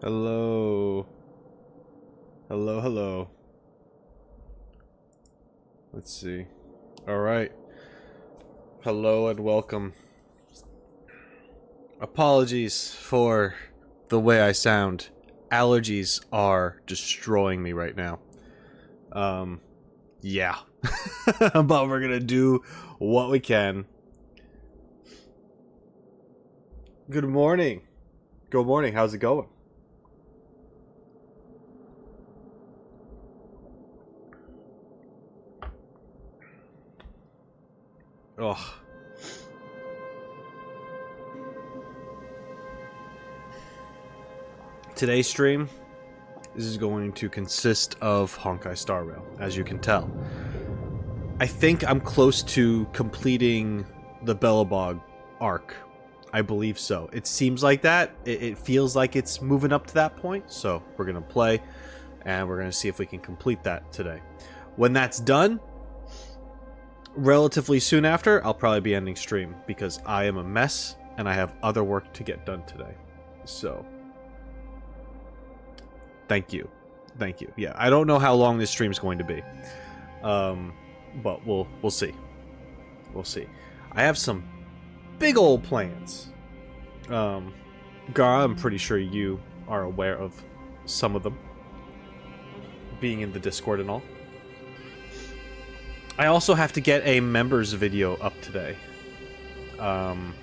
Hello. Hello, hello. Let's see. Alright. Hello and welcome. Apologies for the way I sound. Allergies are destroying me right now. Yeah. But we're gonna do what we can. Good morning. Good morning. How's it going? Ugh. Today's stream is going to consist of Honkai Star Rail, as you can tell. I think I'm close to completing the Belobog arc. I believe so. It seems like that. It feels like it's moving up to that point, so we're going to play, and we're going to see if we can complete that today. When that's done, relatively soon after, I'll probably be ending stream, because I am a mess, and I have other work to get done today. So, thank you. Thank you. Yeah, I don't know how long this stream's going to be. But we'll see. We'll see. I have some big old plans. Gara, I'm pretty sure you are aware of some of them. Being in the Discord and all. I also have to get a members video up today. I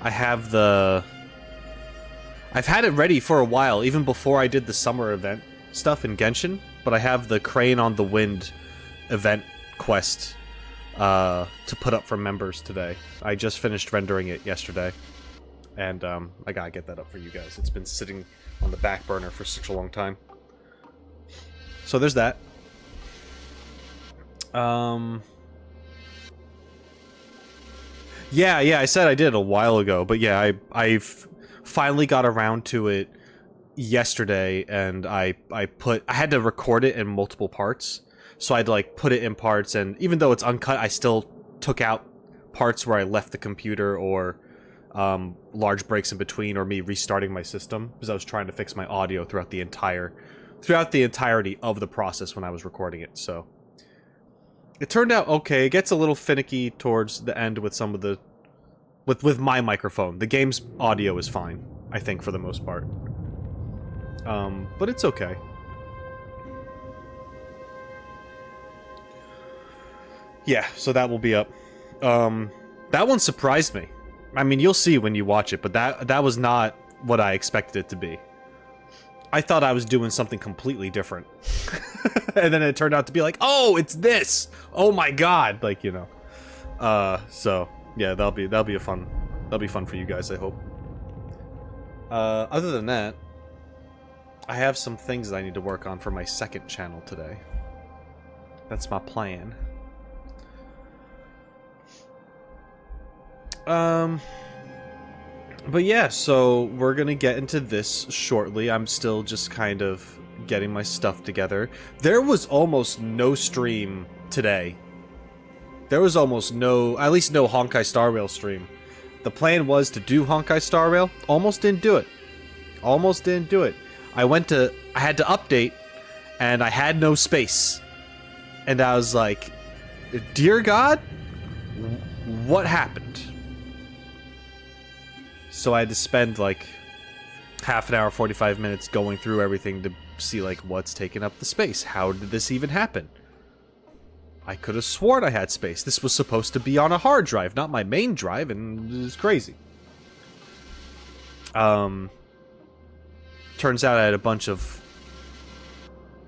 have the... I've had it ready for a while, even before I did the summer event stuff in Genshin, but I have the Crane on the Wind event quest to put up for members today. I just finished rendering it yesterday, and I gotta get that up for you guys. It's been sitting on the back burner for such a long time. So there's that. Yeah, I said I did a while ago, but yeah, I've finally got around to it yesterday, and I had to record it in multiple parts, so I'd like put it in parts, and even though it's uncut, I still took out parts where I left the computer, or large breaks in between, or me restarting my system, because I was trying to fix my audio throughout the entirety of the process when I was recording it. So it turned out okay. It gets a little finicky towards the end with some of the with my microphone. The game's audio is fine, I think, for the most part. But it's okay. Yeah, so that will be up. That one surprised me. I mean, you'll see when you watch it, but that was not what I expected it to be. I thought I was doing something completely different. And then it turned out to be like, oh, it's this! Oh my god! Like, you know. So, yeah, that'll be fun for you guys, I hope. Other than that, I have some things that I need to work on for my second channel today. That's my plan. But yeah, so we're gonna get into this shortly. I'm still just kind of getting my stuff together. There was almost no stream today. There was almost no, at least no Honkai Star Rail stream. The plan was to do Honkai Star Rail. Almost didn't do it. Almost didn't do it. I had to update, and I had no space. And I was like, dear God, what happened? So I had to spend like half an hour, 45 minutes going through everything to see like what's taking up the space. How did this even happen? I could have sworn I had space. This was supposed to be on a hard drive, not my main drive, and it was crazy. Turns out I had a bunch of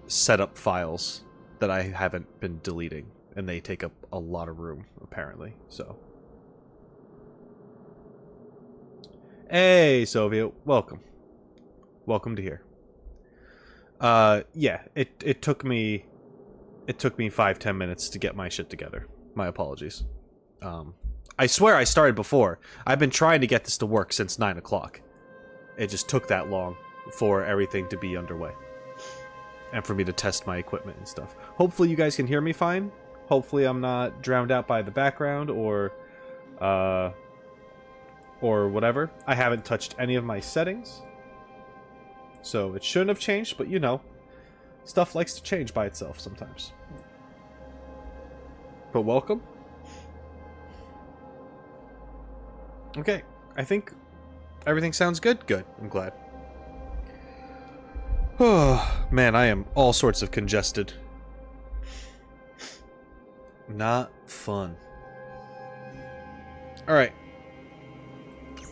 setup files that I haven't been deleting, and they take up a lot of room, apparently, so. Hey, Soviet, welcome. Welcome to here. Yeah, it took me 5-10 minutes to get my shit together. My apologies. I swear I started before. I've been trying to get this to work since 9 o'clock. It just took that long for everything to be underway. And for me to test my equipment and stuff. Hopefully you guys can hear me fine. Hopefully I'm not drowned out by the background or whatever. I haven't touched any of my settings. So it shouldn't have changed, but you know, stuff likes to change by itself sometimes. But welcome. Okay, I think everything sounds good. Good, I'm glad. Oh, man, I am all sorts of congested. Not fun. Alright.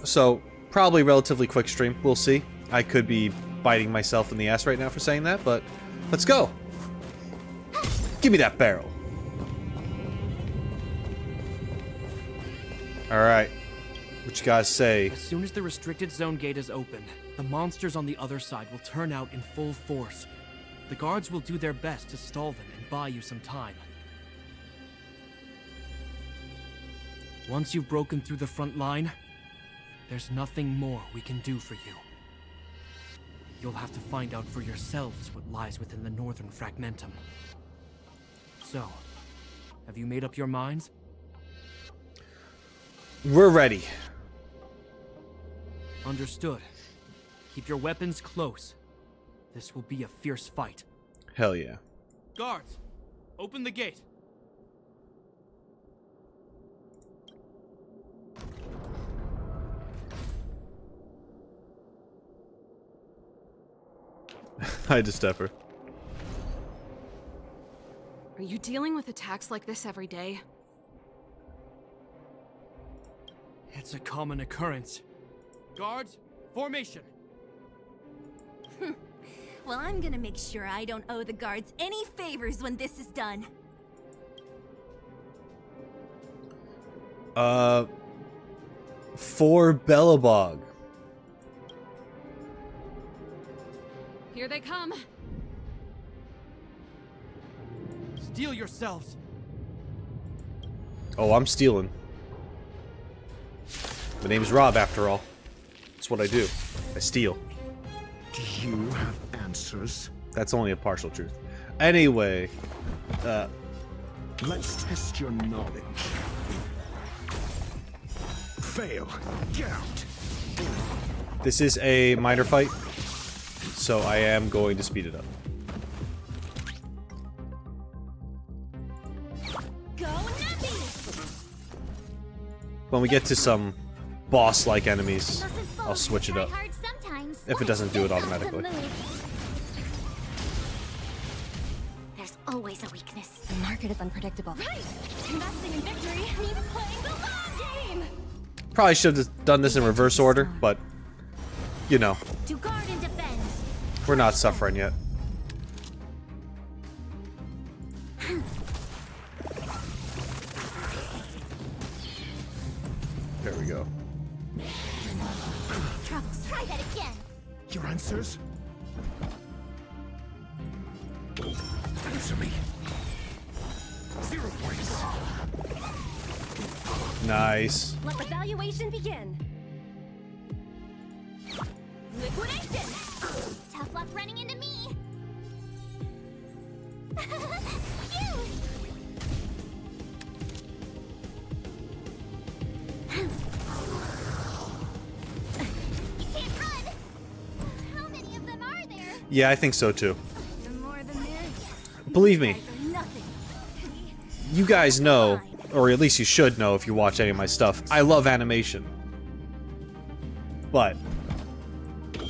So, probably relatively quick stream. We'll see. I could be biting myself in the ass right now for saying that, but let's go. Give me that barrel. Alright. What you guys say? As soon as the restricted zone gate is open, the monsters on the other side will turn out in full force. The guards will do their best to stall them and buy you some time. Once you've broken through the front line, there's nothing more we can do for you. You'll have to find out for yourselves what lies within the northern fragmentum. So, have you made up your minds? We're ready. Understood. Keep your weapons close. This will be a fierce fight. Hell yeah. Guards, open the gate. Hi, Destepper. Are you dealing with attacks like this every day? It's a common occurrence. Guards, formation. Well, I'm gonna make sure I don't owe the guards any favors when this is done. For Belobog. Here they come. Steel yourselves. Oh, I'm stealing. My name's Rob, after all. That's what I do. I steal. Do you have answers? That's only a partial truth. Anyway, Let's test your knowledge. Fail. Get out. this is a minor fight, so I am going to speed it up. Go Nappy! When we get to some boss-like enemies, I'll switch it up. If it doesn't do it automatically. There's always a weakness. The market is unpredictable. Right! Investing in victory means playing the long game! Probably should have done this in reverse order, but, you know, To guard and defend. we're not suffering yet. There we go. Troubles. Try that again. Your answers? Answer me. 0 points. Nice. Let evaluation begin. Liquidation! Tough luck running into me. Phew! You can't run! How many of them are there? Yeah, I think so too. The more the merrier. Believe me, These guys are nothing. you guys know, or at least you should know if you watch any of my stuff, I love animation. But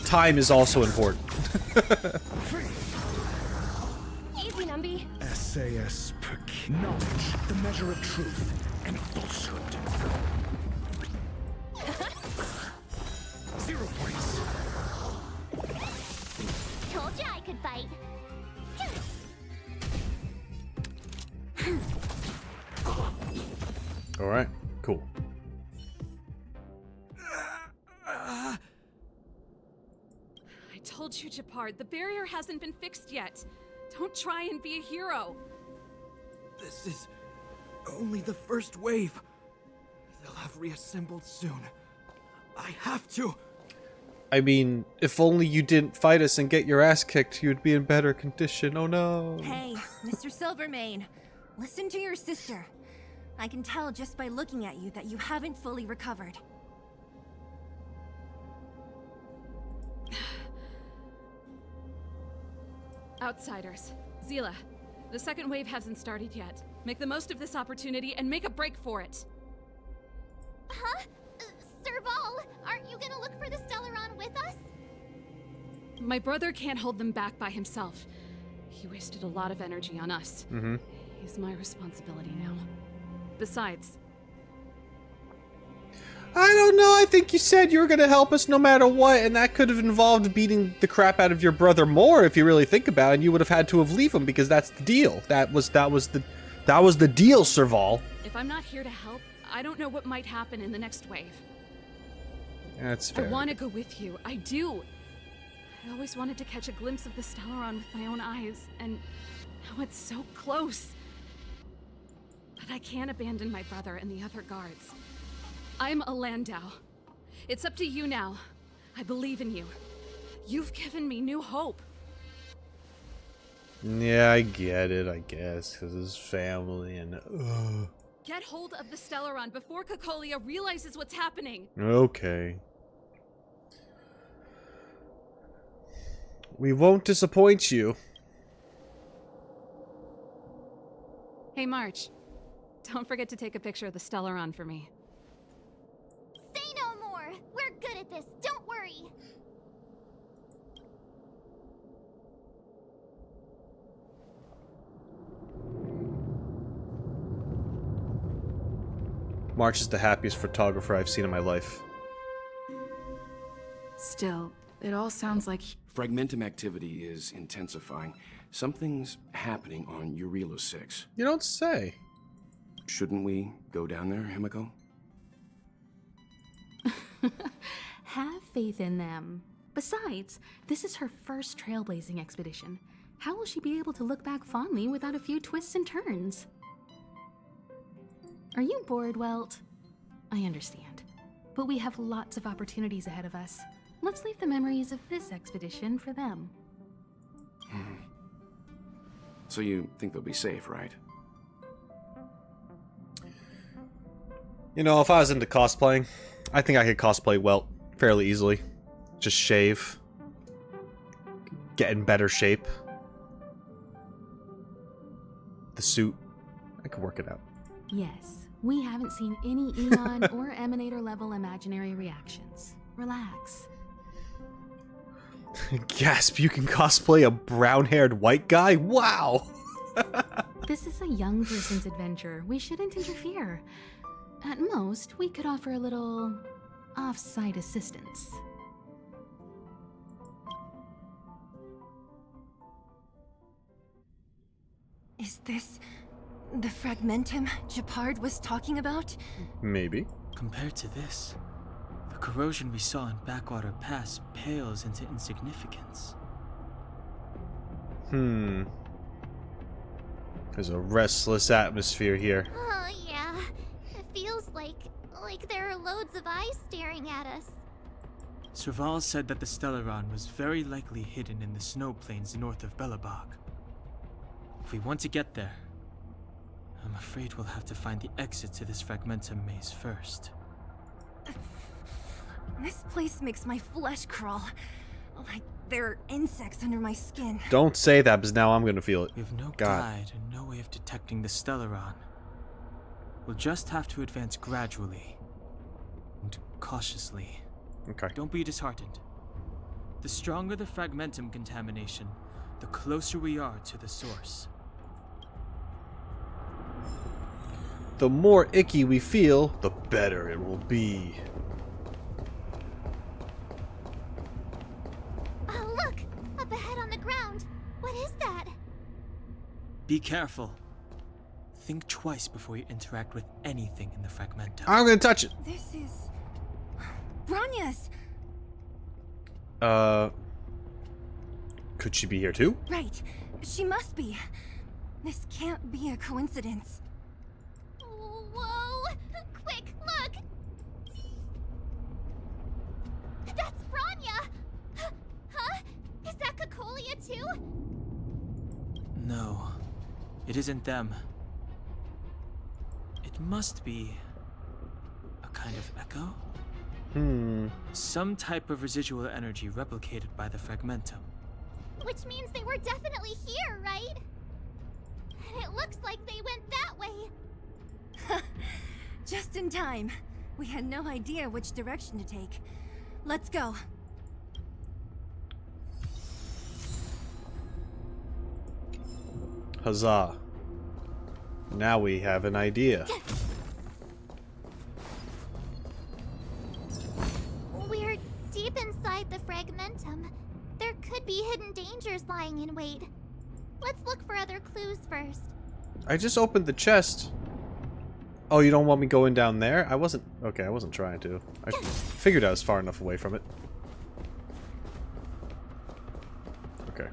time is also important. Easy, Numby. SAS per knowledge, the measure of truth and falsehood. 0 points. Told you I could fight. Alright, cool. I told you, Japard, the barrier hasn't been fixed yet. Don't try and be a hero. This is only the first wave. They'll have reassembled soon. I have to. I mean, if only you didn't fight us and get your ass kicked, you'd be in better condition. Oh no. Hey, Mr. Silvermane, listen to your sister. I can tell just by looking at you that you haven't fully recovered. Outsiders. Zila, the second wave hasn't started yet. Make the most of this opportunity and make a break for it. Huh? Serval, aren't you gonna look for the Stellaron with us? My brother can't hold them back by himself. He wasted a lot of energy on us. He's my responsibility now. Besides, I don't know, I think you said you were gonna help us no matter what, and that could have involved beating the crap out of your brother more if you really think about it, and you would have had to have leave him because that's the deal. That was the deal, Serval. if I'm not here to help, I don't know what might happen in the next wave. That's I fair. want to go with you. I do. I always wanted to catch a glimpse of the Stellaron with my own eyes, and now it's so close. But I can't abandon my brother and the other guards. I'm a Landau. It's up to you now. I believe in you. You've given me new hope. Yeah, I get it, I guess, because his family and... Get hold of the Stellaron before Cocolia realizes what's happening. Okay. We won't disappoint you. Hey, March. Don't forget to take a picture of the Stellaron for me. Say no more! We're good at this, don't worry! March is the happiest photographer I've seen in my life. Still, it all sounds like... Fragmentum activity is intensifying. Something's happening on Eurilo 6. You don't say. Shouldn't we go down there, Himiko? Have faith in them. Besides, this is her first trailblazing expedition. How will she be able to look back fondly without a few twists and turns? Are you bored, Welt? I understand. But we have lots of opportunities ahead of us. Let's leave the memories of this expedition for them. So you think they'll be safe, right? You know, if I was into cosplaying, I think I could cosplay Welt fairly easily. Just shave. Get in better shape. The suit. I could work it out. Yes, we haven't seen any Eon or Emanator level imaginary reactions. Relax. Gasp, you can cosplay a brown-haired white guy? Wow! This is a young person's adventure. We shouldn't interfere. At most, we could offer a little off-site assistance. Is this the Fragmentum Gepard was talking about? Maybe. Compared to this, the corrosion we saw in Backwater Pass pales into insignificance. There's a restless atmosphere here. Oh, yeah. It feels like there are loads of eyes staring at us. Serval said that the Stellaron was very likely hidden in the snow plains north of Belobog. If we want to get there, I'm afraid we'll have to find the exit to this Fragmentum maze first. This place makes my flesh crawl. Like there are insects under my skin. Don't say that, because now I'm gonna feel it. We have no God. guide and no way of detecting the Stellaron. We'll just have to advance gradually and cautiously. Okay. Don't be disheartened. The stronger the Fragmentum contamination, the closer we are to the source. The more icky we feel, the better it will be. Oh, look! Up ahead on the ground! What is that? Be careful. Think twice before you interact with anything in the Fragmentum. I'm gonna touch it. This is... Bronya's! Could she be here too? Right. She must be. This can't be a coincidence. Whoa! Quick, look! That's Bronya! Huh? Is that Cocolia too? No, it isn't them. It must be a kind of echo? Some type of residual energy replicated by the Fragmentum. Which means they were definitely here, right? And it looks like they went that way. Just in time. We had no idea which direction to take. Let's go. Huzzah. Now we have an idea. We're deep inside the fragmentum. There could be hidden dangers lying in wait. Let's look for other clues first. I just opened the chest. Oh, you don't want me going down there? I wasn't... Okay, I wasn't trying to. I figured I was far enough away from it. Okay.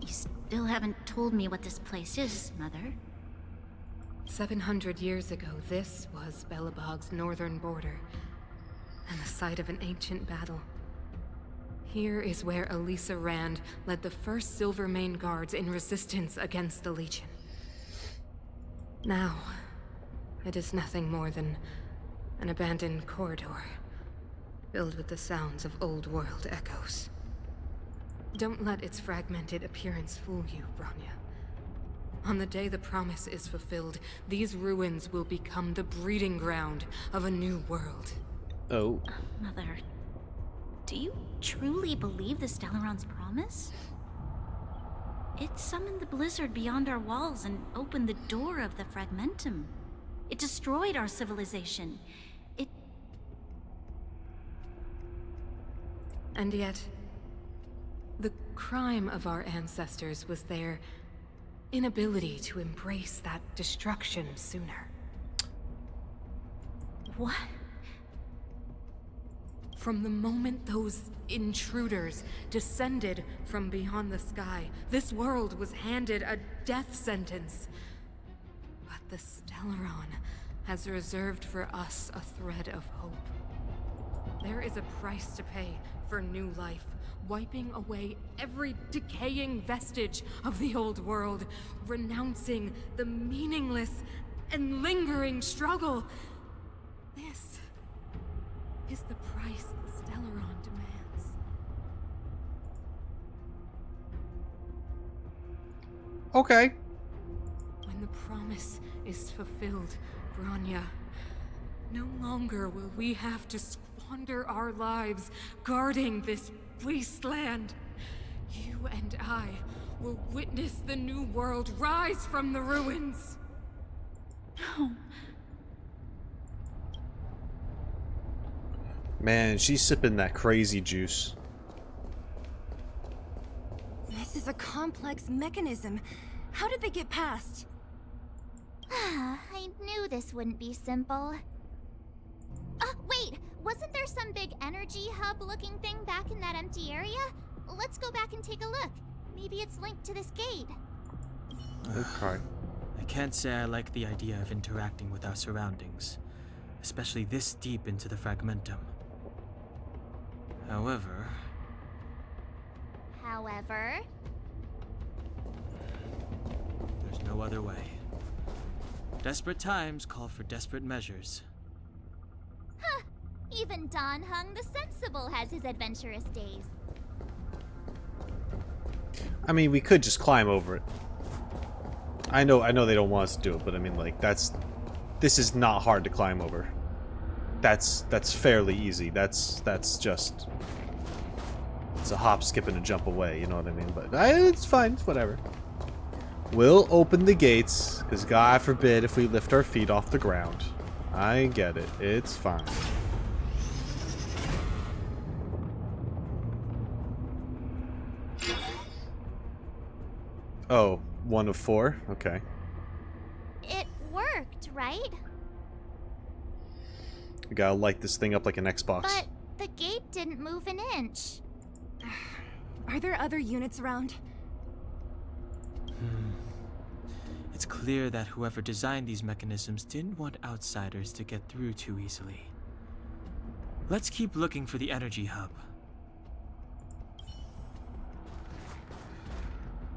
You still haven't told me what this place is, Mother. 700 years ago, this was Belobog's northern border, and the site of an ancient battle. Here is where Elisa Rand led the first Silvermane Guards in resistance against the Legion. Now, it is nothing more than an abandoned corridor, filled with the sounds of old world echoes. Don't let its fragmented appearance fool you, Bronya. On the day the promise is fulfilled, these ruins will become the breeding ground of a new world. Oh. Mother, do you truly believe the Stellaron's promise? It summoned the blizzard beyond our walls and opened the door of the fragmentum. It destroyed our civilization. And yet, the crime of our ancestors was their inability to embrace that destruction sooner. What? From the moment those intruders descended from beyond the sky, this world was handed a death sentence. But the Stellaron has reserved for us a thread of hope. There is a price to pay for new life, wiping away every decaying vestige of the old world, renouncing the meaningless and lingering struggle. This is the price the Stellaron demands. Okay. When the promise is fulfilled, Bronya, no longer will we have to squander our lives guarding this wasteland. You and I will witness the new world rise from the ruins. No. Man, she's sipping that crazy juice. This is a complex mechanism. How did they get past? I knew this wouldn't be simple. Wait! Wasn't there some big energy hub-looking thing back in that empty area? Let's go back and take a look. Maybe it's linked to this gate. Okay. I can't say I like the idea of interacting with our surroundings, especially this deep into the fragmentum. However, there's no other way. Desperate times call for desperate measures. Even Don Hung the Sensible has his adventurous days. I mean, we could just climb over it. I know they don't want us to do it, but I mean, like, this is not hard to climb over. That's fairly easy. That's just... It's a hop, skip, and a jump away, you know what I mean? But it's fine, it's whatever. We'll open the gates, because God forbid if we lift our feet off the ground. I get it. It's fine. Oh, 1 of 4? Okay. It worked, right? We gotta light this thing up like an Xbox. But the gate didn't move an inch. Are there other units around? It's clear that whoever designed these mechanisms didn't want outsiders to get through too easily. Let's keep looking for the energy hub.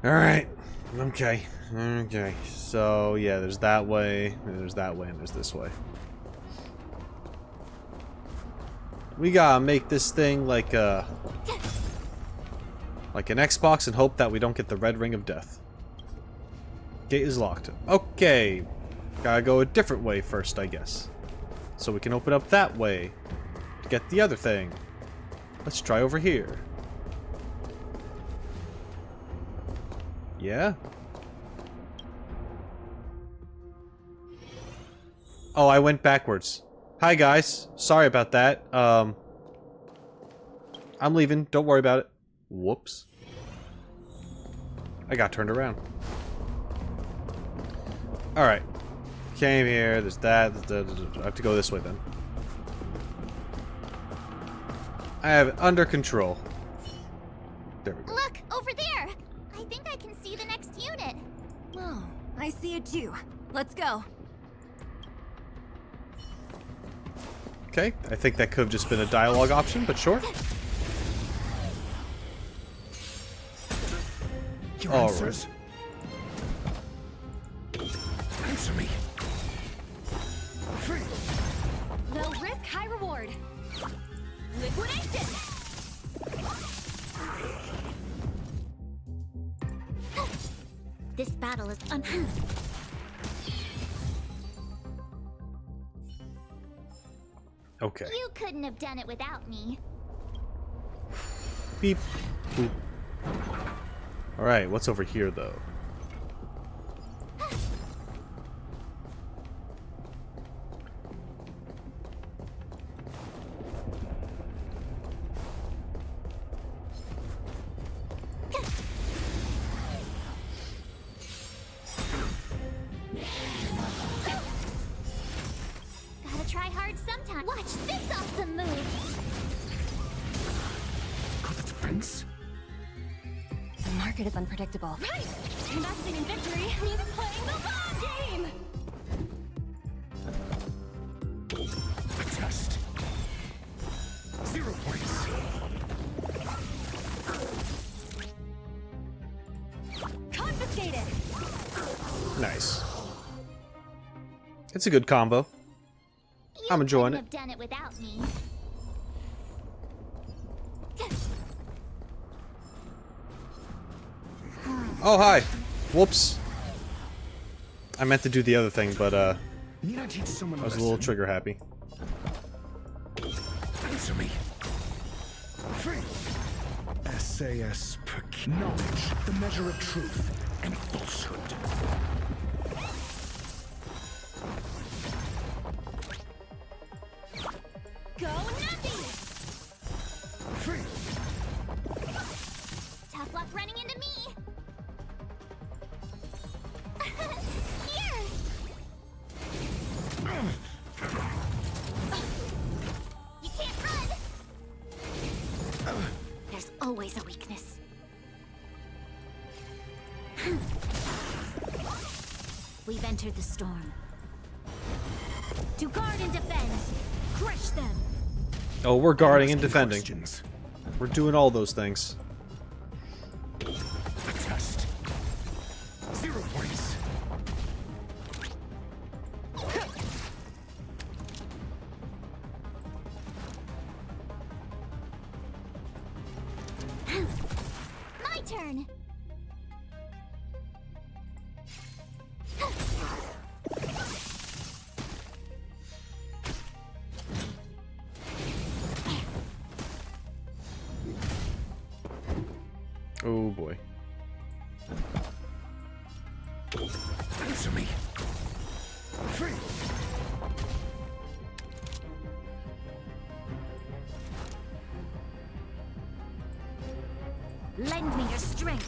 Alright. Okay. Okay. So, yeah, there's that way, and there's that way, and there's this way. We gotta make this thing like an Xbox and hope that we don't get the red ring of death. Gate is locked. Okay. Gotta go a different way first, I guess. So we can open up that way to get the other thing. Let's try over here. Yeah? Oh, I went backwards. Hi guys. Sorry about that. I'm leaving. Don't worry about it. Whoops. I got turned around. Alright. Came here. There's that. I have to go this way then. I have it under control. There we go. Look, over there! I think I can see the next unit. Oh, I see it too. Let's go. Okay, I think that could have just been a dialogue option, but sure. Your All answers? Answer me. Free. Low risk, high reward. Liquidation! This battle is Okay. You couldn't have done it without me. Beep. Boop. Alright, what's over here though? Gotta try hard sometime. Watch this awesome move. Got the defense? The market is unpredictable. Right! Investing in victory means playing the long game! A test. 0 points. Confiscated! Nice. It's a good combo. I'm enjoying it. Have done it without me. Oh, hi. Whoops. I meant to do the other thing, but Need I teach someone I was a little trigger happy. Answer me. Free. SAS knowledge, the measure of truth and falsehood. Go Nappy! Free. Tough luck running into me. Here! You can't run! There's always a weakness. We've entered the storm. To guard and defend. Crush them. Oh, we're guarding and defending. Questions. We're doing all those things. A test. 0 points. My turn. Oh boy. Answer me. Free. Lend me your strength.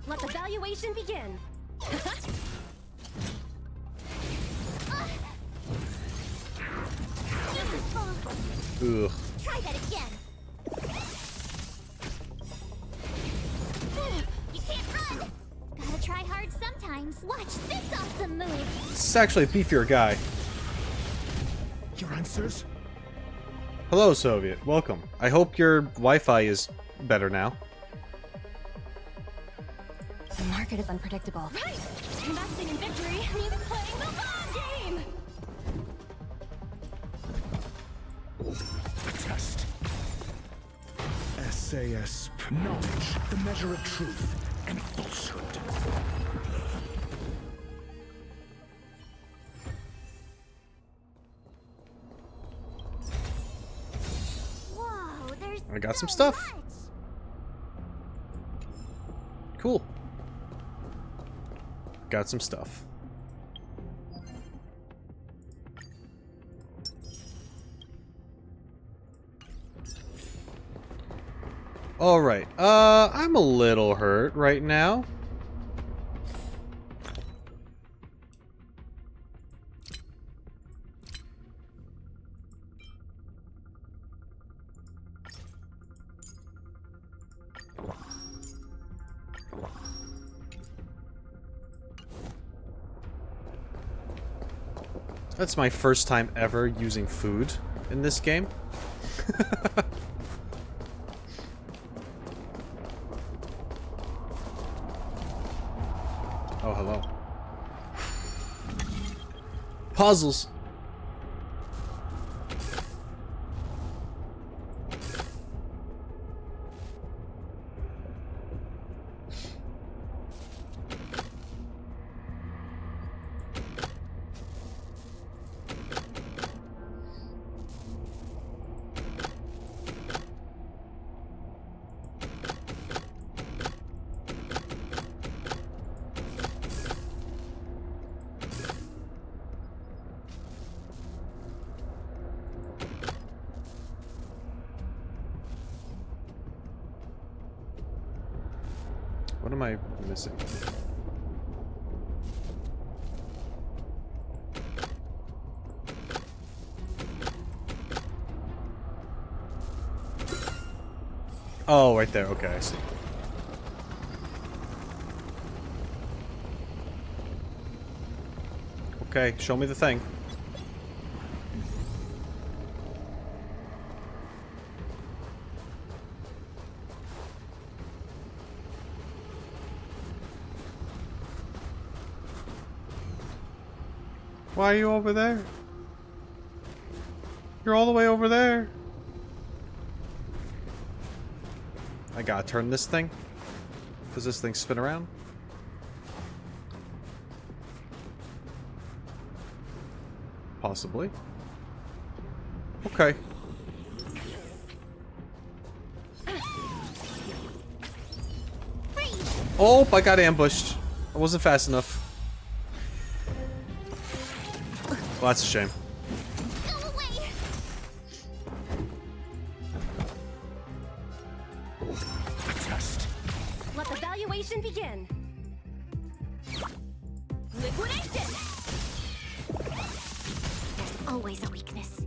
Let the valuation begin. Ugh. Try that again. You can't run. Gotta try hard sometimes. Watch this awesome move. This is actually a beefier guy. Your answers? Hello, Soviet. Welcome. I hope your Wi-Fi is better now. The market is unpredictable. Right! Investing in victory means playing the long game! The test. SAS. Knowledge, the measure of truth and falsehood. Whoa, there's I got some so stuff. much. Cool. Got some stuff. Alright, I'm a little hurt right now. That's my first time ever using food in this game. Oh, hello. Puzzles. What am I missing? Oh, right there. Okay, I see. Okay, show me the thing. Why are you over there? You're all the way over there. I gotta turn this thing. Does this thing spin around? Possibly. Okay. Oh, I got ambushed. I wasn't fast enough. Well, that's a shame. Go away. Test. Let the valuation begin. Liquidation! There's always a weakness.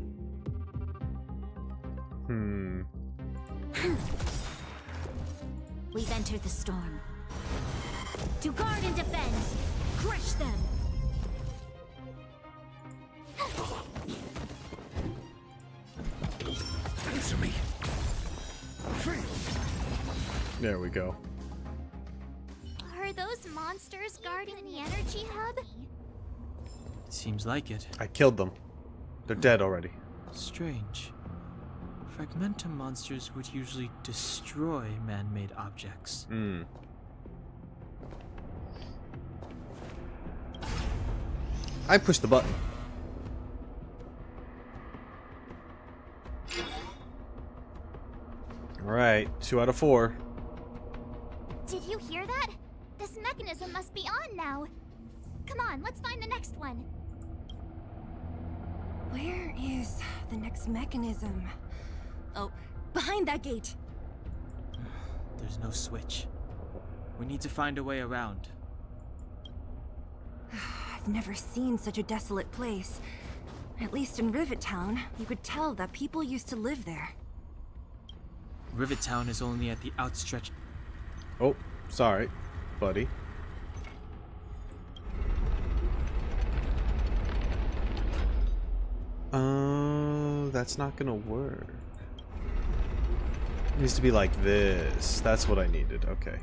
We've entered the storm. To guard and defend. Crush them. Answer me. There we go. Are those monsters guarding the energy hub? It seems like it. I killed them. They're dead already. Strange. Fragmentum monsters would usually destroy man-made objects. I pushed the button. Alright, 2 out of 4. Did you hear that? This mechanism must be on now. Come on, let's find the next one. Where is the next mechanism? Oh, behind that gate. There's no switch. We need to find a way around. I've never seen such a desolate place. At least in Rivet Town, you could tell that people used to live there. Rivet Town is only at the outstretched. Oh, sorry, buddy. That's not gonna work. It needs to be like this. That's what I needed. Okay.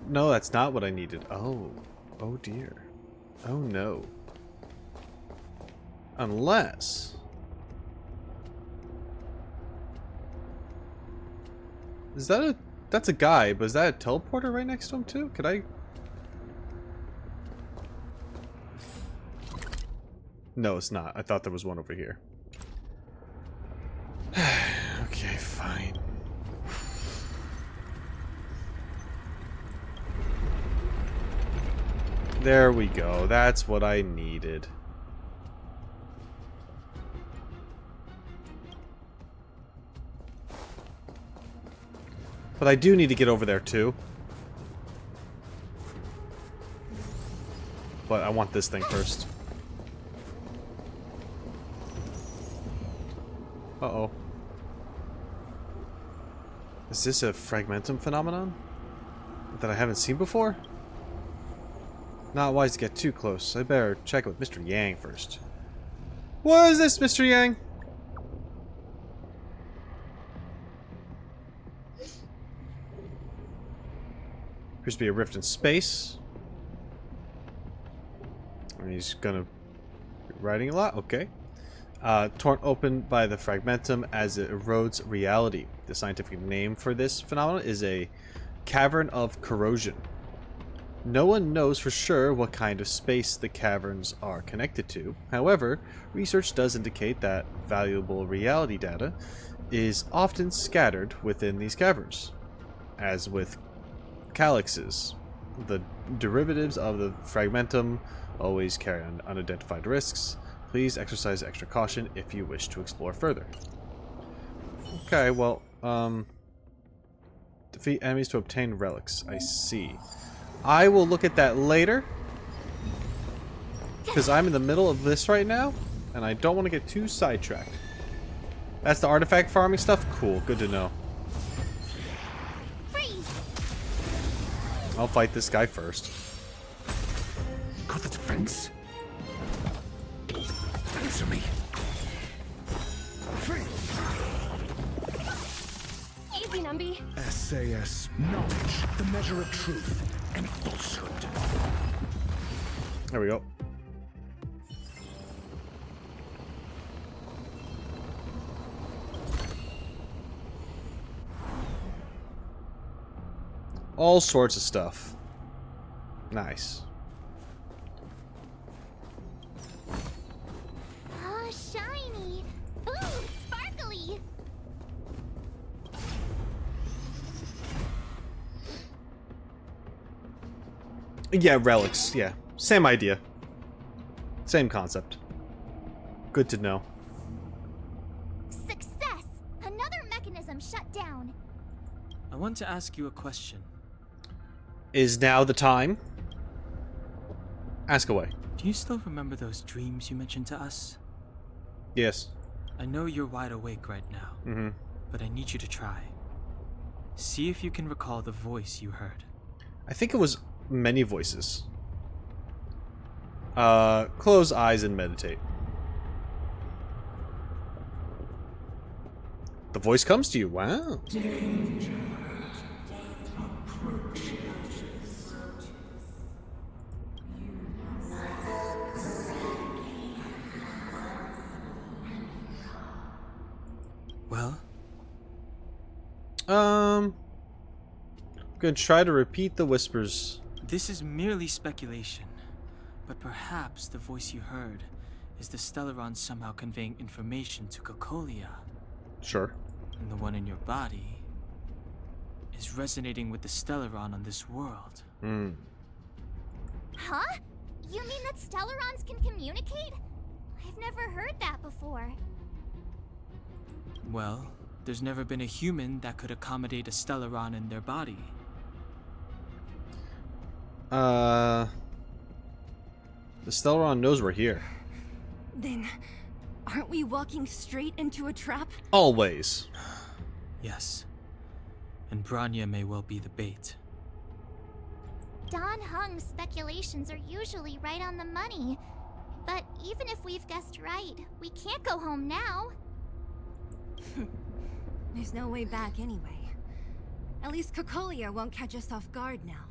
No, that's not what I needed. Oh. Oh dear. Oh no. Unless... Is that a... That's a guy, but is that a teleporter right next to him too? Could I... No, it's not. I thought there was one over here. Okay, fine. There we go. That's what I needed. But I do need to get over there too. But I want this thing first. Uh-oh. Is this a fragmentum phenomenon that I haven't seen before? Not wise to get too close. I better check it with Mr. Yang first. What is this, Mr. Yang? Appears to be a rift in space. And he's gonna be riding a lot. Okay. Torn open by the fragmentum as it erodes reality. The scientific name for this phenomenon is a cavern of corrosion. No one knows for sure what kind of space the caverns are connected to. However, research does indicate that valuable reality data is often scattered within these caverns. As with calyxes, the derivatives of the fragmentum always carry unidentified risks. Please exercise extra caution if you wish to explore further. Okay, well, defeat enemies to obtain relics. I see. I will look at that later, because I'm in the middle of this right now, and I don't want to get too sidetracked. That's the artifact farming stuff? Cool, good to know. I'll fight this guy first. Got the defense. Answer me. Easy, Numby. SAS, knowledge, the measure of truth and falsehood. There we go. All sorts of stuff. Nice. Oh, shiny. Ooh, sparkly. Yeah, relics. Yeah. Same idea. Same concept. Good to know. Success! Another mechanism shut down. I want to ask you a question. Is now the time? Ask away. Do you still remember those dreams you mentioned to us? Yes. I know you're wide awake right now, but I need you to try. See if you can recall the voice you heard. I think it was many voices. Close eyes and meditate. The voice comes to you. Wow. Well? Gonna try to repeat the whispers. This is merely speculation, but perhaps the voice you heard is the Stellaron somehow conveying information to Cocolia. Sure. And the one in your body is resonating with the Stellaron on this world. Huh? You mean that Stellarons can communicate? I've never heard that before. Well, there's never been a human that could accommodate a Stellaron in their body. The Stellaron knows we're here. Then, aren't we walking straight into a trap? Always. Yes. And Branya may well be the bait. Don Hung's speculations are usually right on the money. But even if we've guessed right, we can't go home now. There's no way back anyway. At least Cocolia won't catch us off guard now.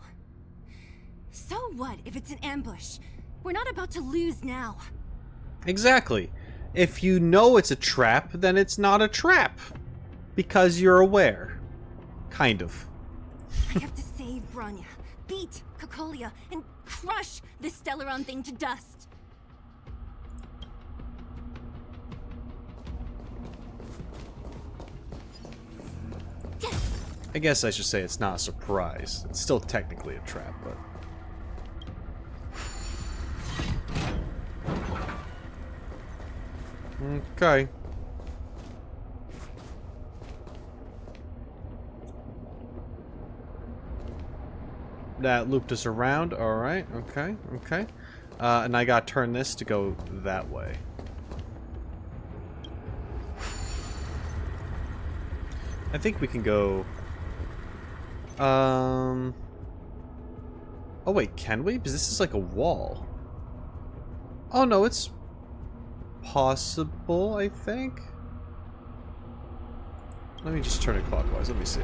So what if it's an ambush? We're not about to lose now. Exactly. If you know it's a trap, then it's not a trap. Because you're aware. Kind of. I have to save Branya, beat Cocolia, and crush this Stellaron thing to dust. I guess I should say it's not a surprise. It's still technically a trap, but... Okay. That looped us around. Alright, okay, okay. And I gotta turn this to go that way. I think we can go... Oh wait, can we? Because this is like a wall. Oh no, it's... possible, I think? Let me just turn it clockwise, let me see.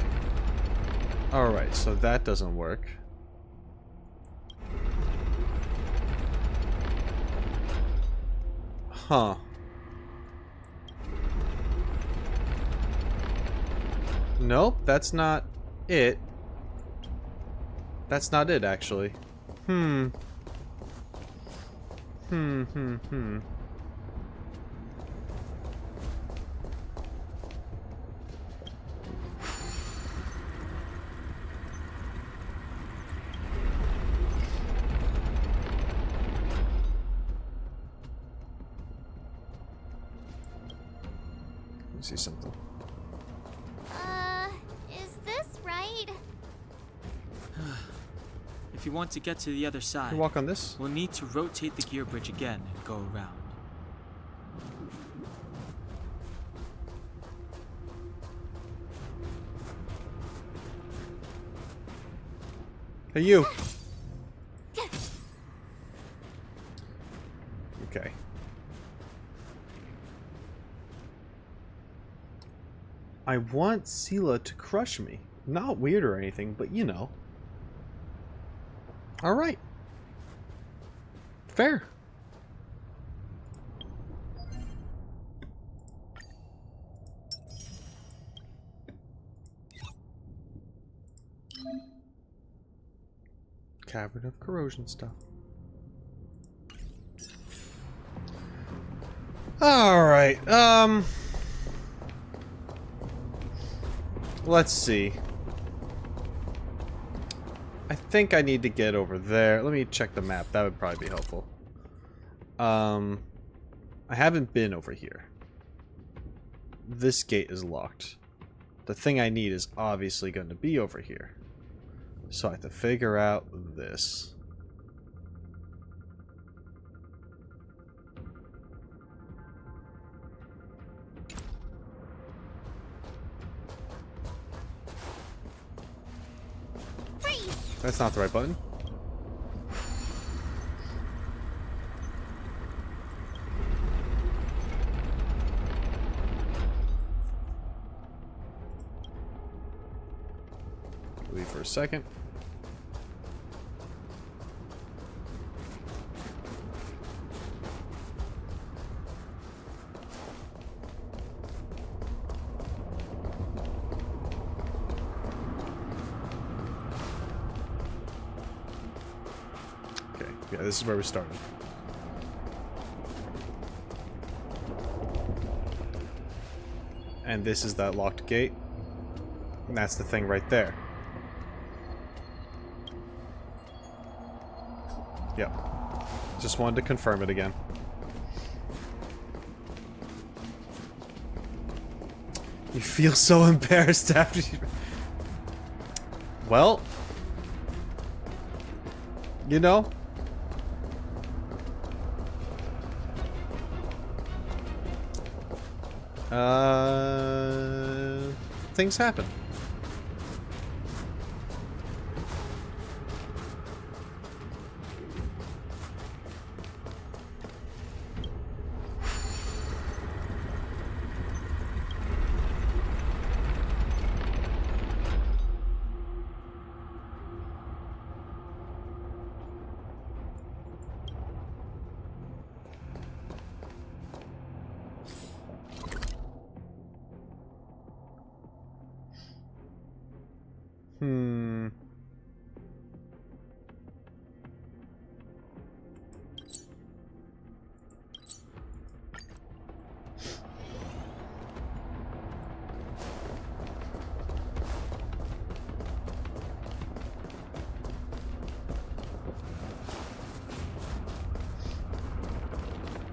Alright, so that doesn't work. Huh. Nope, that's not it. That's not it, actually. Hmm. Let me see something. Is this right? If you want to get to the other side, Can you walk on this? we'll need to rotate the gear bridge again and go around. Hey, you! Okay. I want Sela to crush me. Not weird or anything, but you know. Alright. Fair. Cavern of corrosion stuff. Alright, let's see. I think I need to get over there. Let me check the map. That would probably be helpful. I haven't been over here. This gate is locked. The thing I need is obviously going to be over here. So I have to figure out this. That's not the right button. Leave for a second. Yeah, this is where we started. And this is that locked gate. And that's the thing right there. Yep. Just wanted to confirm it again. You feel so embarrassed after you... Well... You know... Things happen.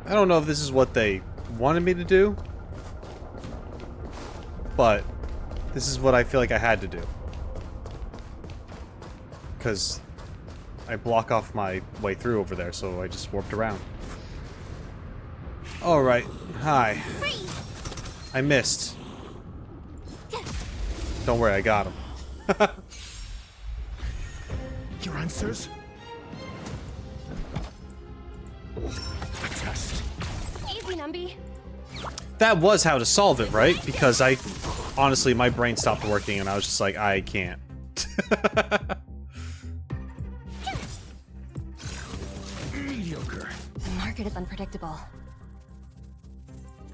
I don't know if this is what they wanted me to do, but this is what I feel like I had to do. Because I block off my way through over there, so I just warped around. Alright, hi. I missed. Don't worry, I got him. Your answers? A test. Easy, Numby. That was how to solve it, right? Because honestly, my brain stopped working and I was just like, I can't. Mediocre. The market is unpredictable.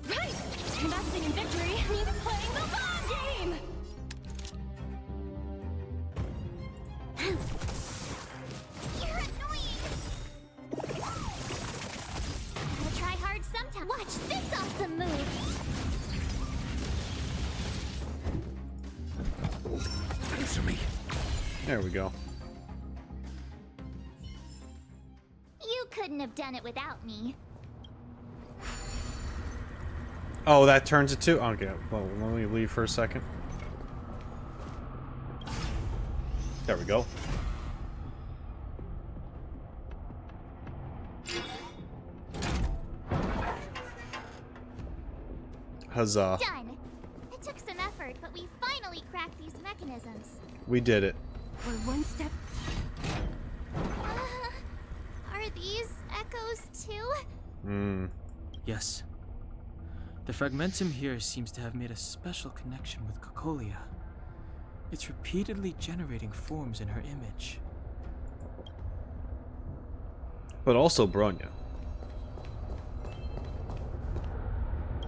Right! Investing in victory means playing the bomb game! You're annoying! Gotta try hard sometime. Watch this awesome move! Answer me. There we go. You couldn't have done it without me. Oh, that turns it to... Okay, well, let me leave for a second. There we go. Huzzah. Done! It took some effort, but we finally cracked these mechanisms. We did it. We're one step. Are these echoes too? Yes. The fragmentum here seems to have made a special connection with Cocolia. It's repeatedly generating forms in her image. But also Bronya.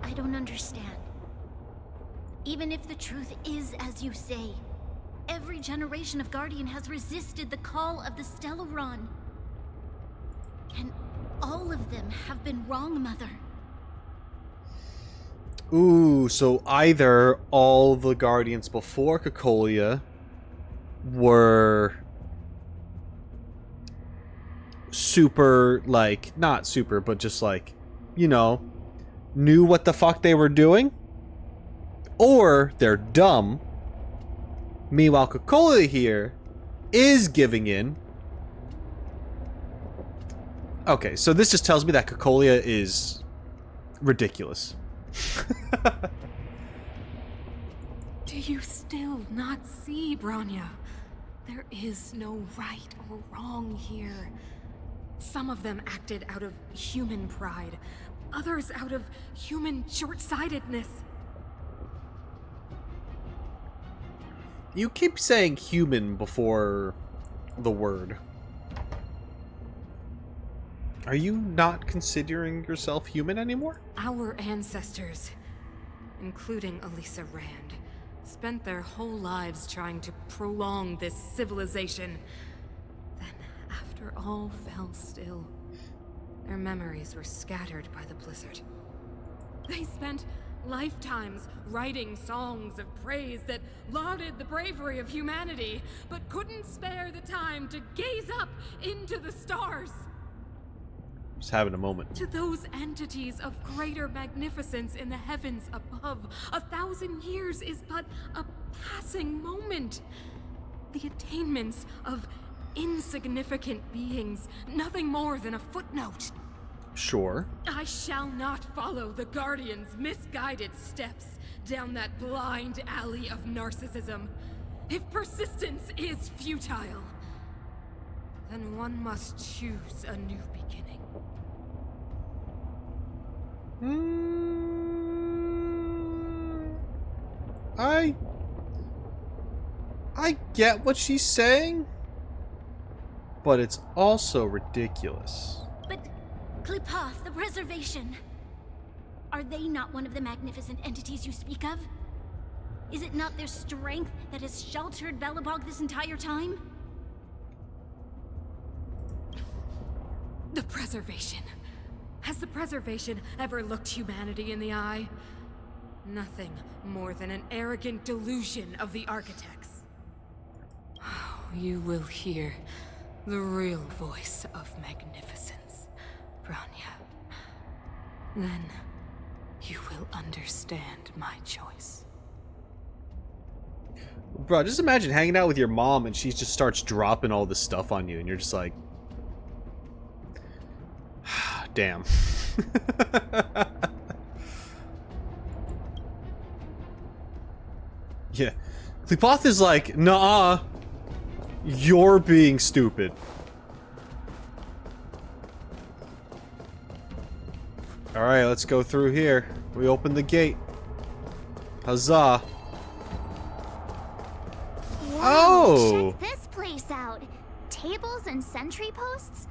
I don't understand. Even if the truth is as you say, every generation of Guardian has resisted the call of the Stellaron. And all of them have been wrong, Mother. Ooh, so either all the Guardians before Cocolia were super, like, not super, but just like, you know, knew what the fuck they were doing, or they're dumb. Meanwhile, Cocolia here is giving in. Okay, so this just tells me that Cocolia is ridiculous. Do you still not see, Bronya? There is no right or wrong here. Some of them acted out of human pride, others out of human short-sightedness. You keep saying human before the word. Are you not considering yourself human anymore? Our ancestors, including Elisa Rand, spent their whole lives trying to prolong this civilization. Then, after all fell still, their memories were scattered by the blizzard. They spent lifetimes writing songs of praise that lauded the bravery of humanity, but couldn't spare the time to gaze up into the stars. Just having a moment. To those entities of greater magnificence in the heavens above, 1,000 years is but a passing moment. The attainments of insignificant beings, nothing more than a footnote. Sure. I shall not follow the Guardian's misguided steps down that blind alley of narcissism. If persistence is futile, then one must choose a new beginning. I get what she's saying, but it's also ridiculous. But Klipoth, the preservation, are they not one of the magnificent entities you speak of? Is it not their strength that has sheltered Belobog this entire time? The Preservation. Has the Preservation ever looked humanity in the eye? Nothing more than an arrogant delusion of the architects. Oh, you will hear the real voice of magnificence, Bronya. Then you will understand my choice. Bro, just imagine hanging out with your mom and she just starts dropping all this stuff on you and you're just like... Damn. Yeah. Klepoth is like, nah, you're being stupid. Alright, let's go through here. We open the gate. Huzzah. Wow, Oh! check this place out. Tables and sentry posts?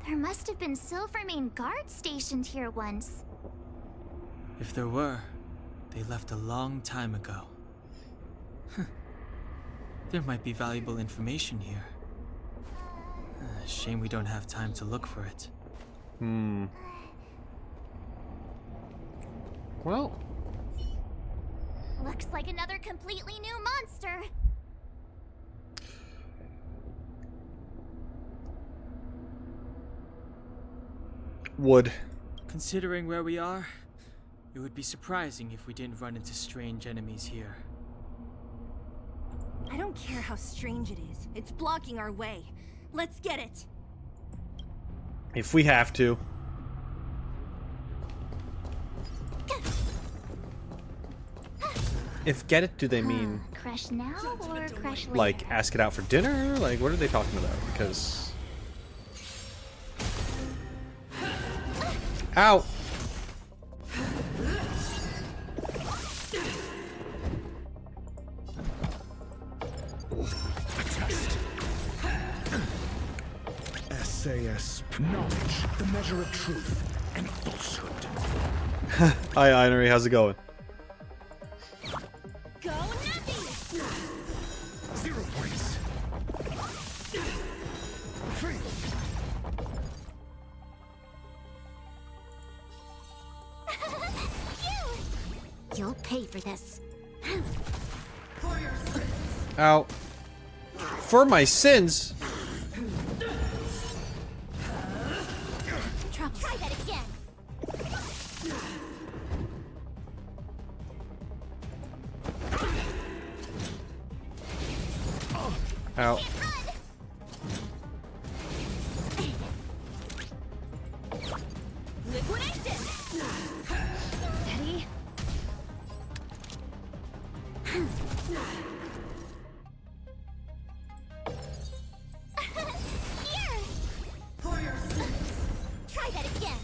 There must have been Silvermane guards stationed here once. If there were, they left a long time ago. There might be valuable information here. Shame we don't have time to look for it. Well. Looks like another completely new monster. Wood. Considering where we are, it would be surprising if we didn't run into strange enemies here. I don't care how strange it is. It's blocking our way. Let's get it. If we have to. If get it, do they mean... Crush now or crush later? Like, ask it out for dinner? Like, what are they talking about? Because... Ow! SAS knowledge, the measure of truth and falsehood. Hi, Inery, how's it going? Go Nappy! 0 points. 3. You'll pay for this. Ow. For my sins? Try that again. Ow. Liquidation! Steady. Here! For your sins. Try that again.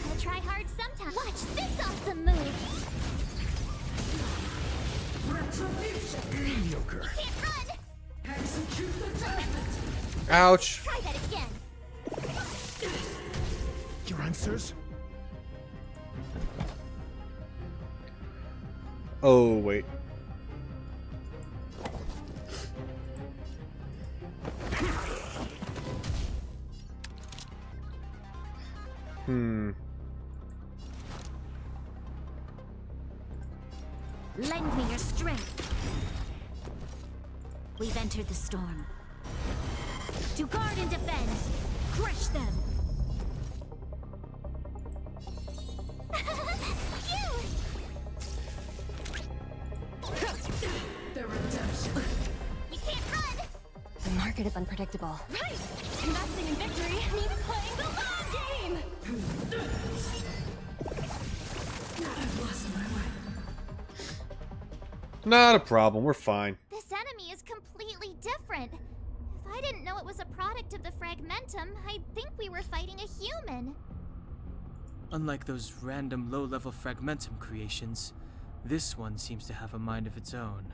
Gotta try hard sometime. Watch this awesome move. Mediocre. Can't run. Ouch. Try that again. Your answers? Oh, wait. Lend me your strength. We've entered the storm. To guard and defend. Crush them. The redemption. You can't run. The market is unpredictable. Right. Investing in victory means playing the long game. Not a problem, we're fine. This enemy is completely different. If I didn't know it was a product of the Fragmentum, I'd think we were fighting a human. Unlike those random low-level Fragmentum creations, this one seems to have a mind of its own.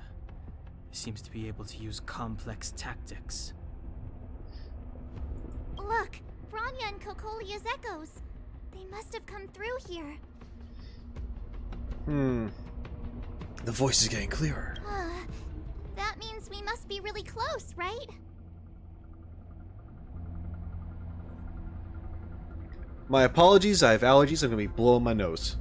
It seems to be able to use complex tactics. Look, Bronya and Cocolia's echoes. They must have come through here. The voice is getting clearer. That means we must be really close, right? My apologies, I have allergies. I'm gonna be blowing my nose.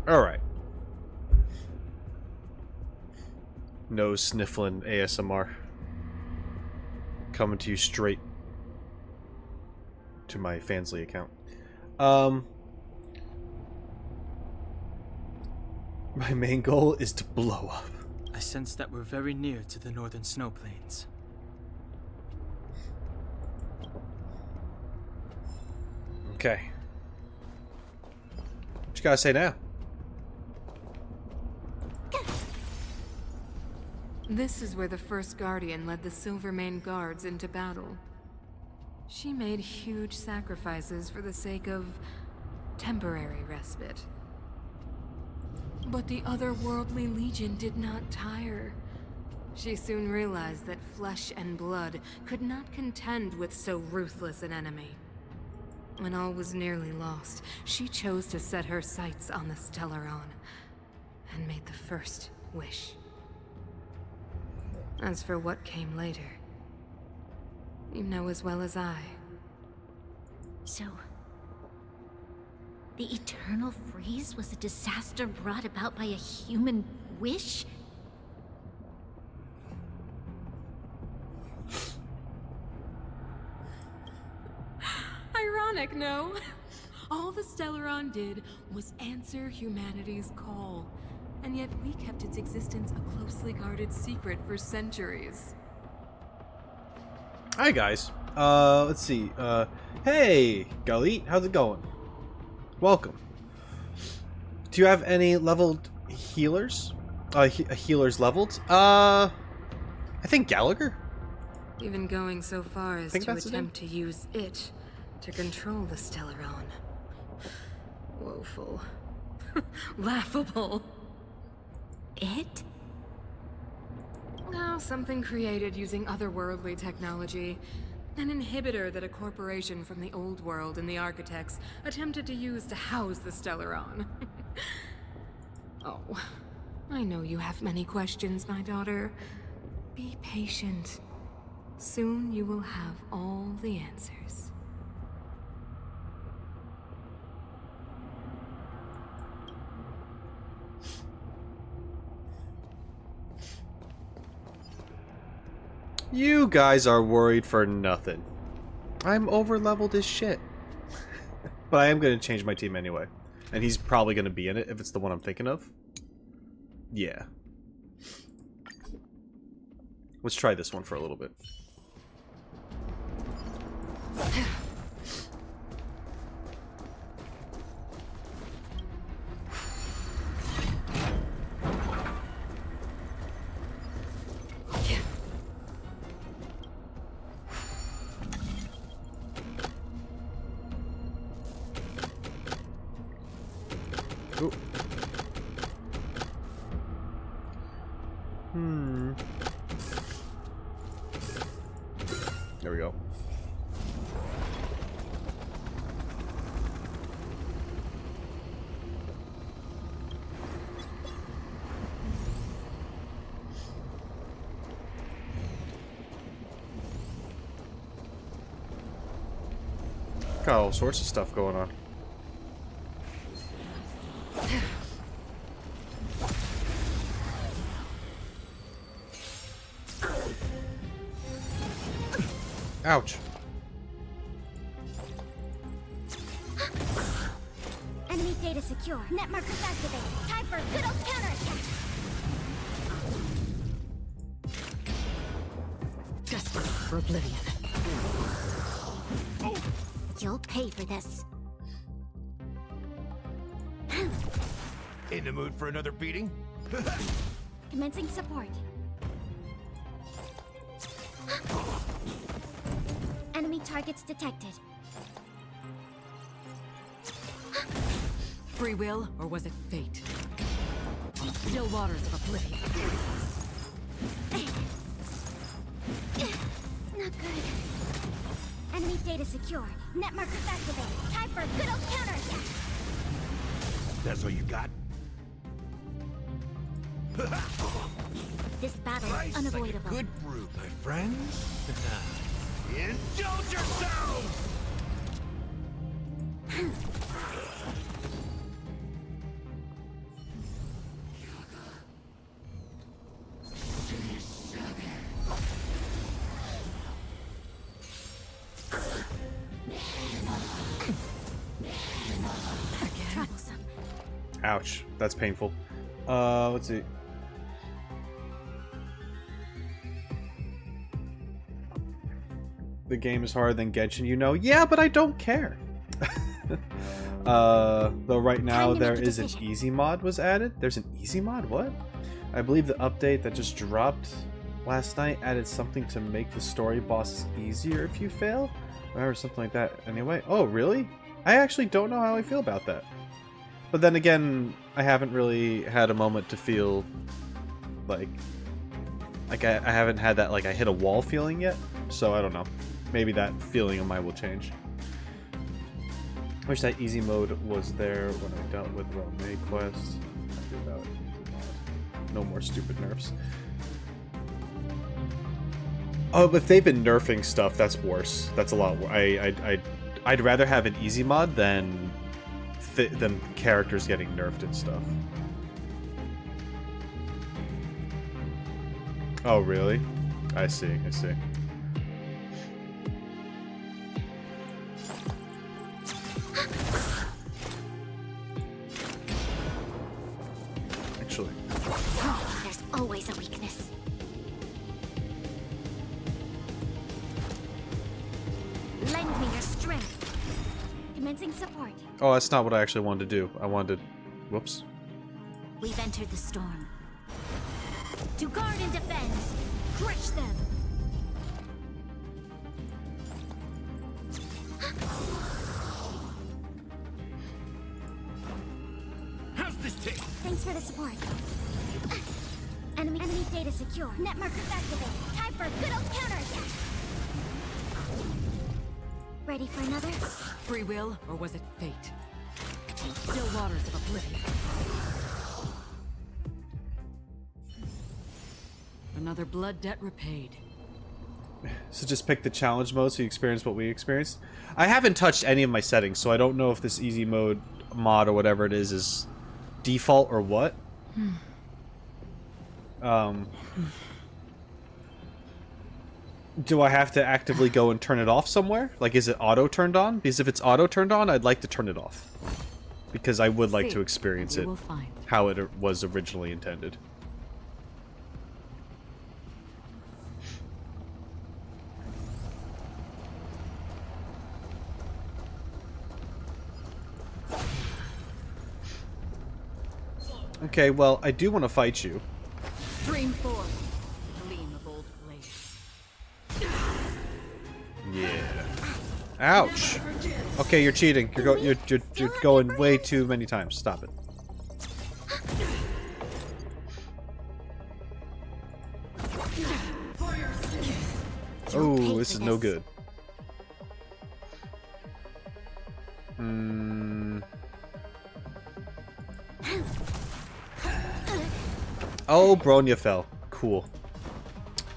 Alright. Nose sniffling ASMR. Coming to you straight to my Fansly account. My main goal is to blow up. I sense that we're very near to the northern snow plains. Okay. What you gotta say now? This is where the first Guardian led the Silvermane Guards into battle. She made huge sacrifices for the sake of temporary respite. But the otherworldly Legion did not tire. She soon realized that flesh and blood could not contend with so ruthless an enemy. When all was nearly lost, she chose to set her sights on the Stellaron and made the first wish. As for what came later, you know as well as I. So, the eternal freeze was a disaster brought about by a human wish? Ironic, no? All the Stellaron did was answer humanity's call. And yet we kept its existence a closely guarded secret for centuries. Hi guys. Let's see. Hey, Galit, how's it going? Welcome. Do you have any leveled healers? Healers leveled? I think Gallagher? Even going so far as to attempt to use it to control the Stellaron. Woeful. Laughable. It? Oh, something created using otherworldly technology. An inhibitor that a corporation from the old world and the Architects attempted to use to house the Stellaron. Oh, I know you have many questions, my daughter. Be patient. Soon you will have all the answers. You guys are worried for nothing. I'm over-leveled as shit. But I am going to change my team anyway. And he's probably going to be in it if it's the one I'm thinking of. Yeah. Let's try this one for a little bit. Ooh. There we go. Got all sorts of stuff going on. Ouch. Enemy data secure. Net markers activated. Time for a good old counterattack. Destined for oblivion. You'll pay for this. In the mood for another beating? Commencing support. Enemy targets detected. Free will, or was it fate? On still waters of oblivion. Not good. Enemy data secure. Net markers activated. Time for a good old counterattack. That's all you got? This battle is unavoidable. Like a good brew, my friends. Indulge yourselves! Troublesome. Ouch. That's painful. Let's see. The game is harder than Genshin, you know. Yeah, but I don't care. Though right now there is an easy mod was added. There's an easy mod? What? I believe the update that just dropped last night added something to make the story bosses easier if you fail? Or something like that. Anyway. Oh, really? I actually don't know how I feel about that. But then again, I haven't really had a moment to feel like I haven't had that like I hit a wall feeling yet. So I don't know. Maybe that feeling of mine will change. Wish that easy mode was there when I dealt with Rome Quest. Happy about easy mod. No more stupid nerfs. Oh, if they've been nerfing stuff, that's worse. That's a lot worse. I'd rather have an easy mod than characters getting nerfed and stuff. Oh, really? I see, I see. Actually. There's always a weakness. Lend me your strength. Commencing support. Oh, that's not what I actually wanted to do. I wanted to... Whoops. We've entered the storm. To guard and defend. Crush them. How's this take? Thanks for the support. Enemy data secure. Net markers activated. Time for a good old counterattack. Ready for another? Free will, or was it fate? On still waters of oblivion. Another blood debt repaid. So just pick the challenge mode so you experience what we experienced. I haven't touched any of my settings, so I don't know if this easy mode mod or whatever it is default or what. Do I have to actively go and turn it off somewhere? Like, is it auto turned on? Because if it's auto turned on, I'd like to turn it off. Because I would like to experience it how it was originally intended. Okay, well, I do want to fight you. Dream forth, gleam of old blades. Yeah. Ouch. Okay, you're cheating. You're going way too many times. Stop it. Oh, this is no good. Oh, Bronya fell. Cool.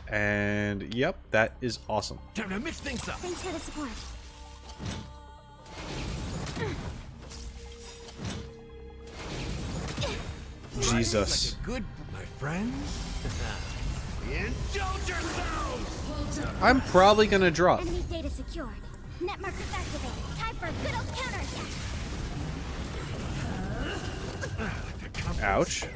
And yep, that is awesome. Time to mix things up. Thanks for the support. Jesus. Like a good, my friends. Indulge yourselves. I'm probably gonna drop. Enemy data secured. Net markers activated. Time for a good old counterattack. Ouch.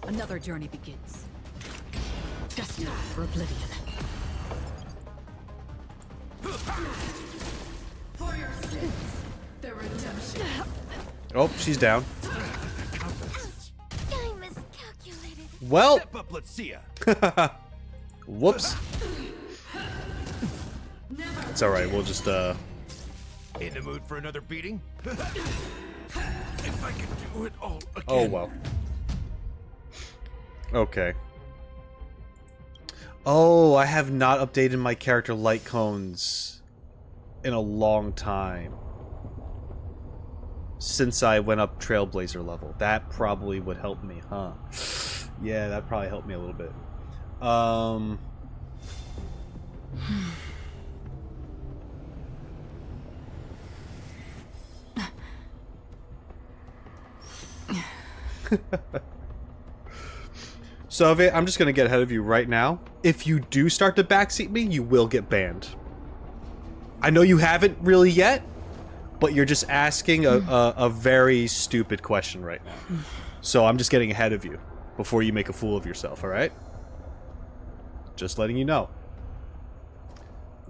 Another journey begins. Destined for oblivion. For your sins, the redemption. Oh, she's down. I miscalculated. Well. Step up, let's see ya. Whoops. It's alright, we'll just, In the mood for another beating? If I could do it all again. Oh, well. Okay. Oh, I have not updated my character light cones in a long time. Since I went up Trailblazer level. That probably would help me, huh? Yeah, that probably helped me a little bit. So, I'm just going to get ahead of you right now. If you do start to backseat me, you will get banned. I know you haven't really yet, but you're just asking a very stupid question right now. So I'm just getting ahead of you before you make a fool of yourself, alright? Just letting you know.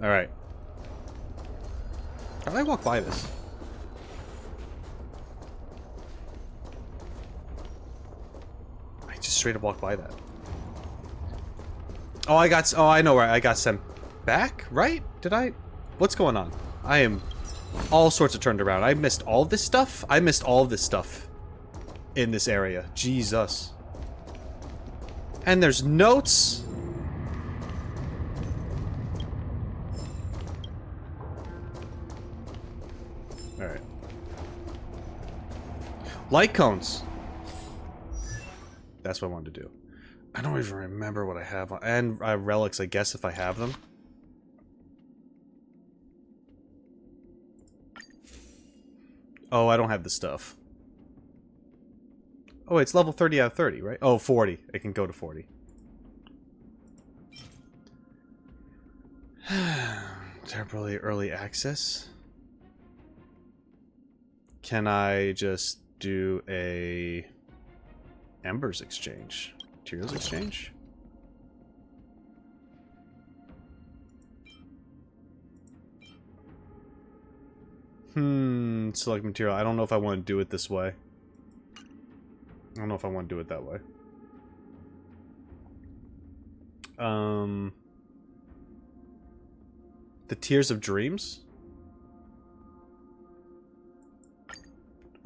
Alright. How do I walk by this? I just straight up walked by that. Oh, I know where I got sent back, right? Did I? What's going on? I am all sorts of turned around. I missed all of this stuff? I missed all of this stuff in this area. Jesus. And there's notes. Alright. Light cones. That's what I wanted to do. I don't even remember what I have on. And relics, I guess, if I have them. Oh, I don't have the stuff. Oh, it's level 30 out of 30, right? Oh, 40. It can go to 40. Terribly early access. Can I just do a Embers exchange? Materials exchange? Select material. I don't know if I want to do it this way. I don't know if I want to do it that way. The Tears of Dreams?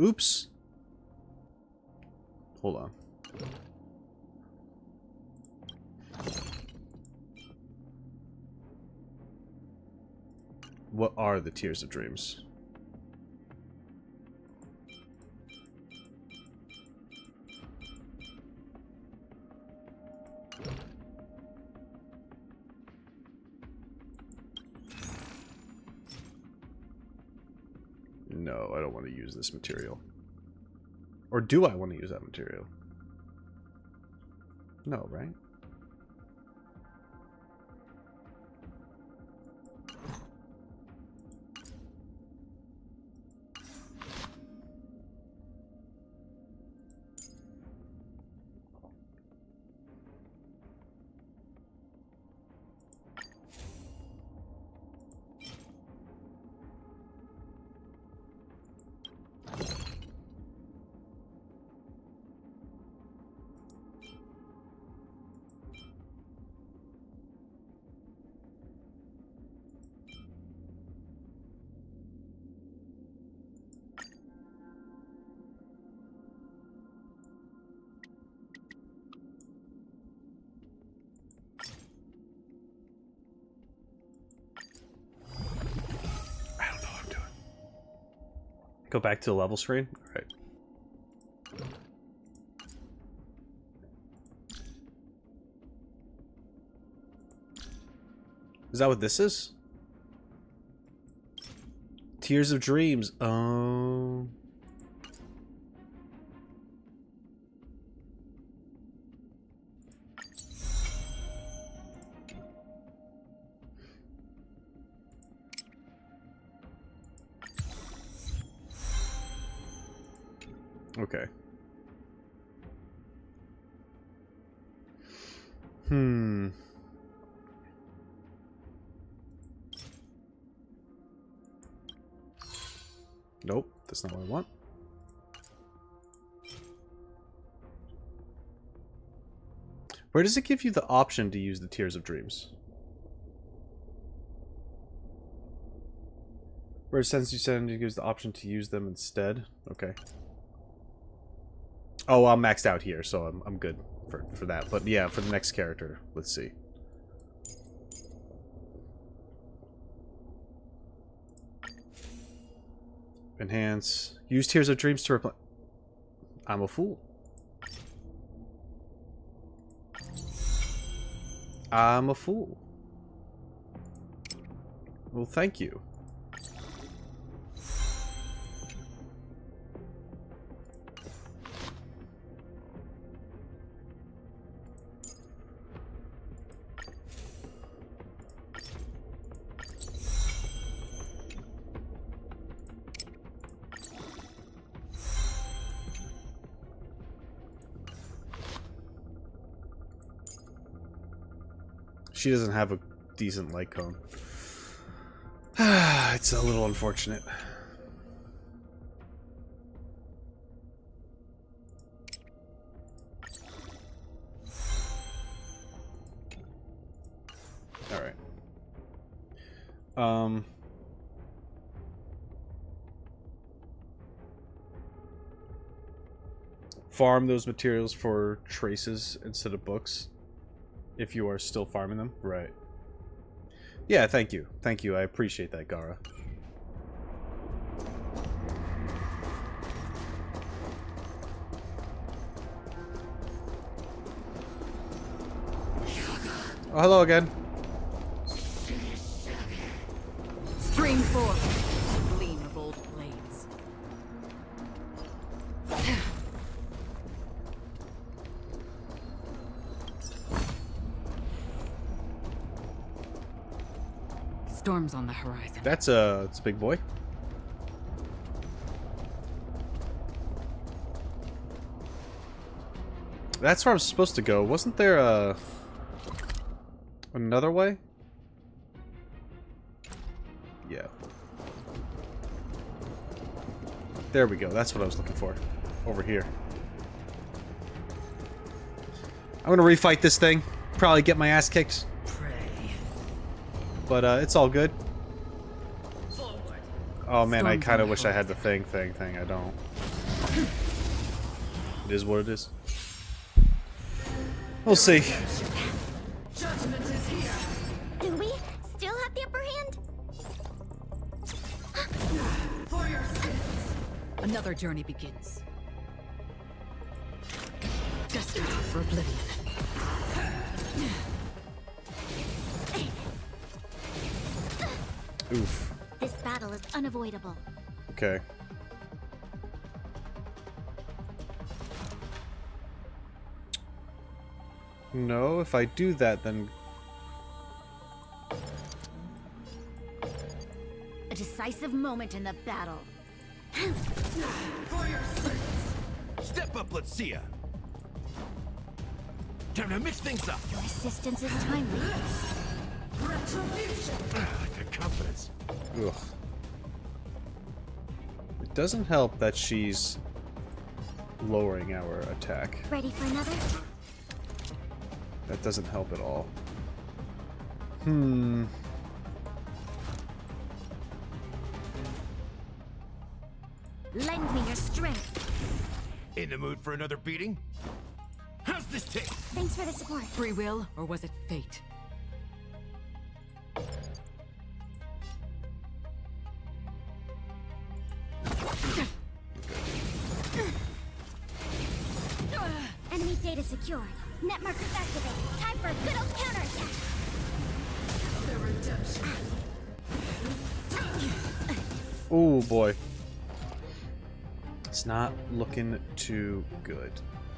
Oops. Hold on. What are the Tears of Dreams? No, I don't want to use this material. Or do I want to use that material? No, right? Go back to the level screen? Alright. Is that what this is? Tears of Dreams. Oh. Okay. Nope, that's not what I want. Where does it give you the option to use the Tears of Dreams? Where since you said it gives the option to use them instead? Okay. Oh, I'm maxed out here, so I'm good for that. But yeah, for the next character, let's see. Enhance. Use Tears of Dreams to replace. I'm a fool. I'm a fool. Well, thank you. She doesn't have a decent light cone. It's a little unfortunate. Alright. Farm those materials for traces instead of books. If you are still farming them. Right. Yeah, thank you. Thank you. I appreciate that, Gara. Oh, hello again. Stream forth, gleam of old blades. Storm's on the horizon. It's a big boy. That's where I'm supposed to go. Wasn't there another way? Yeah. There we go. That's what I was looking for. Over here. I'm gonna refight this thing. Probably get my ass kicked. But it's all good. Oh man, I kind of wish I had the thing. I don't. It is what it is. We'll see. Judgment is here. Do we still have the upper hand? For your sins. Another journey begins. Destined for oblivion. Oof. This battle is unavoidable. Okay. No, if I do that, then... A decisive moment in the battle. For your sins. Step up, let's see ya. Time to mix things up. Your assistance is timely. Retribution. Like the confidence. Ugh. It doesn't help that she's lowering our attack. Ready for another? That doesn't help at all. Lend me your strength. In the mood for another beating? How's this taste? Thanks for the support. Free will, or was it fate? Enemy data secured. Net markers activated. Time for a good old counterattack. The redemption. Oh boy. It's not looking too good.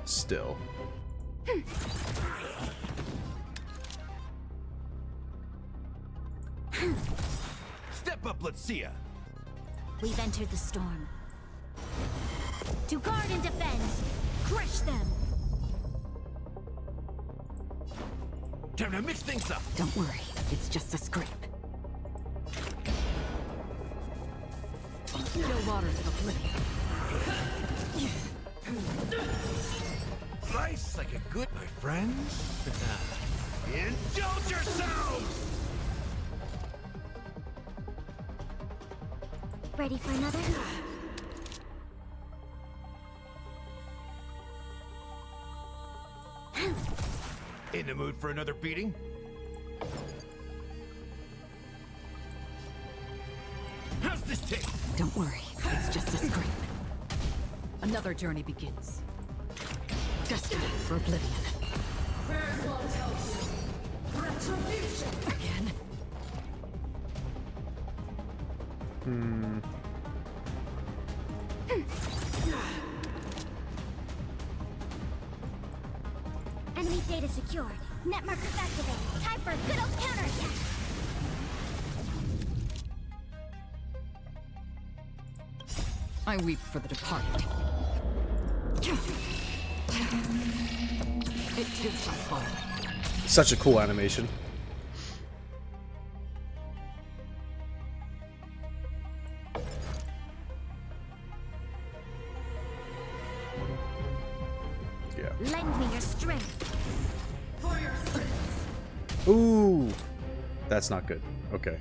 Still. Step up, let's see ya. We've entered the storm. To guard and defend. Crush them. Time to mix things up. Don't worry, it's just a scrape. Still waters of oblivion. Slice like a good, my friends. Indulge yourselves! Ready for another? In the mood for another beating? How's this taste? Don't worry, it's just a scrape. Another journey begins. Destiny for oblivion. Retribution! Again? Enemy data secured. Net markers activated. Time for a good old counterattack. I weep for the departed. It is my fault. Such a cool animation. Yeah. Lend me your strength. For your sins. Ooh, that's not good. Okay.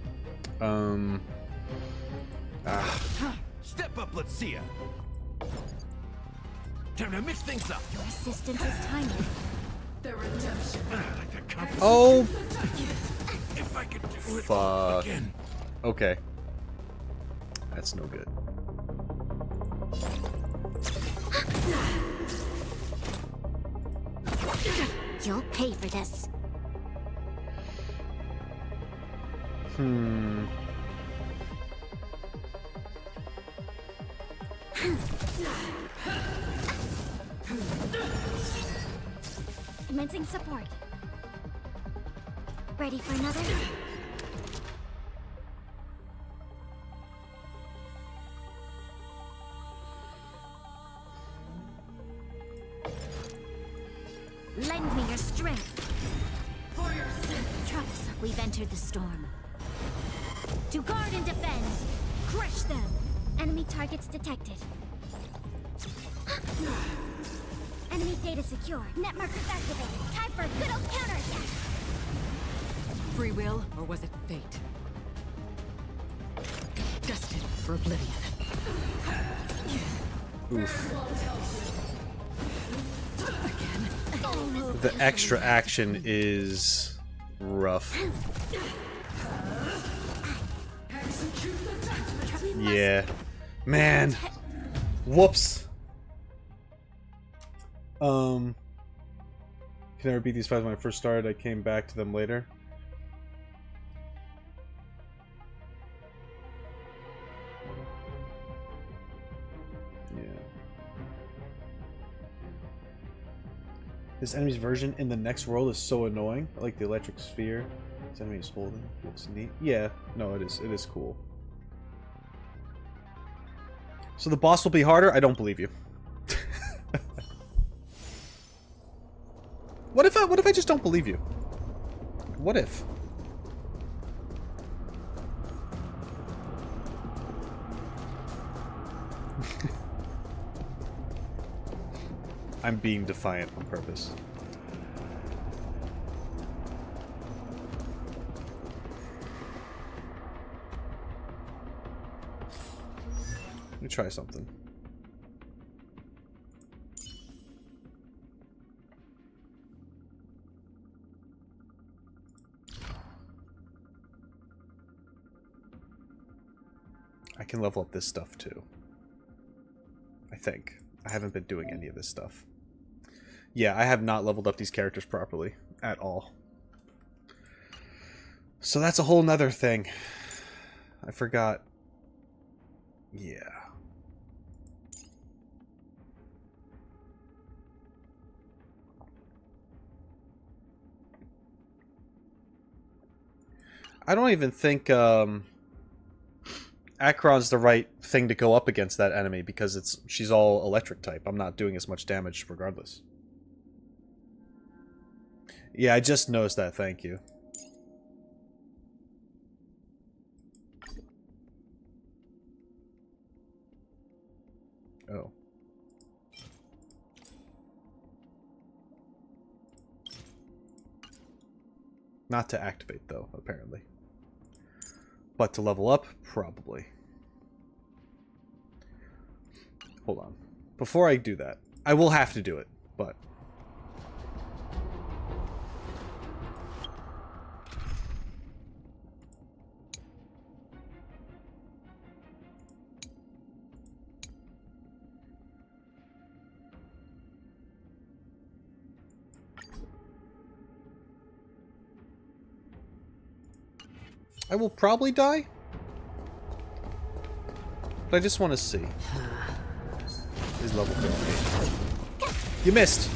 Step up, let's see ya. Time to mix things up. Your assistance is timely. The redemption. I like that confidence. Oh, If I could do it fuck. again. Okay. That's no good. You'll pay for this. Commencing support. Ready for another? Lend me your strength. For your sins. Troublesome. We've entered the storm. To guard and defend. Crush them. Enemy targets detected. Enemy data secure. Net markers activated. Time for a good old counterattack. Free will, or was it fate? Destined for oblivion. Oof. Again. The extra action is rough. Yeah. Man. Whoops. Can I repeat these fights when I first started? I came back to them later. Yeah. This enemy's version in the next world is so annoying. I like the electric sphere this enemy is holding. Looks neat. Yeah, no, it is cool. So the boss will be harder? I don't believe you. What if I just don't believe you? What if? I'm being defiant on purpose. Let me try something. I can level up this stuff too. I think. I haven't been doing any of this stuff. Yeah, I have not leveled up these characters properly at all. So that's a whole nother thing. I forgot. Yeah. I don't even think Akron's the right thing to go up against that enemy because she's all electric type. I'm not doing as much damage regardless. Yeah, I just noticed that. Thank you. Oh. Not to activate, though, apparently. But to level up, probably. Hold on. Before I do that, I will have to do it, but... I will probably die. But I just want to see. Is level 50. You missed!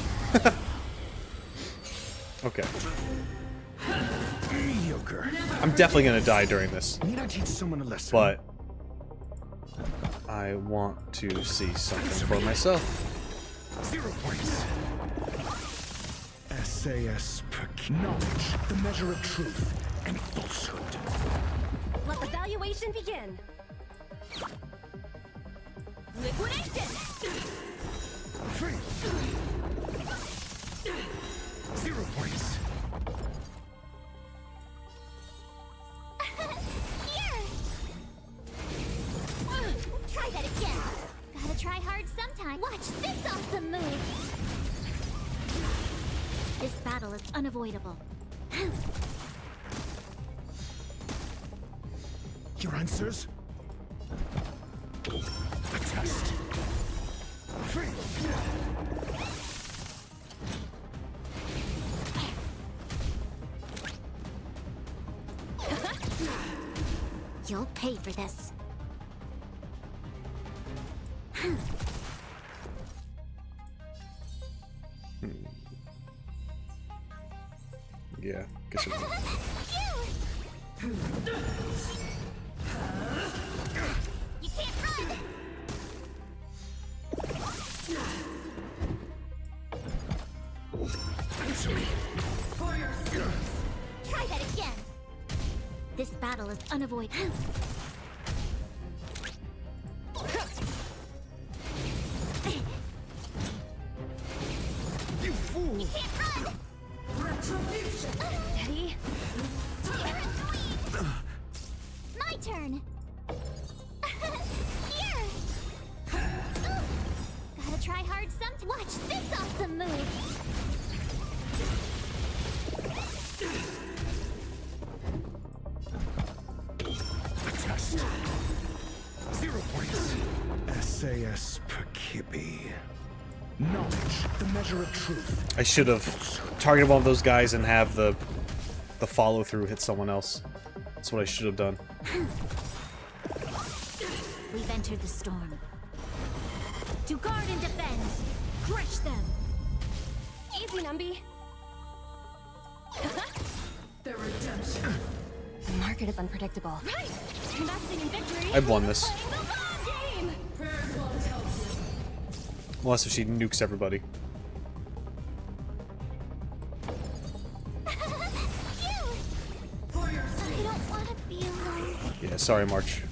Okay. Mediocre. I'm definitely gonna die during this. Need I teach someone a lesson? But I want to see something for myself. 0 points. SAS per knowledge, the measure of truth and falsehood. Let the valuation begin. Liquidation! 0 points. Here! Try that again. Gotta try hard sometime. Watch this awesome move. This battle is unavoidable. Your answers? A test. You'll pay for this. Yeah, guess it will. You can't run! Answer me. Try that again. This battle is unavoidable. You fool! You can't run! Retribution! Steady. My turn. Here. Gotta try hard sometime. Watch this awesome move. A test. 0 points. SAS per kippy. Knowledge, the measure of truth. I should have targeted one of those guys and have the follow through hit someone else. That's what I should have done. We've entered the storm. To guard and defend. Crush them. Easy, Numby. The redemption. The market is unpredictable. Right. Investing in victory. I've won this. Playing the long game. Prayers won't help you. Unless if she nukes everybody. I don't want to be alone. Yeah, sorry, March.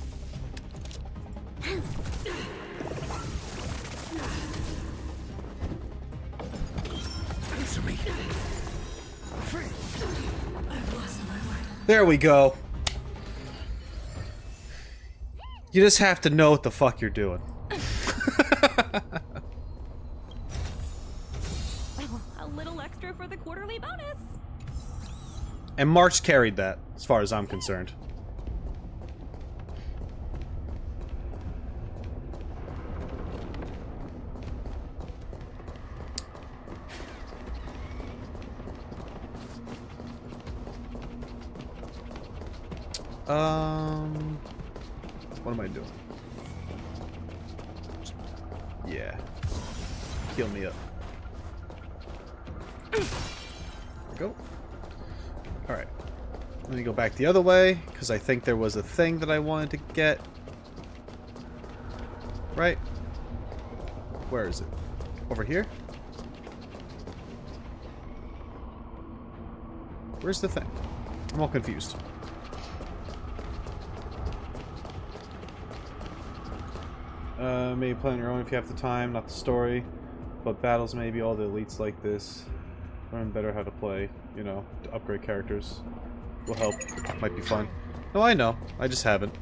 Answer me. There we go. You just have to know what the fuck you're doing. A little extra for the quarterly bonus. And March carried that, as far as I'm concerned. What am I doing? Yeah. Heal me up. There we go. Alright. Let me go back the other way, because I think there was a thing that I wanted to get. Right? Where is it? Over here? Where's the thing? I'm all confused. Maybe play on your own if you have the time, not the story. But battles maybe all the elites like this. Learn better how to play, you know, to upgrade characters. Will help. Might be fun. No, I know. I just haven't.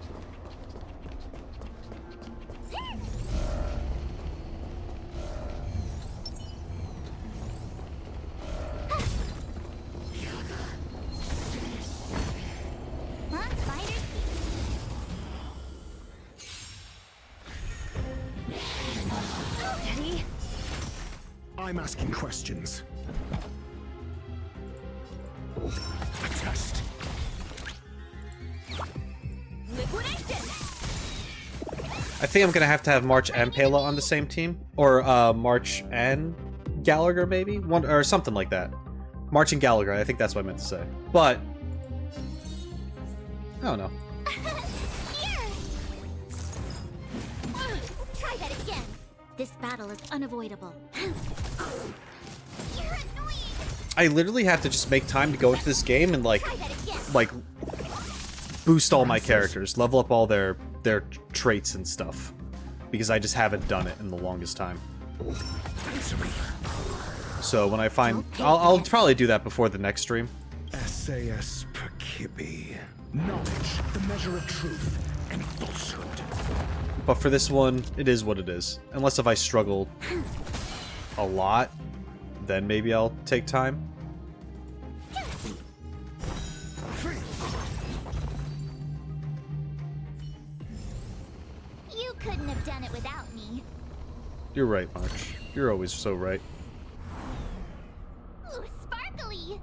I'm asking questions. A test. Liquidation! I think I'm gonna have to have March and Pela on the same team. Or, March and Gallagher, maybe? One, or something like that. March and Gallagher, I think that's what I meant to say. But... I don't know. Try that again. This battle is unavoidable. You're annoying. I literally have to just make time to go into this game and, like boost all my characters. Level up all their traits and stuff. Because I just haven't done it in the longest time. So when I find... I'll probably do that before the next stream. SAS per Kibbe. Knowledge, the measure of truth and falsehood. But for this one, it is what it is. Unless if I struggle a lot, then maybe I'll take time. You couldn't have done it without me. You're right, March. You're always so right. Ooh, sparkly.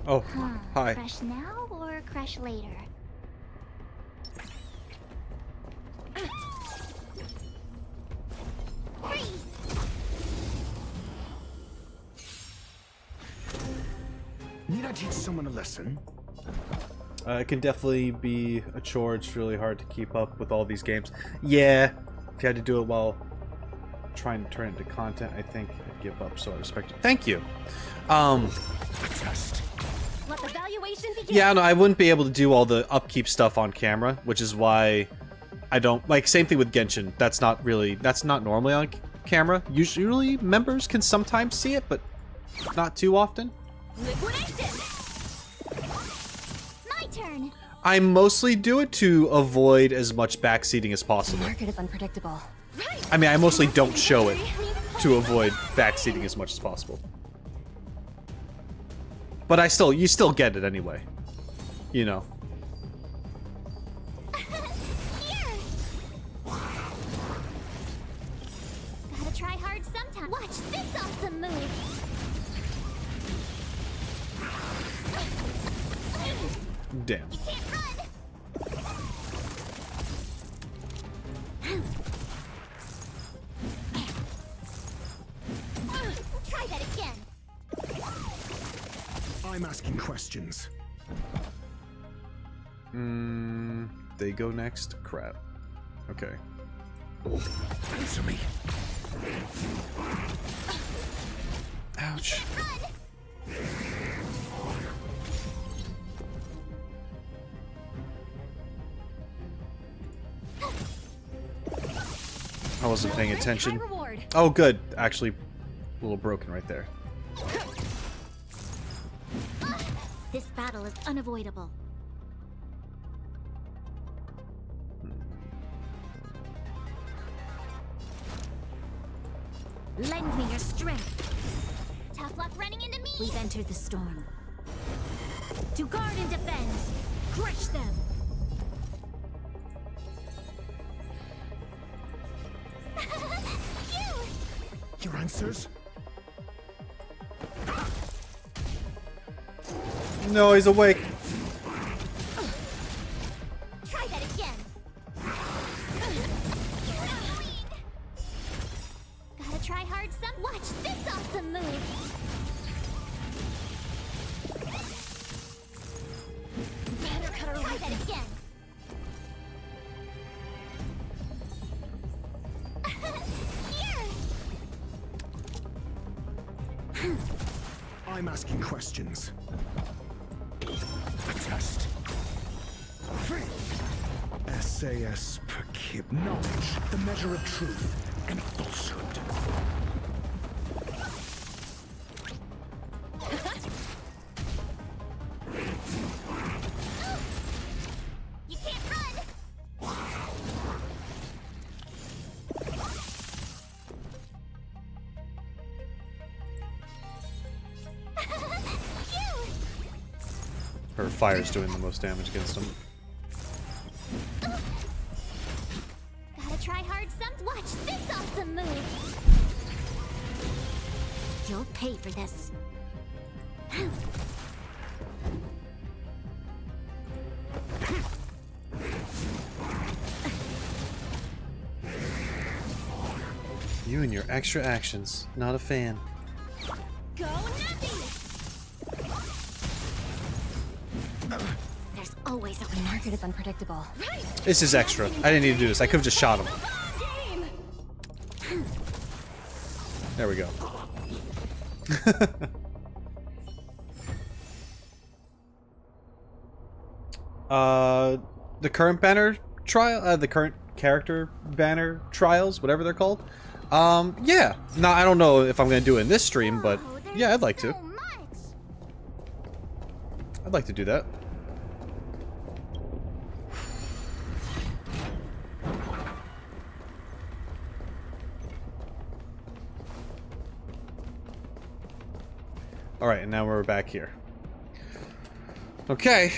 Oh, hi. Crush now or crush later? Freeze! Need I teach someone a lesson? It can definitely be a chore. It's really hard to keep up with all these games. Yeah, if you had to do it while trying to turn it into content, I think I'd give up, so I respect it. Thank you. Let the valuation begin. Yeah, no, I wouldn't be able to do all the upkeep stuff on camera, which is why I don't... Like, same thing with Genshin. That's not normally on camera. Usually, members can sometimes see it, but not too often. Liquidation! My turn! I mostly do it to avoid as much backseating as possible. The market is unpredictable. I mean, I mostly don't show it to avoid backseating as much as possible. But you still get it anyway. You know. Gotta try hard sometime. Watch this awesome move! Damn. You can't run! Try that again! I'm asking questions. They go next? Crap. Okay. Answer me. Ouch. I wasn't paying attention. Oh, good. Actually, a little broken right there. This battle is unavoidable. Lend me your strength. Tough luck running into me. We've entered the storm. To guard and defend. Crush them. Your answers? No, he's awake. Try that again. Gotta try hard some. Watch this awesome move. Better cut her try that again. I'm asking questions. A test. SAS per kib. Knowledge, the measure of truth and falsehood. You can't run! Her fire's doing the most damage against him. Gotta try hard some. Watch this awesome move! You'll pay for this. You and your extra actions. Not a fan. Go Nappy! There's always a The market is unpredictable. Right! This is extra. I didn't need to do this. I could have just shot him. There we go. The current banner trial, the current character banner trials, whatever they're called. Yeah. No, I don't know if I'm gonna do it in this stream, but yeah, I'd like to. I'd like to do that. Alright, and now we're back here. Okay.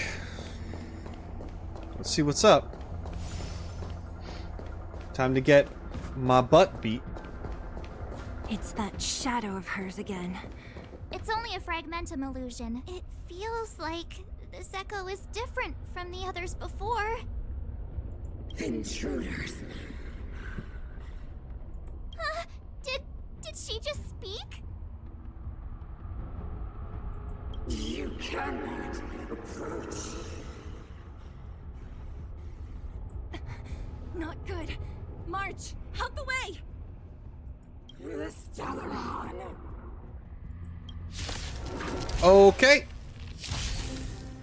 Let's see what's up. Time to get my butt beat. It's that shadow of hers again. It's only a fragmentum illusion. It feels like this echo is different from the others before. Intruders. Did she just speak? You cannot approach. Not good. March, out the way! The Stellaron. Okay.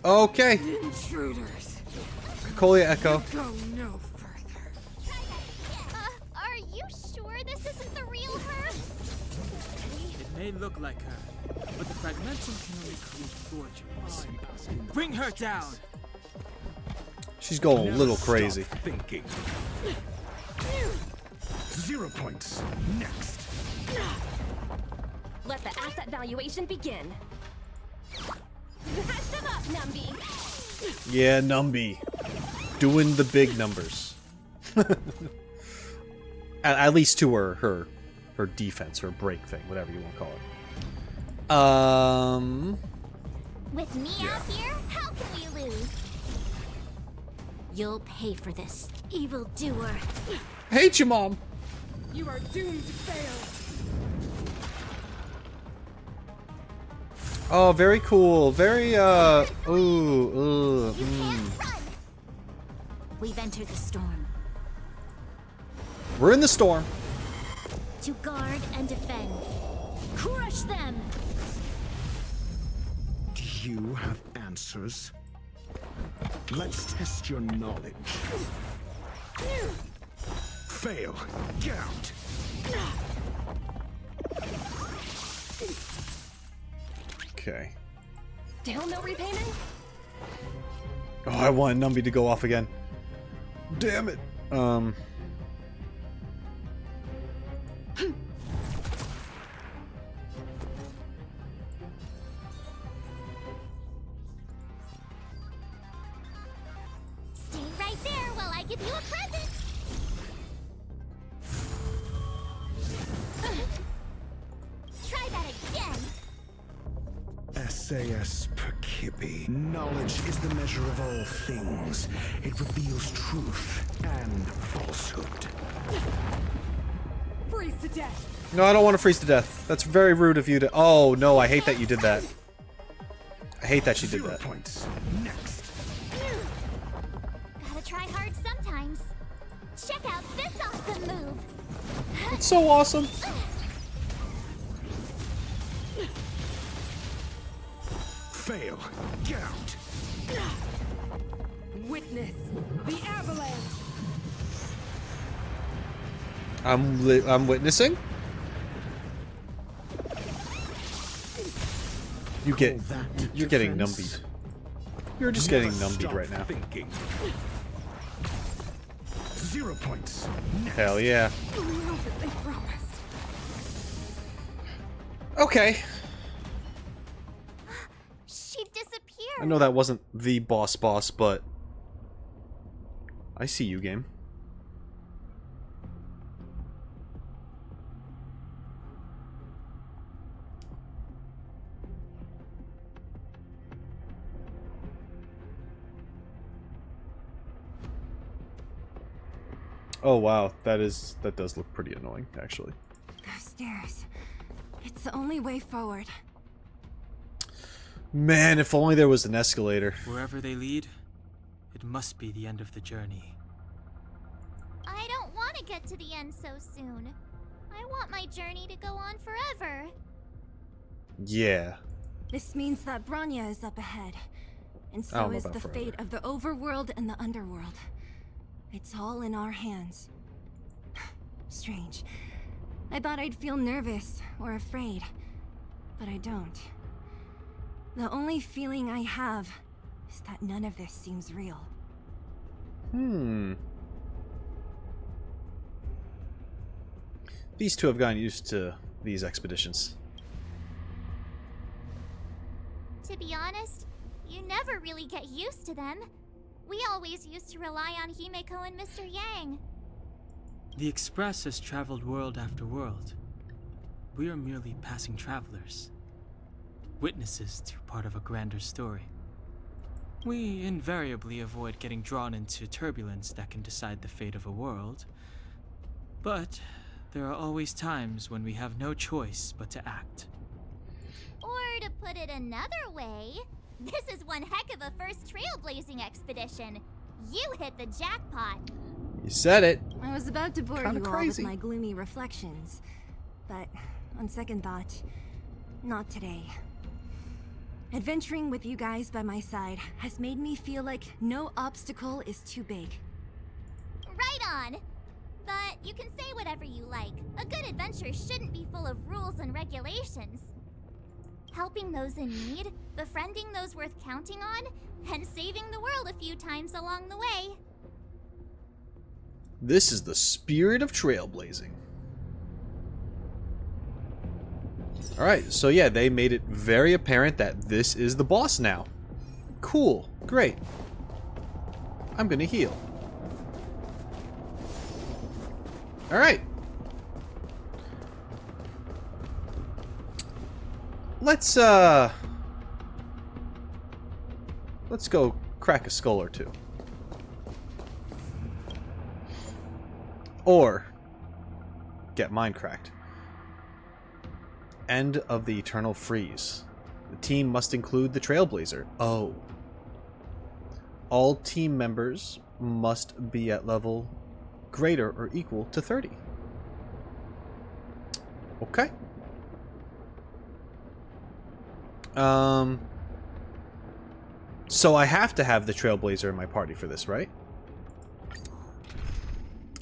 Okay. Intruders. Cocolia Echo. Go no further. Are you sure this isn't the real her? It may look like her, but the fragmentum can only create forgeries. Bring her down! She's going a little crazy. Thinking. 0 points. Next. Let the asset valuation begin. Hash them up, Numby! Yeah, Numby. Doing the big numbers. at least to her defense, her break thing, whatever you want to call it. With me out here, how can we lose? You'll pay for this, evildoer. Hate you, Mom. You are doomed to fail. Oh, very cool. Very, We've entered the storm. We're in the storm. To guard and defend. Crush them! Do you have answers? Let's test your knowledge. Fail. Get out. Okay. Still no repayment? Oh, I want Numby to go off again. Damn it. Stay right there while I give you a present! Try that again! SAS per kibbe. Knowledge is the measure of all things. It reveals truth and falsehood. Freeze to death. No, I don't want to freeze to death. That's very rude of you to... Oh, no, I hate that you did that. I hate that she did 0 that. points. Next. Gotta try hard sometimes. Check out this awesome move! It's so awesome. Fail. Get out. Witness the avalanche. I'm witnessing. You're getting numbied. You're just getting numbied right now. Thinking. 0 points. Hell yeah. Okay. She disappeared. I know that wasn't the boss, but I see you, game. Oh wow, that does look pretty annoying, actually. Those stairs. It's the only way forward. Man, if only there was an escalator. Wherever they lead, it must be the end of the journey. I don't want to get to the end so soon. I want my journey to go on forever. Yeah. This means that Bronya is up ahead. And I don't so know is about the forever. fate of the overworld and the underworld. It's all in our hands. Strange. I thought I'd feel nervous or afraid, but I don't. The only feeling I have is that none of this seems real. These two have gotten used to these expeditions. To be honest, you never really get used to them. We always used to rely on Himeko and Mr. Yang. The Express has traveled world after world. We are merely passing travelers, witnesses to part of a grander story. We invariably avoid getting drawn into turbulence that can decide the fate of a world, but there are always times when we have no choice but to act. Or to put it another way, this is one heck of a first trailblazing expedition. You hit the jackpot. You said it. I was about to bore Kinda you all crazy. with my gloomy reflections, but on second thought, not today. Adventuring with you guys by my side has made me feel like no obstacle is too big. Right on. But you can say whatever you like. A good adventure shouldn't be full of rules and regulations. Helping those in need, befriending those worth counting on, and saving the world a few times along the way. This is the spirit of trailblazing. Alright, so yeah, they made it very apparent that this is the boss now. Cool. Great. I'm gonna heal. Alright. Let's go crack a skull or two. Or get mine cracked. End of the Eternal Freeze. The team must include the Trailblazer. Oh. All team members must be at level greater or equal to 30. Okay. So I have to have the Trailblazer in my party for this, right?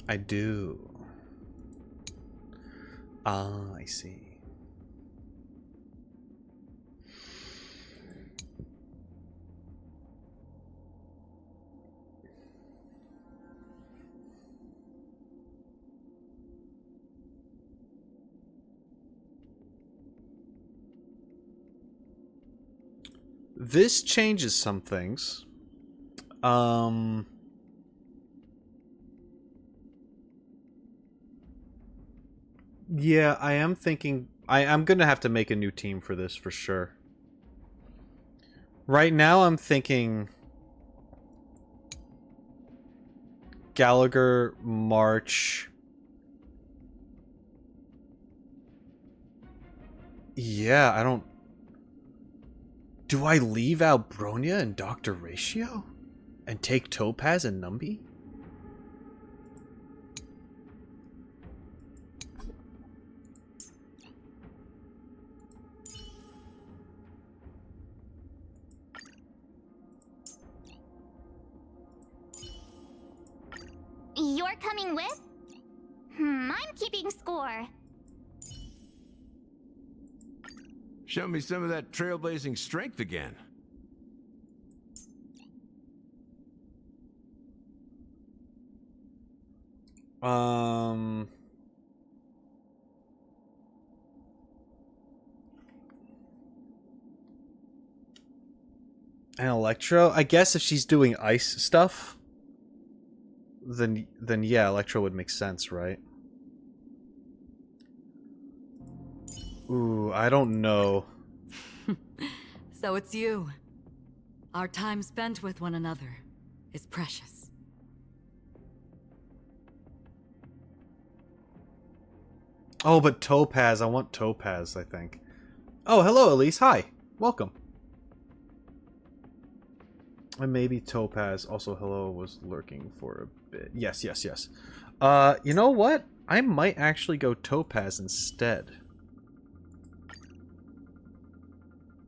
I do. Ah, I see. This changes some things. Yeah, I am thinking I'm gonna have to make a new team for this for sure. Right now I'm thinking Gallagher, March. Yeah, I don't... Do I leave out Bronya and Dr. Ratio? And take Topaz and Numby? You're coming with? My I'm keeping score. Show me some of that trailblazing strength again. And Electro? I guess if she's doing ice stuff, then yeah, Electro would make sense, right? Ooh, I don't know. So it's you. Our time spent with one another is precious. Oh, but Topaz. I want Topaz, I think. Oh, hello, Elise. Hi. Welcome. And maybe Topaz, also hello, was lurking for a bit. Yes, yes, yes. You know what? I might actually go Topaz instead.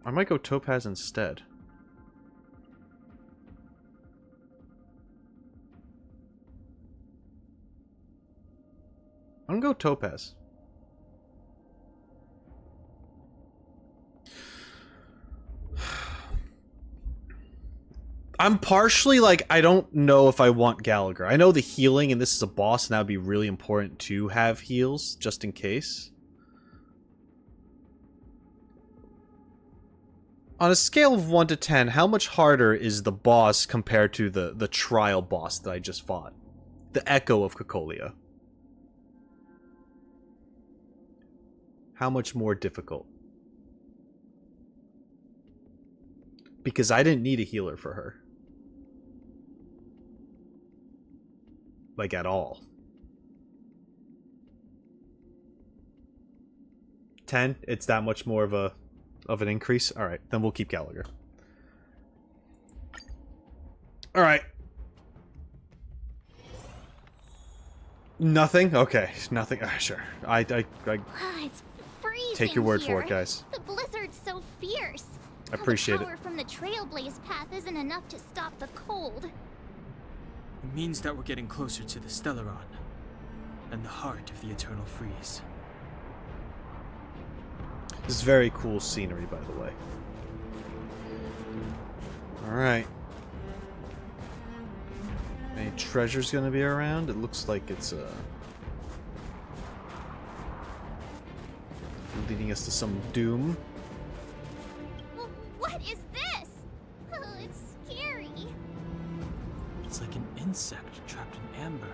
I might go Topaz instead. I'm gonna go Topaz. I'm partially like, I don't know if I want Gallagher. I know the healing, and this is a boss, and that would be really important to have heals, just in case. On a scale of 1 to 10, how much harder is the boss compared to the trial boss that I just fought? The Echo of Cocolia. How much more difficult? Because I didn't need a healer for her. Like, at all. 10? It's that much more of an increase? Alright, then we'll keep Gallagher. Alright. Nothing? Okay, nothing. Sure. It's freezing take your word here. for it, guys. The blizzard's so fierce. I appreciate the power it. from the Trailblaze path isn't enough to stop the cold. It means that we're getting closer to the Stellaron, and the heart of the Eternal Freeze. This is very cool scenery, by the way. Alright. Any treasures gonna be around? It looks like it's leading us to some doom. What is this? It's scary. It's like an insect trapped in amber.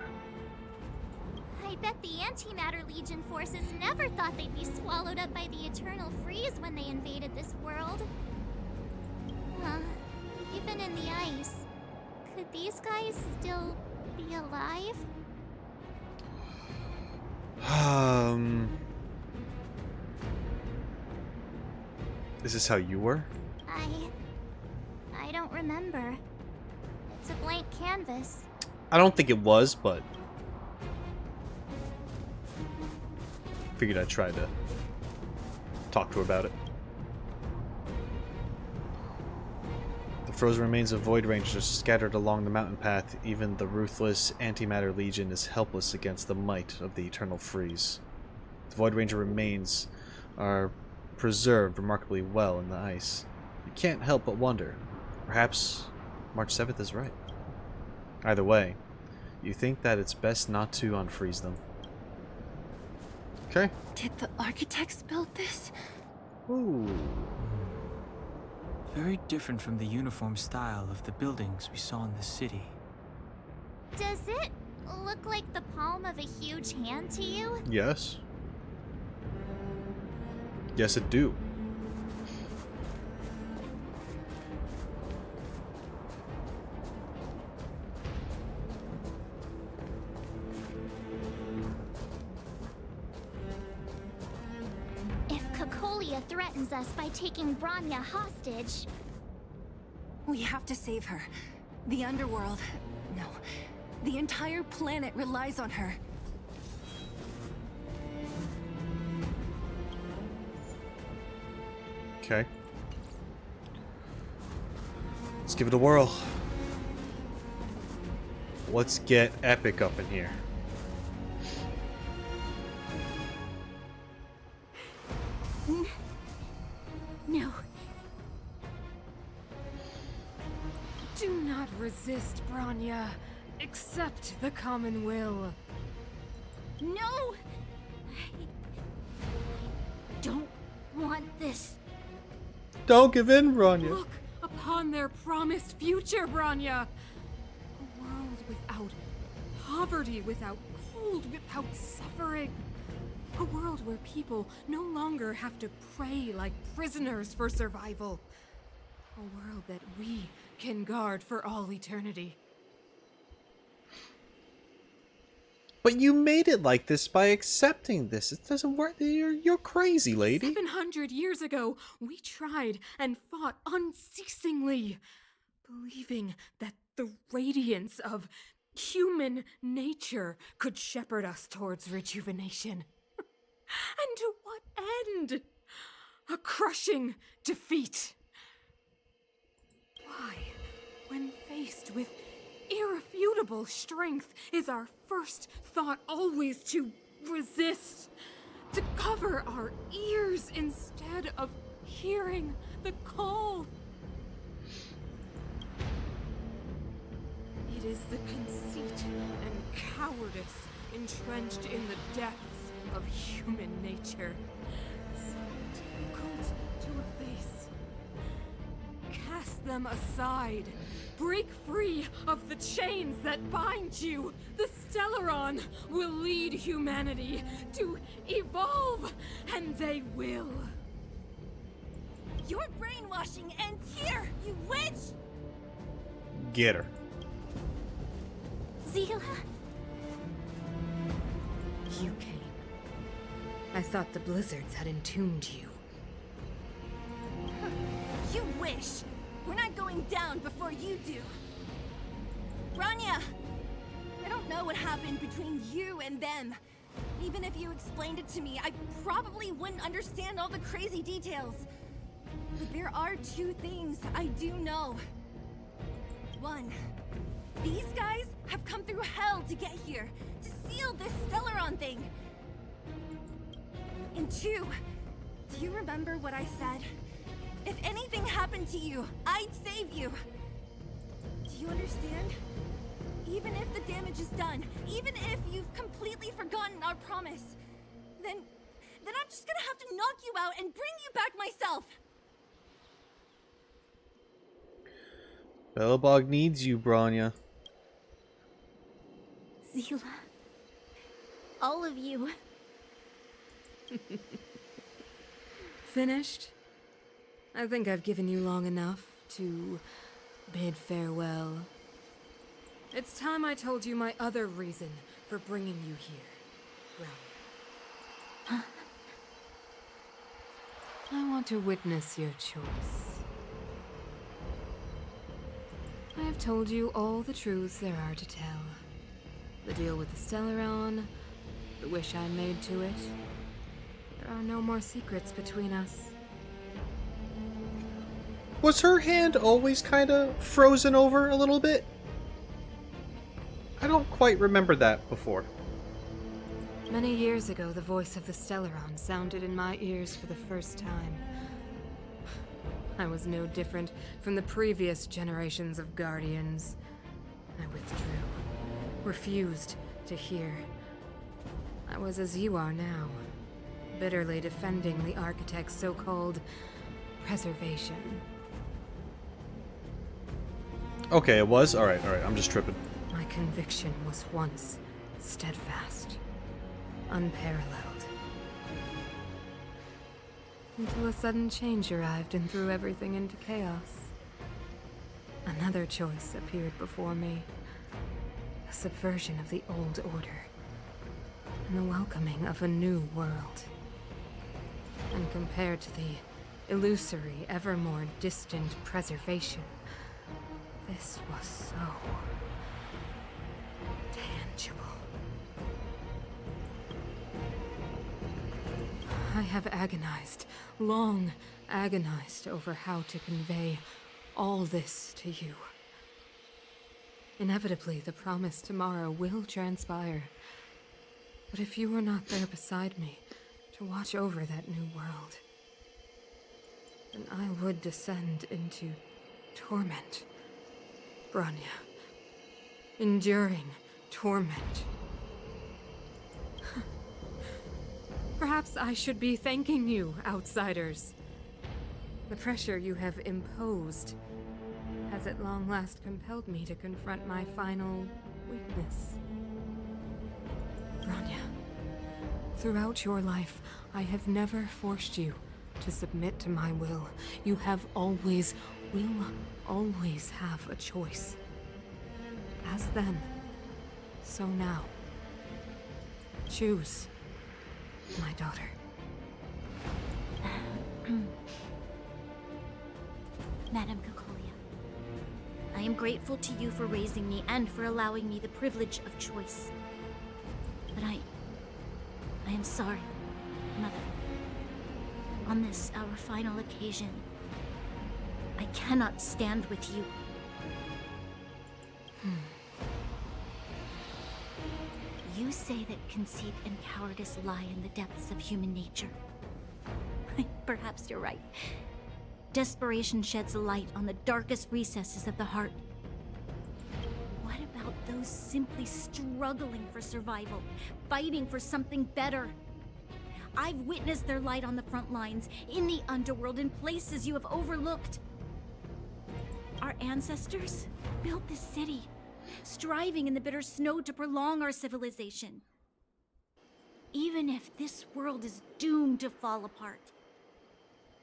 I bet the Antimatter Legion forces never thought they'd be swallowed up by the Eternal Freeze when they invaded this world. Even in the ice, could these guys still be alive? Is this how you were? I don't remember. It's a blank canvas. I don't think it was, but figured I'd try to talk to her about it. The frozen remains of Void Rangers are scattered along the mountain path. Even the ruthless Antimatter Legion is helpless against the might of the Eternal Freeze. The Void Ranger remains are preserved remarkably well in the ice. You can't help but wonder. Perhaps March 7th is right. Either way, you think that it's best not to unfreeze them. Okay. Did the architects build this? Ooh. Very different from the uniform style of the buildings we saw in the city. Does it look like the palm of a huge hand to you? Yes. Yes, it do. If Cocolia threatens us by taking Branya hostage... We have to save her. The underworld... No. The entire planet relies on her. Okay. Let's give it a whirl. Let's get epic up in here. resist, Branya. Accept the common will. No! I don't want this. Don't give in, Bronya. Look upon their promised future, Branya. A world without poverty, without cold, without suffering. A world where people no longer have to pray like prisoners for survival. A world that we can guard for all eternity. But you made it like this by accepting this. It doesn't work. You're crazy, lady. 700 years ago, we tried and fought unceasingly, believing that the radiance of human nature could shepherd us towards rejuvenation. And to what end? A crushing defeat. Why, when faced with irrefutable strength, is our first thought always to resist, to cover our ears instead of hearing the call? It is the conceit and cowardice entrenched in the depths of human nature, so difficult to efface. Cast them aside. Break free of the chains that bind you. The Stellaron will lead humanity to evolve, and they will. Your brainwashing ends here, you witch! Get her. Zila? You came. I thought the blizzards had entombed you. You wish! We're not going down before you do. Branya! I don't know what happened between you and them. Even if you explained it to me, I probably wouldn't understand all the crazy details. But there are two things I do know. One, these guys have come through hell to get here, to seal this Stellaron thing. And two, do you remember what I said? If anything happened to you, I'd save you. Do you understand? Even if the damage is done, even if you've completely forgotten our promise, then I'm just gonna have to knock you out and bring you back myself. Belobog needs you, Bronya. Zila. All of you. Finished? I think I've given you long enough to bid farewell. It's time I told you my other reason for bringing you here, Brownie. I want to witness your choice. I have told you all the truths there are to tell. The deal with the Stellaron, the wish I made to it. There are no more secrets between us. Was her hand always kind of frozen over a little bit? I don't quite remember that before. Many years ago, the voice of the Stellaron sounded in my ears for the first time. I was no different from the previous generations of Guardians. I withdrew, refused to hear. I was as you are now, bitterly defending the Architect's so-called preservation. Okay, it was? Alright, I'm just tripping. My conviction was once steadfast, unparalleled. Until a sudden change arrived and threw everything into chaos. Another choice appeared before me. A subversion of the old order. And the welcoming of a new world. And compared to the illusory, ever more distant preservation, this was so tangible. I have agonized, long agonized over how to convey all this to you. Inevitably, the promised tomorrow will transpire. But if you were not there beside me to watch over that new world, then I would descend into torment, Bronya. Enduring torment. Perhaps I should be thanking you, outsiders. The pressure you have imposed has at long last compelled me to confront my final weakness. Bronya, throughout your life, I have never forced you to submit to my will. You have always, will always have a choice. As then, so now. Choose, my daughter. Madam Cocolia, I am grateful to you for raising me and for allowing me the privilege of choice. But I am sorry, Mother. On this, our final occasion, I cannot stand with you. You say that conceit and cowardice lie in the depths of human nature. Perhaps you're right. Desperation sheds a light on the darkest recesses of the heart. What about those simply struggling for survival, fighting for something better? I've witnessed their light on the front lines, in the underworld, in places you have overlooked. Our ancestors built this city, striving in the bitter snow to prolong our civilization. Even if this world is doomed to fall apart,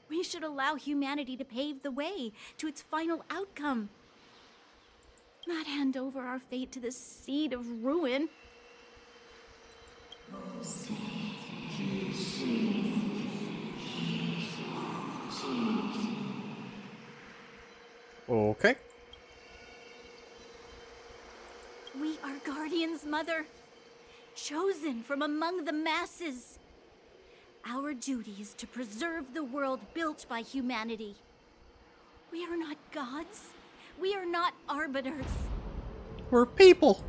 we should allow humanity to pave the way to its final outcome. Not hand over our fate to the seed of ruin. Okay. We are guardians, Mother, chosen from among the masses. Our duty is to preserve the world built by humanity. We are not gods. We are not arbiters. We're people.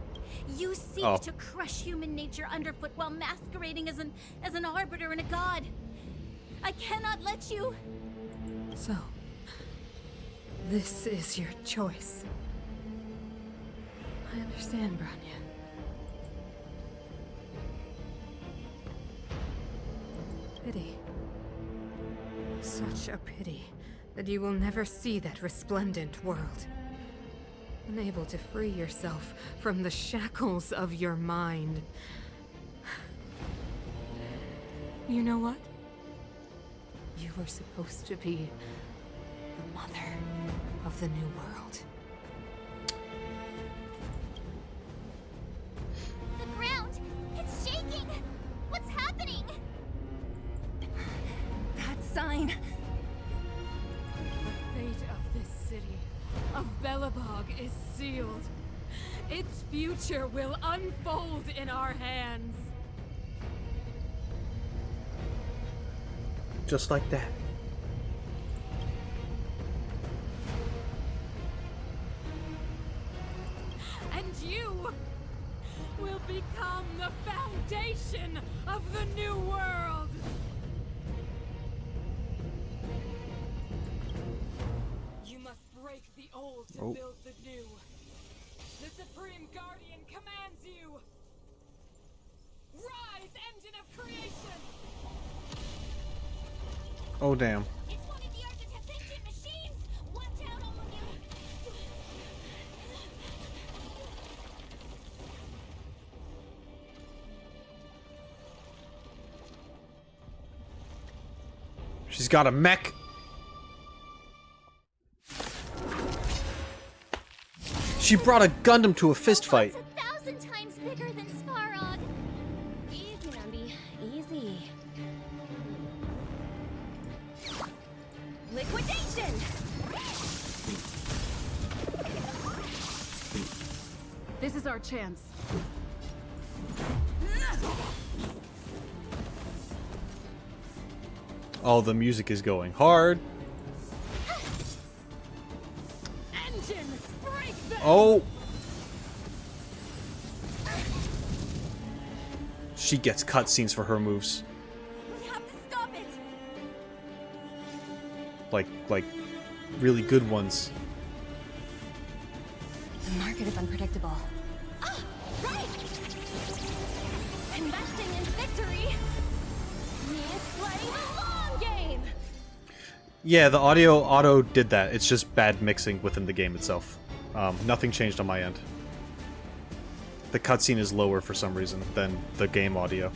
You seek to crush human nature underfoot while masquerading as an arbiter and a god. I cannot let you. So, this is your choice. I understand, Bronya. Pity. Such a pity that you will never see that resplendent world. Unable to free yourself from the shackles of your mind. You know what? You were supposed to be the mother of the new world. The ground! It's shaking! What's happening? That sign! The fate of this city, of Belobog, is sealed. Its future will unfold in our hands. Just like that. And you will become the foundation of the new world. You must break the old to build the new. The Supreme Guardian commands you. Rise, engine of creation. Oh, damn. It's one of the Architect's ancient machines! Watch out, all of you! She's got a mech. She brought a Gundam to a fist fight. 1,000 times bigger than Svarog! Easy, Numby. Easy. Liquidation! This is our chance. Oh, the music is going hard. Engine, break them. Oh. She gets cutscenes for her moves. We have to stop it! Like really good ones. The market is unpredictable. Ah, right! Investing in victory means playing the long game! Yeah, the audio auto did that. It's just bad mixing within the game itself. Nothing changed on my end. The cutscene is lower for some reason than the game audio.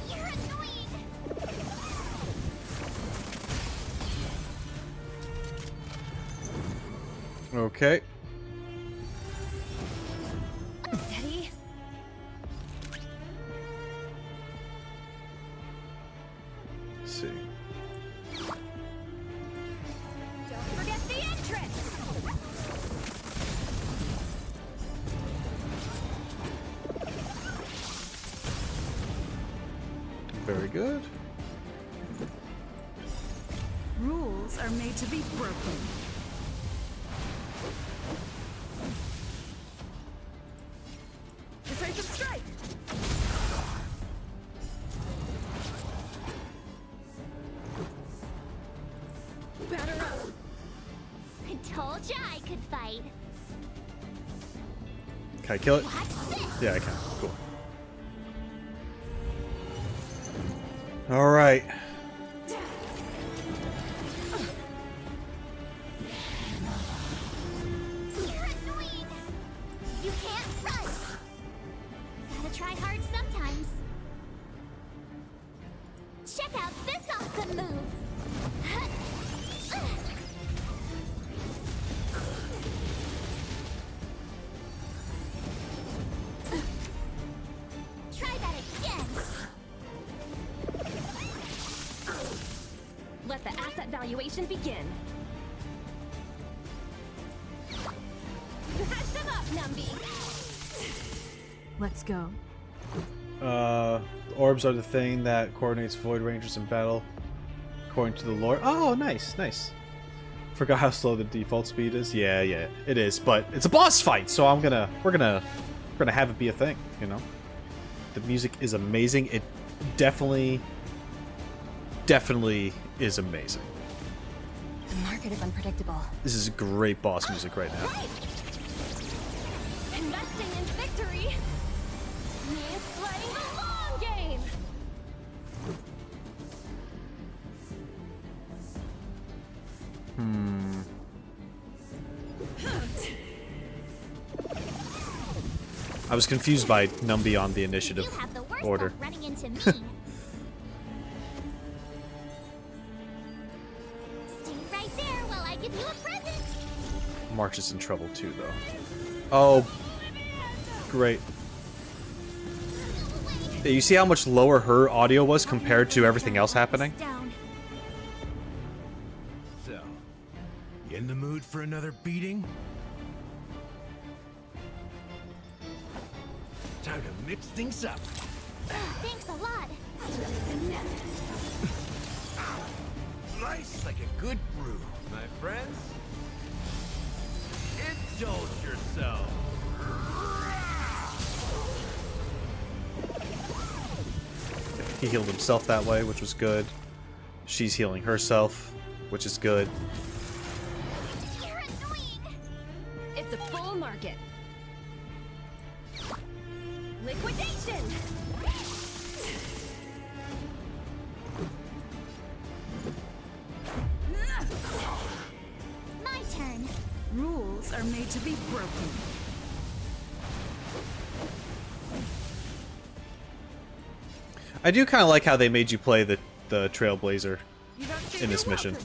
You're annoying! Okay. Steady. Let's see. Don't forget the entrance! Very good. Rules are made to be broken. Decisive strike! Batter up! I told ya I could fight. Can I kill it? Watch this! Yeah, I can. Cool. Alright. You're annoying! You can't run! Gotta try hard sometimes. Check out this awesome move! Try that again! Let the asset valuation begin. Patch them up, Numby! Let's go. Orbs are the thing that coordinates Void Rangers in battle, according to the lore. Oh, nice, nice. Forgot how slow the default speed is. Yeah, yeah, it is. But it's a boss fight, so we're gonna have it be a thing. You know, the music is amazing. It definitely is amazing. The market is unpredictable. This is great boss music right now. Right. Investing in victory means playing the long game! I was confused by Numby on the initiative You have the worst order. luck running into me. Stay right there while I give you a present. March is in trouble too, though. Oh, great. Yeah, you see how much lower her audio was compared to everything else happening? Down. So, you in the mood for another beating? Time to mix things up. Thanks a lot. Nice like a good brew, my friends. Indulge yourself. He healed himself that way, which was good. She's healing herself, which is good. You're annoying. It's a full market. Liquidation! My turn. Rules are made to be broken. I do kind of like how they made you play the Trailblazer in this mission.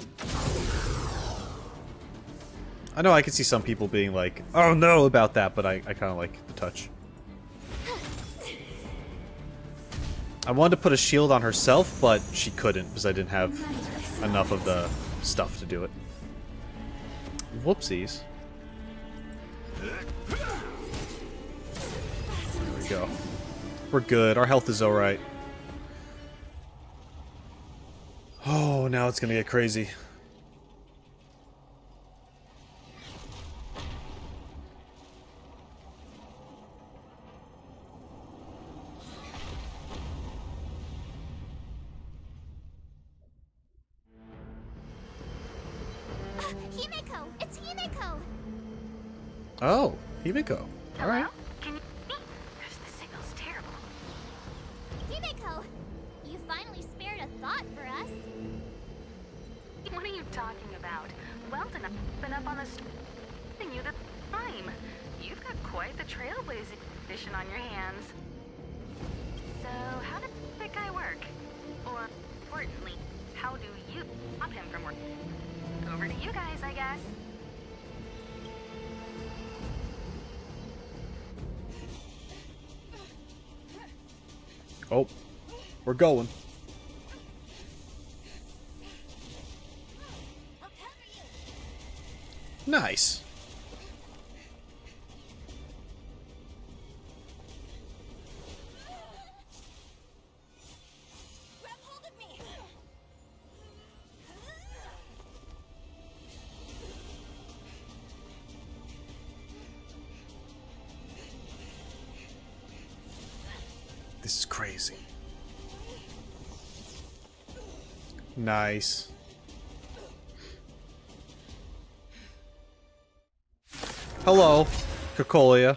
I know I could see some people being like, oh no, about that, but I kind of like the touch. I wanted to put a shield on herself, but she couldn't because I didn't have enough of the stuff to do it. Whoopsies. There we go. We're good. Our health is alright. Oh, now it's gonna get crazy. Oh, Himiko. All right. Can you hear me? The signal's terrible. Himiko, you finally spared a thought for us. What are you talking about? Weldon, I've been up on the and you the time. You've got quite the trailblazing mission on your hands. So, how does that guy work? Or, importantly, how do you stop him from working? Over to you guys, I guess. Oh, we're going. Nice. Grab hold of me. This is crazy. Nice. Hello, Cocolia.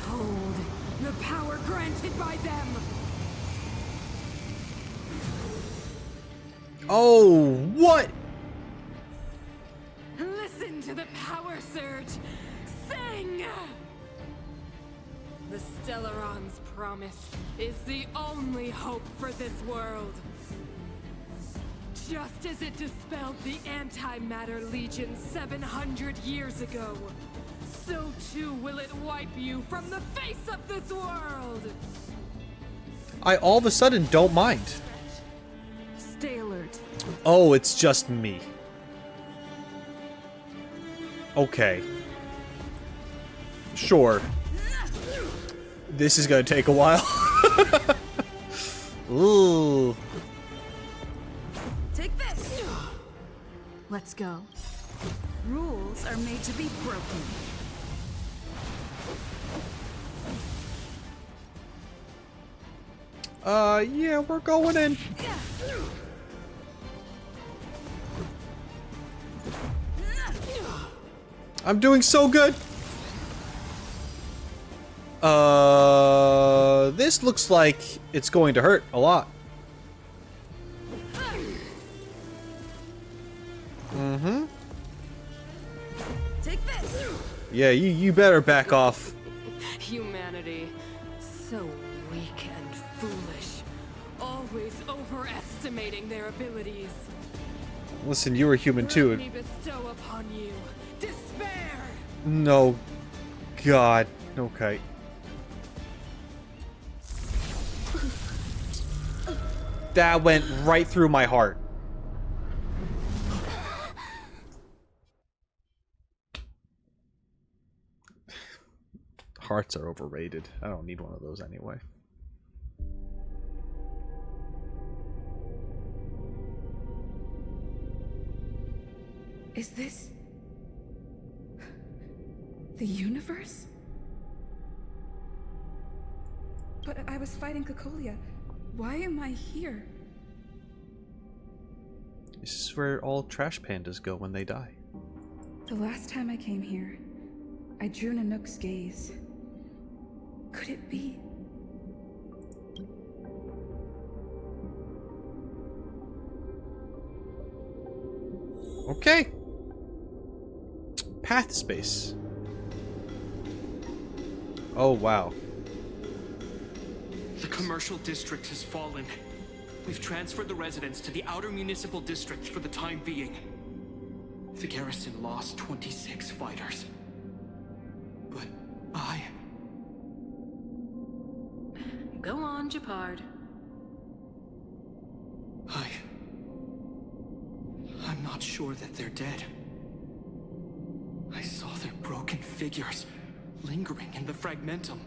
Behold, the power granted by them. Oh, what? Listen to the power surge. Sing! The Stellaron's promise is the only hope for this world. Just as it dispelled the Antimatter Legion 700 years ago, so too will it wipe you from the face of this world! I all of a sudden don't mind. Stay alert. Oh, it's just me. Okay. Sure. This is gonna take a while. Ooh. Take this! Let's go. Rules are made to be broken. Yeah, we're going in. I'm doing so good. This looks like it's going to hurt a lot. Mm-hmm. Take this! Yeah, you better back off. Humanity, so weak and foolish, always overestimating their abilities. Listen, you were human Let too. me bestow upon you despair. No. God. Okay. That went right through my heart. Hearts are overrated. I don't need one of those anyway. Is this the universe? But I was fighting Cocolia. Why am I here? This is where all trash pandas go when they die. The last time I came here, I drew Nanook's gaze. Could it be? Okay. Path space. Oh, wow. The commercial district has fallen. We've transferred the residents to the outer municipal district for the time being. The garrison lost 26 fighters. But Go on, Japard. I'm not sure that they're dead. I saw their broken figures lingering in the fragmentum.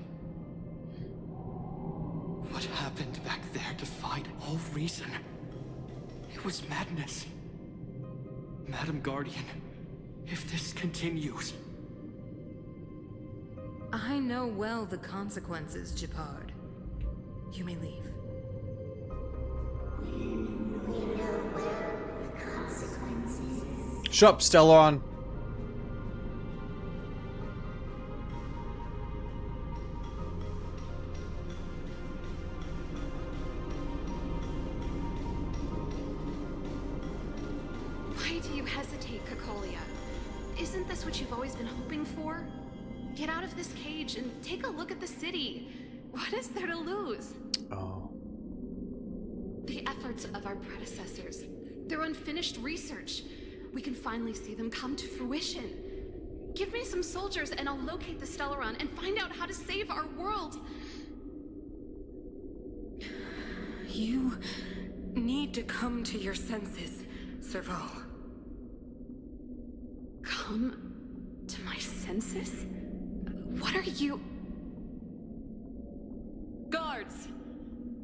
What happened back there defied all reason. It was madness. Madam Guardian, if this continues... I know well the consequences, Japard. You may leave. Shut up, Stellaron. Cocolia. Isn't this what you've always been hoping for? Get out of this cage and take a look at the city. What is there to lose? Oh. The efforts of our predecessors. Their unfinished research. We can finally see them come to fruition. Give me some soldiers and I'll locate the Stellaron and find out how to save our world. You need to come to your senses, Serval. Come to my senses? What are you... Guards!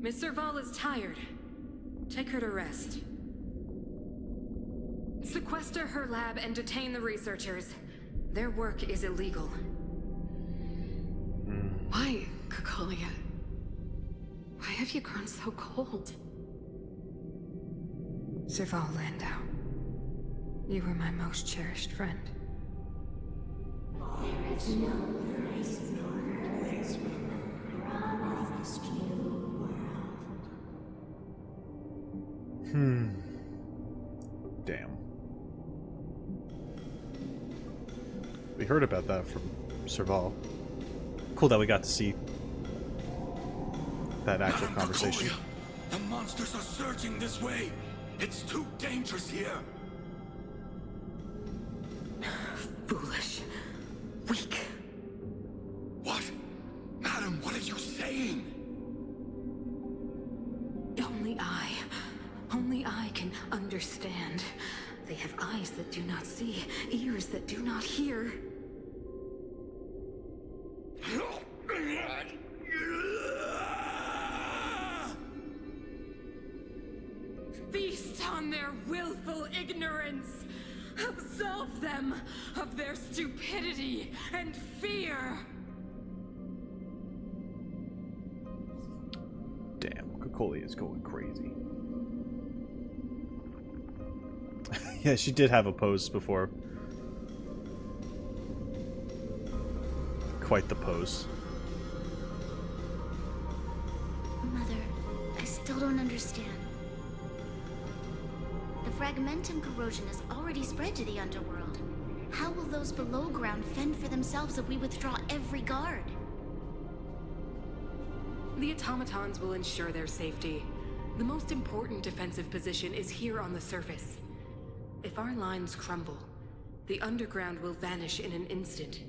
Miss Serval is tired. Take her to rest. Sequester her lab and detain the researchers. Their work is illegal. Why, Cocolia? Why have you grown so cold? Serval Landau. You were my most cherished friend. There is no place nor place promised you world. Damn. We heard about that from Serval. Cool that we got to see that actual conversation. Cocolia, the monsters are surging this way. It's too dangerous here. Foolish. Weak. What? Madam, what are you saying? Only I can understand. They have eyes that do not see, ears that do not hear. Feast on their willful ignorance. Absolve them of their stupidity and fear. Damn, Cocolia is going crazy. Yeah, she did have a pose before. Quite the pose. Mother, I still don't understand. The fragmentum corrosion has already spread to the underworld. How will those below ground fend for themselves if we withdraw every guard? The automatons will ensure their safety. The most important defensive position is here on the surface. If our lines crumble, the underground will vanish in an instant.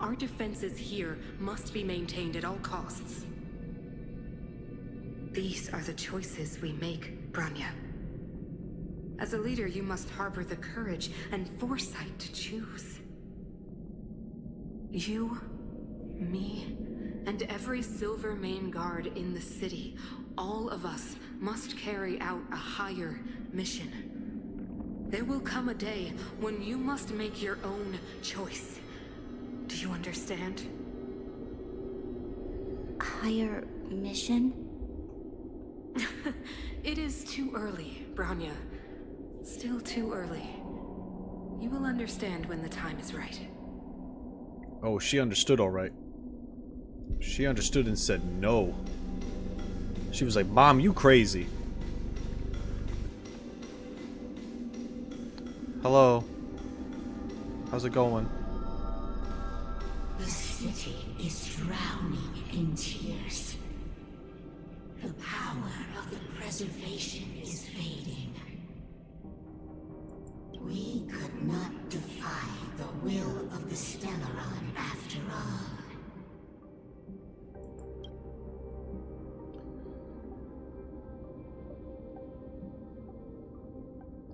Our defenses here must be maintained at all costs. These are the choices we make, Branya. As a leader, you must harbor the courage and foresight to choose. You, me, and every Silver Main Guard in the city, all of us must carry out a higher mission. There will come a day when you must make your own choice. Do you understand? Higher mission? It is too early, Branya. Still too early. You will understand when the time is right. Oh, she understood alright. She understood and said no. She was like, Mom, you crazy. Hello. How's it going? The city is drowning in tears. The power of the preservation is fading. We could not defy the will of the Stellaron after all.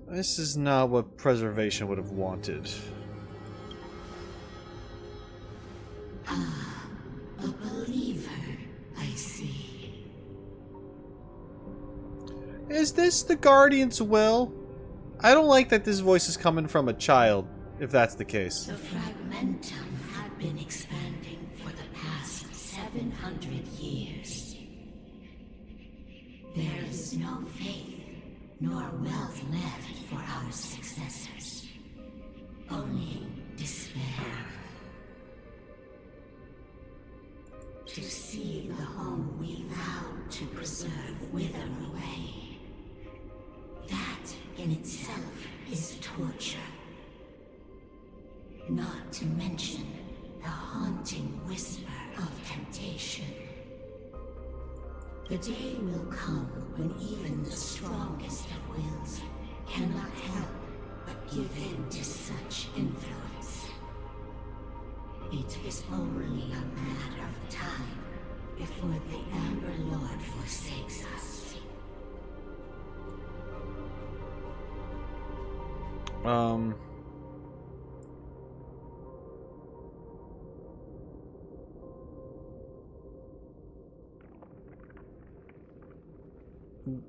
This is not what preservation would have wanted. Ah, a believer, I see. Is this the Guardian's will? I don't like that this voice is coming from a child, if that's the case. The fragmentum had been expanding for the past 700 years. There is no faith nor wealth left for our successors. Only despair. To see the home we vowed to preserve wither away. That in itself is torture. Not to mention the haunting whisper of temptation. The day will come when even the strongest of wills cannot help but give in to such influence. It is only a matter of time before the Amber Lord forsakes us.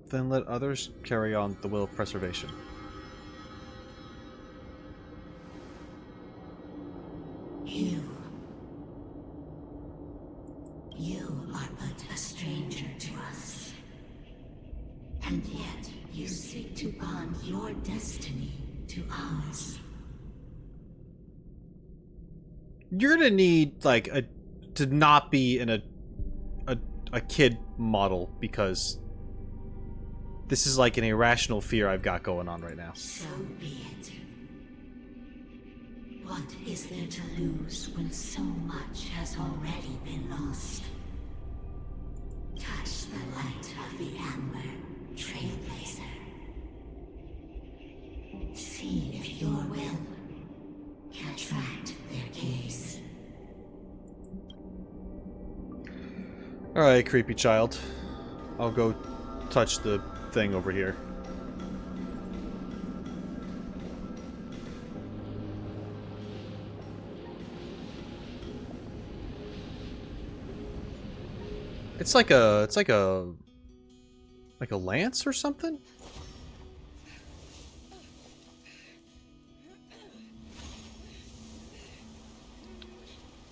Then let others carry on the will of preservation. You are but a stranger to us. And yet you seek to bond your destiny to ours. You're gonna need like to not be in a kid model, because this is like an irrational fear I've got going on right now. So be it. What is there to lose when so much has already been lost? Touch the light of the Amber, Trailblazer. See if your will can attract their gaze. Alright, creepy child. I'll go touch the thing over here. It's like a lance or something?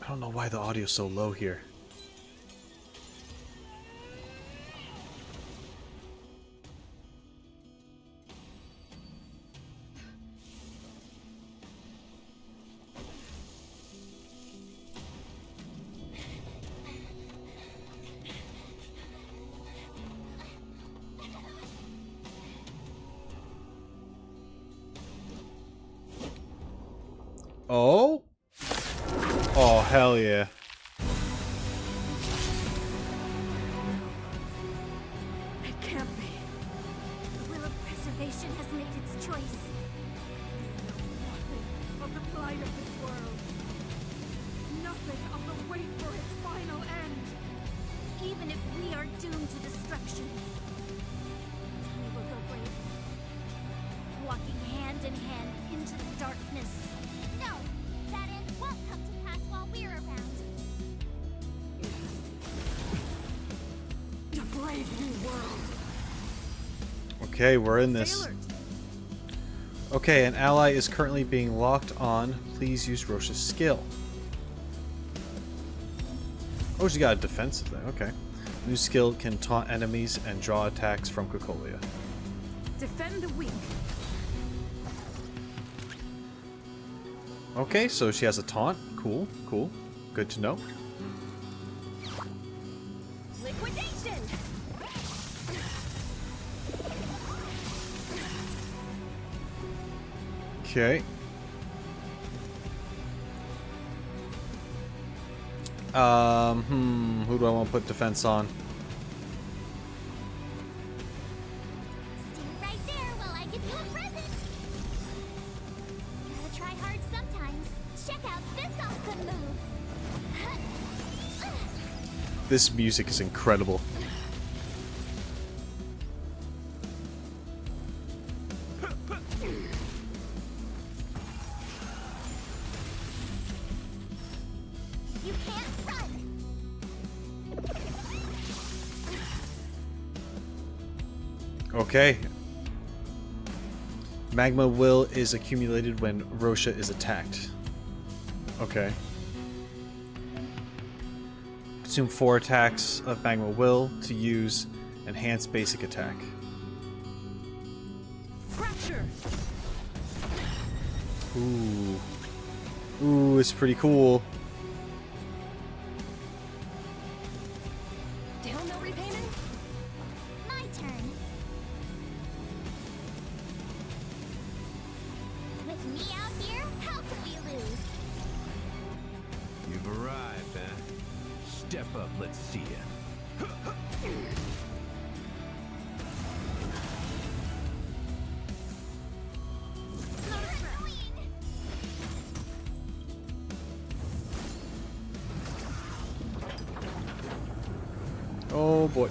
I don't know why the audio's so low here. Oh? Oh, hell yeah. It can't be. The will of preservation has made its choice. Nothing of the plight of this world. Nothing of the wait for its final end. Even if we are doomed to destruction, we will go bravely, walking hand in hand into the darkness. No, that end won't come to pass while we're around. A brave new world. Okay, we're in this. Okay, an ally is currently being locked on. Please use Roschi's skill. Oh, she got a defensive thing. Okay. New skill can taunt enemies and draw attacks from Cocolia. Defend the weak. Okay, so she has a taunt. Cool, cool. Good to know. Liquidation! Okay. Who do I want to put defense on? Stand right there while I give you a present. Gotta try hard sometimes. Check out this awesome move. This music is incredible. You can't run. Okay. Magma will is accumulated when Roschi is attacked. Okay. Consume 4 attacks of Magma Will to use Enhanced Basic Attack. Fracture. Ooh. Ooh, it's pretty cool. Still no repayment? My turn. With me out here, how could we lose? Step up, let's see ya. Oh boy.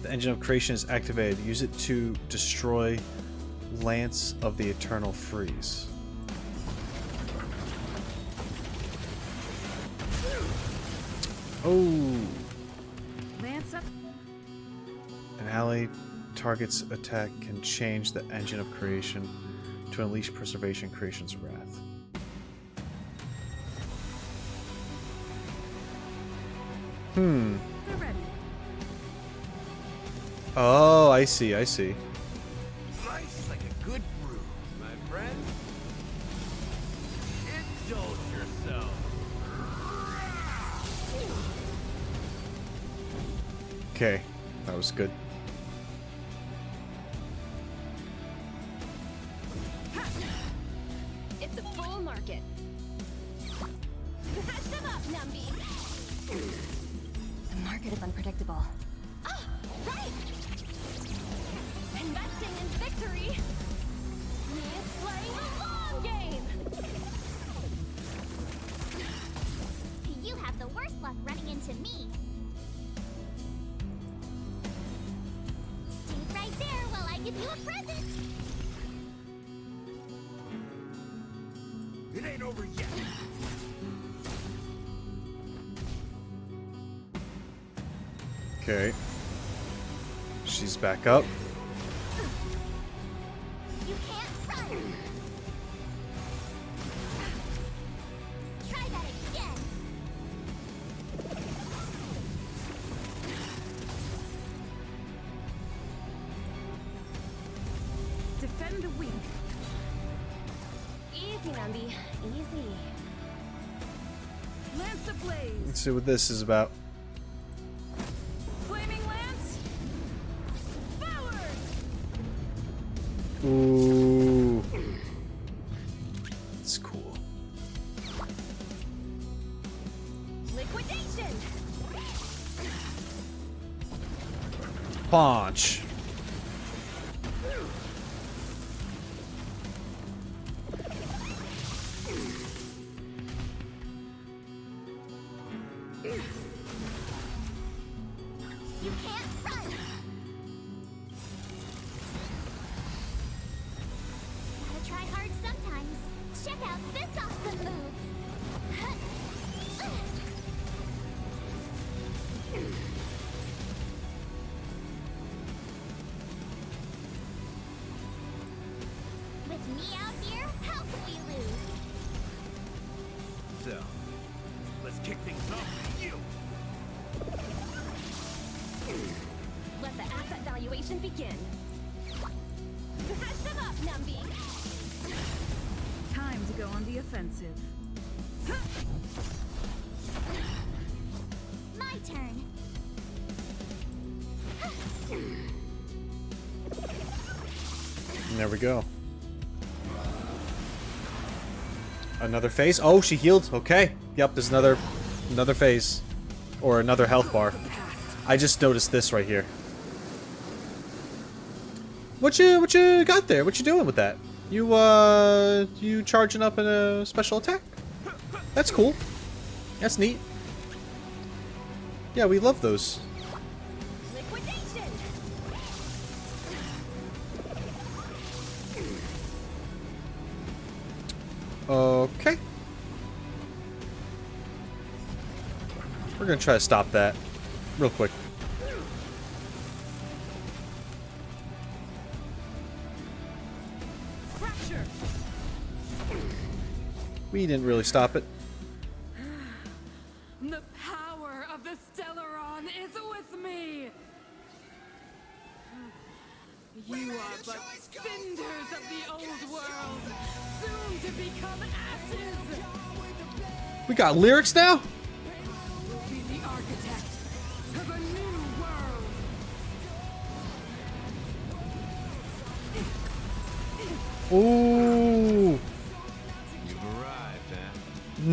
The engine of creation is activated. Use it to destroy Lance of the Eternal Freeze. Oh. Lance up. An ally target's attack can change the engine of creation to unleash Preservation Creation's Wrath. Hmm. We're ready. Oh, I see, I see. Nice like a good brew, my friend. Indulge yourself. Okay, that was good. It's a full market. Catch them up, Numby. The market is unpredictable. Ah, right! Investing in victory means playing the long game. You have the worst luck running into me. Stay right there while I give you a present. It ain't over yet. Okay. She's back up. You can't run. Try that again. Defend the weak. Easy, Numby. Easy. Lance ablaze. Let's see what this is about. Flaming lance. Forward. Ooh. It's cool. Liquidation. Punch. You can't run. Gotta try hard sometimes. Check out this awesome move. With me out here, how can we lose? So, let's kick things off with you. Let the asset valuation begin. Catch them up, Numby. Time to go on the offensive. My turn. And there we go. Another phase? Oh, she healed. Okay. Yep, there's another phase. Or another health bar. I just noticed this right here. What you got there? What you doing with that? You charging up in a special attack? That's cool. That's neat. Yeah, we love those. Liquidation. Okay. We're gonna try to stop that real quick. Fracture. We didn't really stop it. The power of the Stellaron is with me! You are but cinders of the old world, soon to become ashes! We got lyrics now? Will be the architect of a new world! Ooh. You've arrived, huh?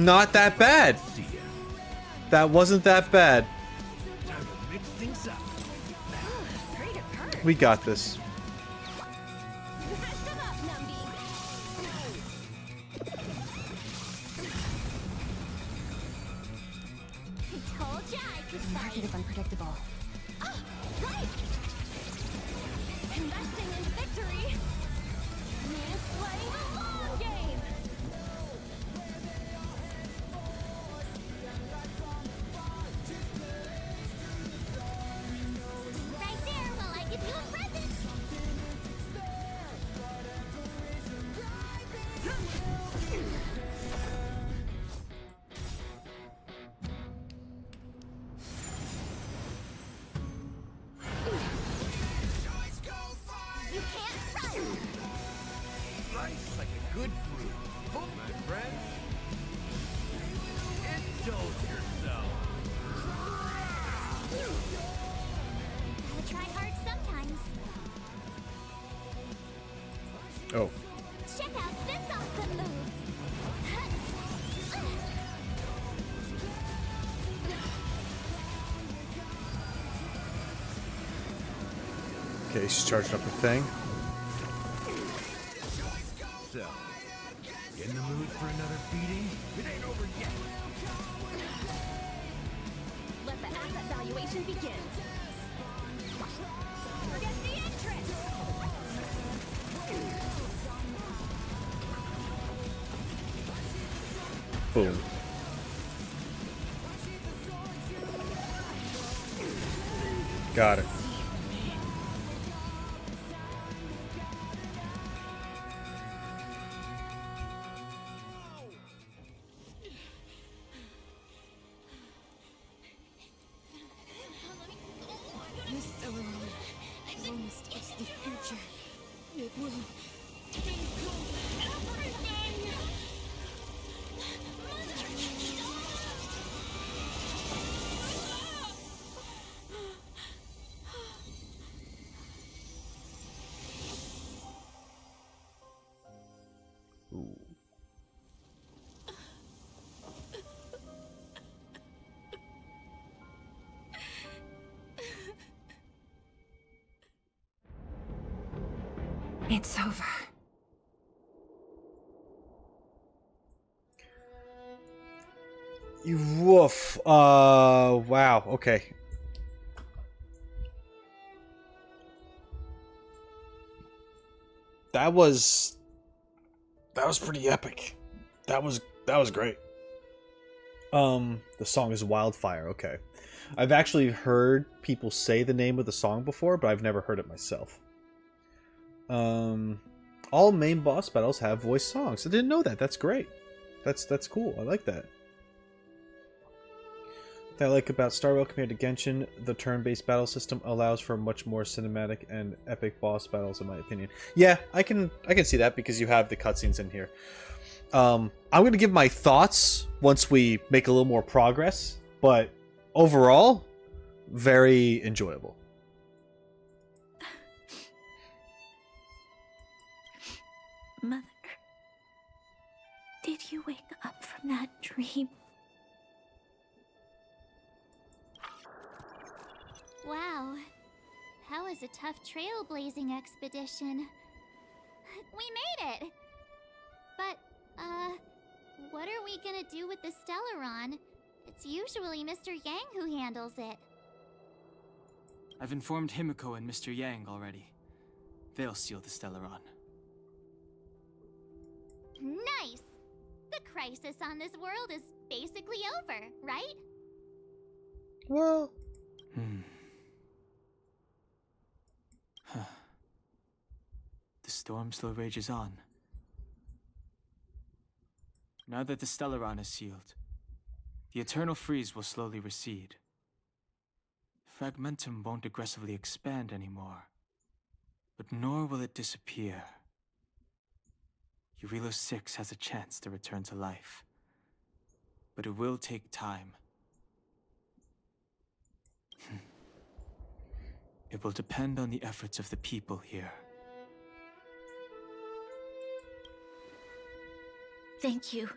not that bad. That wasn't that bad. Time to mix things up. We got this. The market is unpredictable. Ah, right! Investing in victory means playing a long game! Right there while I give you a present! You can't run! Slice like a good fruit. Oh, my friend. Indulge yourself. Gotta try hard sometimes. Oh. Check out this awesome move! Okay, she's charging up the thing. So, you in the mood for another beating? It ain't over yet. Let the asset valuation begin. Forget the entrance! Boom. Got it. This Stellaron promised us the future. It will become everything! Ooh. It's over. Woof. Wow. Okay. That was pretty epic. That was great. The song is Wildfire. Okay. I've actually heard people say the name of the song before, but I've never heard it myself. All main boss battles have voice songs. I didn't know that. That's great. That's cool. I like that. What I like about Star Rail compared to Genshin, the turn-based battle system allows for much more cinematic and epic boss battles, in my opinion. Yeah, I can see that because you have the cutscenes in here. I'm going to give my thoughts once we make a little more progress, but overall, very enjoyable. Mother, did you wake up from that dream? Wow. That was a tough trailblazing expedition. We made it! But, what are we gonna do with the Stellaron? It's usually Mr. Yang who handles it. I've informed Himiko and Mr. Yang already. They'll seal the Stellaron. Nice! The crisis on this world is basically over, right? Well... The storm still rages on. Now that the Stellaron is sealed, the eternal freeze will slowly recede. Fragmentum won't aggressively expand anymore, but nor will it disappear. Eurilo 6 has a chance to return to life, but it will take time. It will depend on the efforts of the people here. Thank you.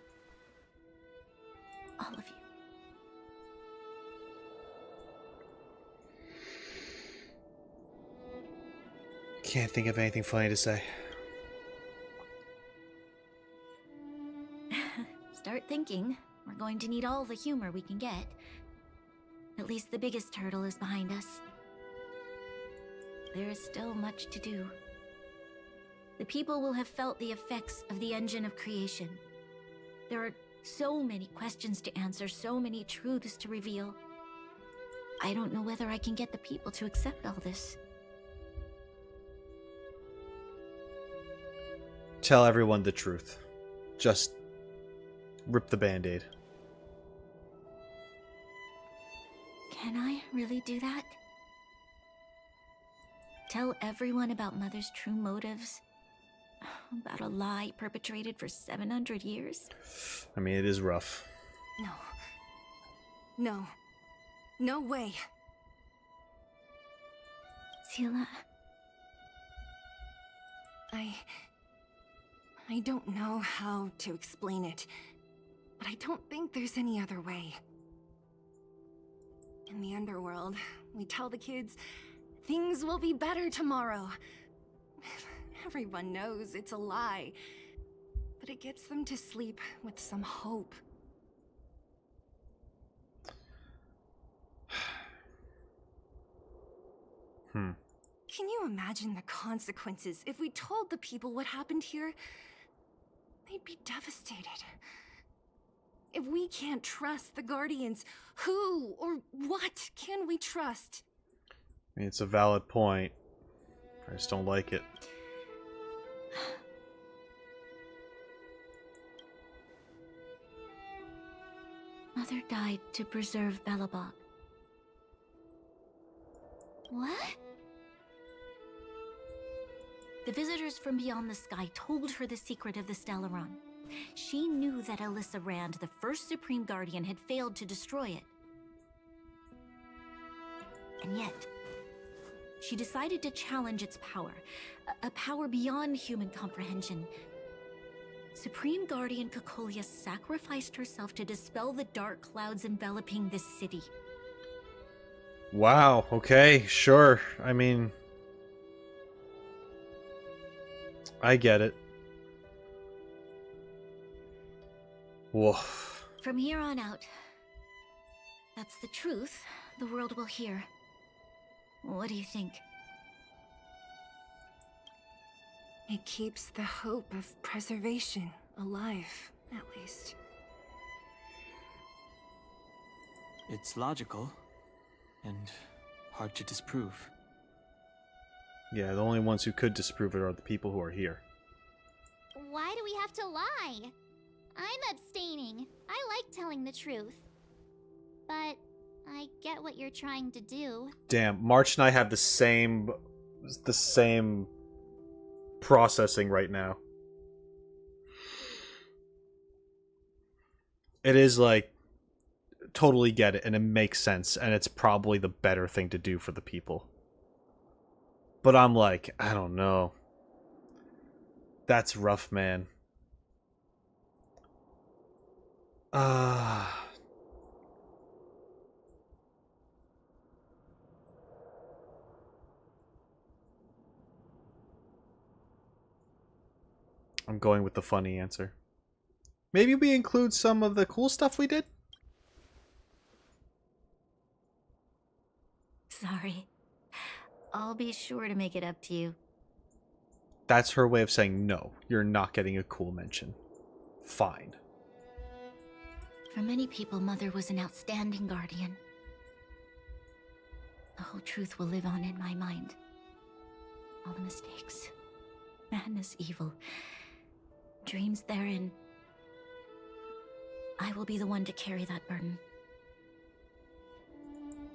Can't think of anything funny to say. Start thinking. We're going to need all the humor we can get. At least the biggest hurdle is behind us. There is still much to do. The people will have felt the effects of the engine of creation. There are so many questions to answer, so many truths to reveal. I don't know whether I can get the people to accept all this. Tell everyone the truth. Just rip the Band-Aid. Can I really do that? Tell everyone about Mother's true motives? About a lie perpetrated for 700 years? I mean, it is rough. No. No. No way. Seela. I don't know how to explain it, but I don't think there's any other way. In the underworld, we tell the kids, things will be better tomorrow. Everyone knows it's a lie, but it gets them to sleep with some hope. Can you imagine the consequences if we told the people what happened here? They'd be devastated. If we can't trust the Guardians, who or what can we trust? I mean, it's a valid point. I just don't like it. Mother died to preserve Belobog. What? The visitors from beyond the sky told her the secret of the Stellaron. She knew that Alyssa Rand, the first Supreme Guardian, had failed to destroy it. And yet, she decided to challenge its power, a power beyond human comprehension. Supreme Guardian Cocolia sacrificed herself to dispel the dark clouds enveloping this city. Wow, okay, sure. I mean, I get it. Woof. From here on out, that's the truth the world will hear. What do you think? It keeps the hope of preservation alive, at least. It's logical, and hard to disprove. Yeah, the only ones who could disprove it are the people who are here. Why do we have to lie? I'm abstaining. I like telling the truth. But I get what you're trying to do. Damn, March and I have the same processing right now. It is like, totally get it, and it makes sense, and it's probably the better thing to do for the people. But I'm like, I don't know. That's rough, man. I'm going with the funny answer. Maybe we include some of the cool stuff we did? Sorry. I'll be sure to make it up to you. That's her way of saying, no, you're not getting a cool mention. Fine. For many people, Mother was an outstanding guardian. The whole truth will live on in my mind. All the mistakes, madness, evil, dreams therein. I will be the one to carry that burden.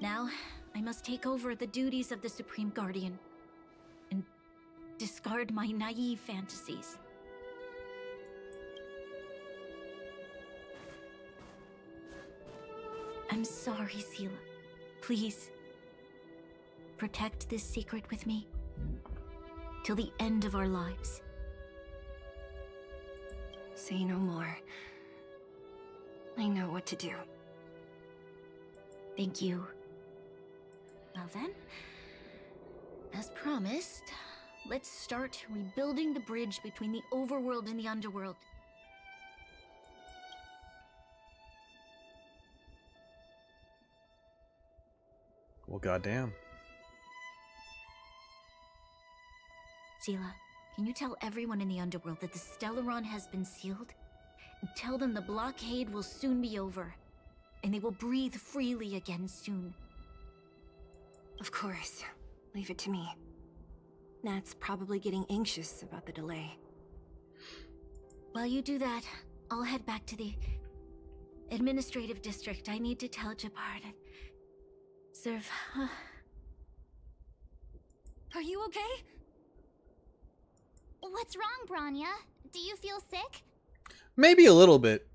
Now, I must take over the duties of the Supreme Guardian and discard my naive fantasies. I'm sorry, Seela. Please, protect this secret with me till the end of our lives. Say no more. I know what to do. Thank you. Well then, as promised, let's start rebuilding the bridge between the overworld and the underworld. Well, goddamn. Sela, can you tell everyone in the underworld that the Stellaron has been sealed? And tell them the blockade will soon be over, and they will breathe freely again soon. Of course. Leave it to me. Nat's probably getting anxious about the delay. While you do that, I'll head back to the administrative district. I need to tell Jabard and Serve. Are you okay? What's wrong, Branya? Do you feel sick? Maybe a little bit.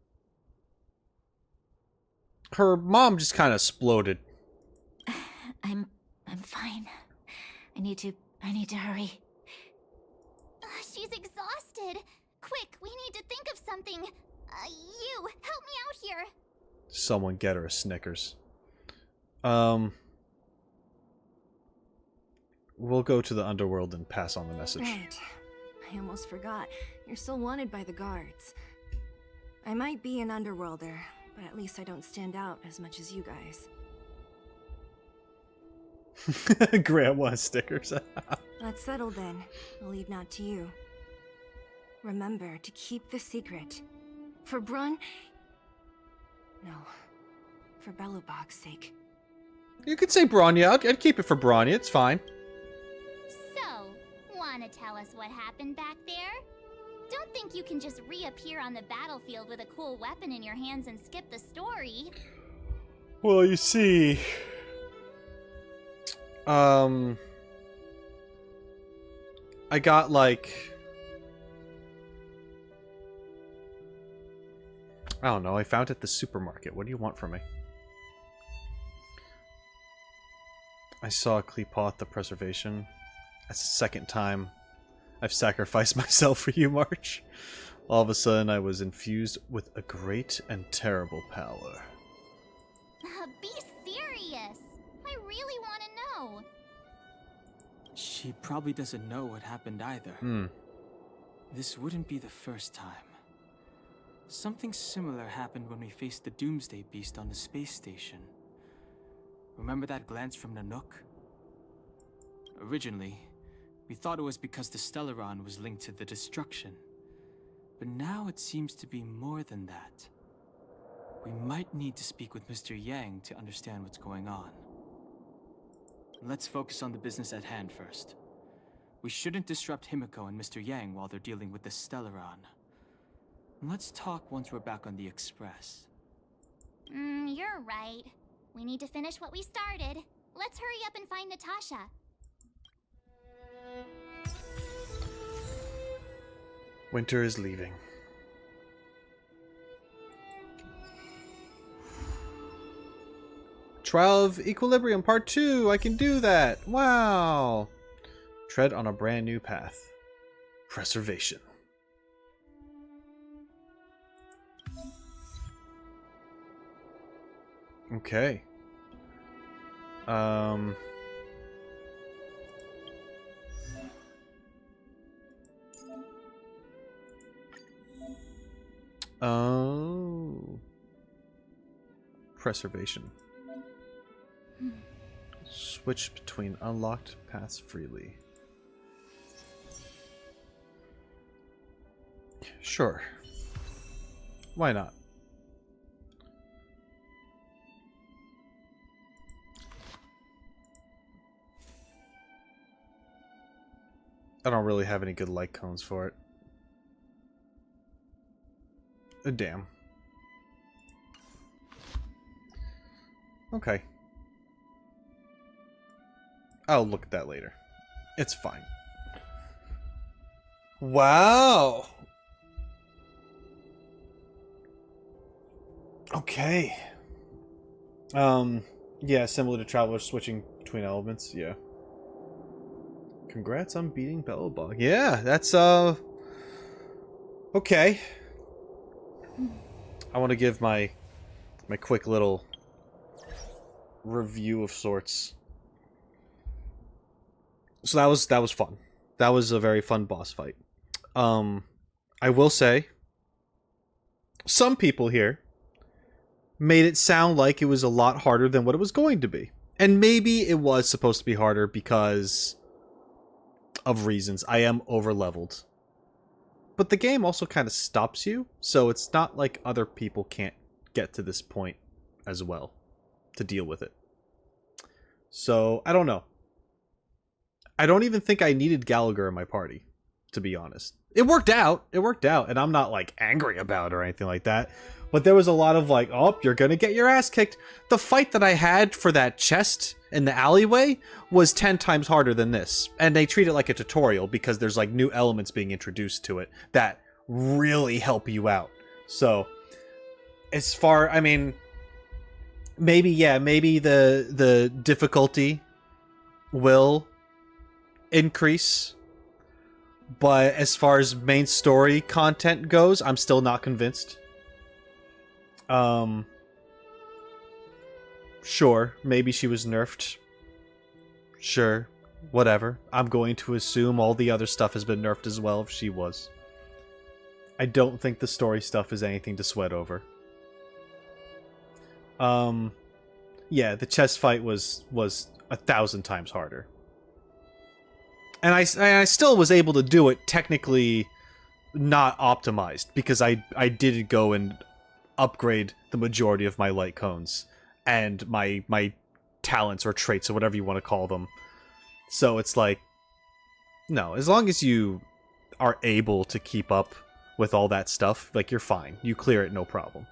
Her mom just kind of exploded. I'm fine. I need to hurry. She's exhausted. Quick, we need to think of something. You, help me out here. Someone get her a Snickers. We'll go to the underworld and pass on the message. Right. I almost forgot. You're still wanted by the guards. I might be an underworlder, but at least I don't stand out as much as you guys. Grandma stickers. That's settled then. I'll leave Nat to you. Remember to keep the secret. For Brun... No. For Belobog's sake. You could say Branya. I'd keep it for Branya. It's fine. So, wanna tell us what happened back there? Don't think you can just reappear on the battlefield with a cool weapon in your hands and skip the story. Well, you see... I got, like... I don't know, I found it at the supermarket. What do you want from me? I saw Kleepaw the Preservation. That's the second time I've sacrificed myself for you, March. All of a sudden, I was infused with a great and terrible power. Be serious. I really want to know. She probably doesn't know what happened either. This wouldn't be the first time. Something similar happened when we faced the Doomsday Beast on the space station. Remember that glance from Nanook? Originally, we thought it was because the Stellaron was linked to the destruction. But now it seems to be more than that. We might need to speak with Mr. Yang to understand what's going on. Let's focus on the business at hand first. We shouldn't disrupt Himiko and Mr. Yang while they're dealing with the Stellaron. Let's talk once we're back on the Express. You're right. We need to finish what we started. Let's hurry up and find Natasha. Winter is leaving. Trial of Equilibrium Part 2! I can do that! Wow! Tread on a brand new path. Preservation. Okay. Oh. Preservation. Switch between unlocked paths freely. Sure. Why not? I don't really have any good light cones for it. Damn. Okay. I'll look at that later. It's fine. Wow. Okay. Yeah, similar to Travelers switching between elements, yeah. Congrats on beating Belobog. Yeah, that's, okay. I want to give my quick little review of sorts. So that was fun. That was a very fun boss fight. I will say, some people here made it sound like it was a lot harder than what it was going to be. And maybe it was supposed to be harder because of reasons. I am over-leveled. But the game also kind of stops you, so it's not like other people can't get to this point as well to deal with it. So, I don't know. I don't even think I needed Gallagher in my party, to be honest. It worked out, and I'm not, like, angry about it or anything like that. But there was a lot of, like, oh, you're gonna get your ass kicked. The fight that I had for that chest in the alleyway was 10 times harder than this. And they treat it like a tutorial because there's, like, new elements being introduced to it that really help you out. So, as far, I mean, maybe the difficulty will increase. But as far as main story content goes, I'm still not convinced. Sure, maybe she was nerfed. Sure, whatever. I'm going to assume all the other stuff has been nerfed as well if she was. I don't think the story stuff is anything to sweat over. Yeah, the chest fight was 1,000 times harder. And I still was able to do it technically not optimized because I did go and upgrade the majority of my light cones and my talents or traits or whatever you want to call them. So it's like, no, as long as you are able to keep up with all that stuff, like, you're fine. You clear it, no problem.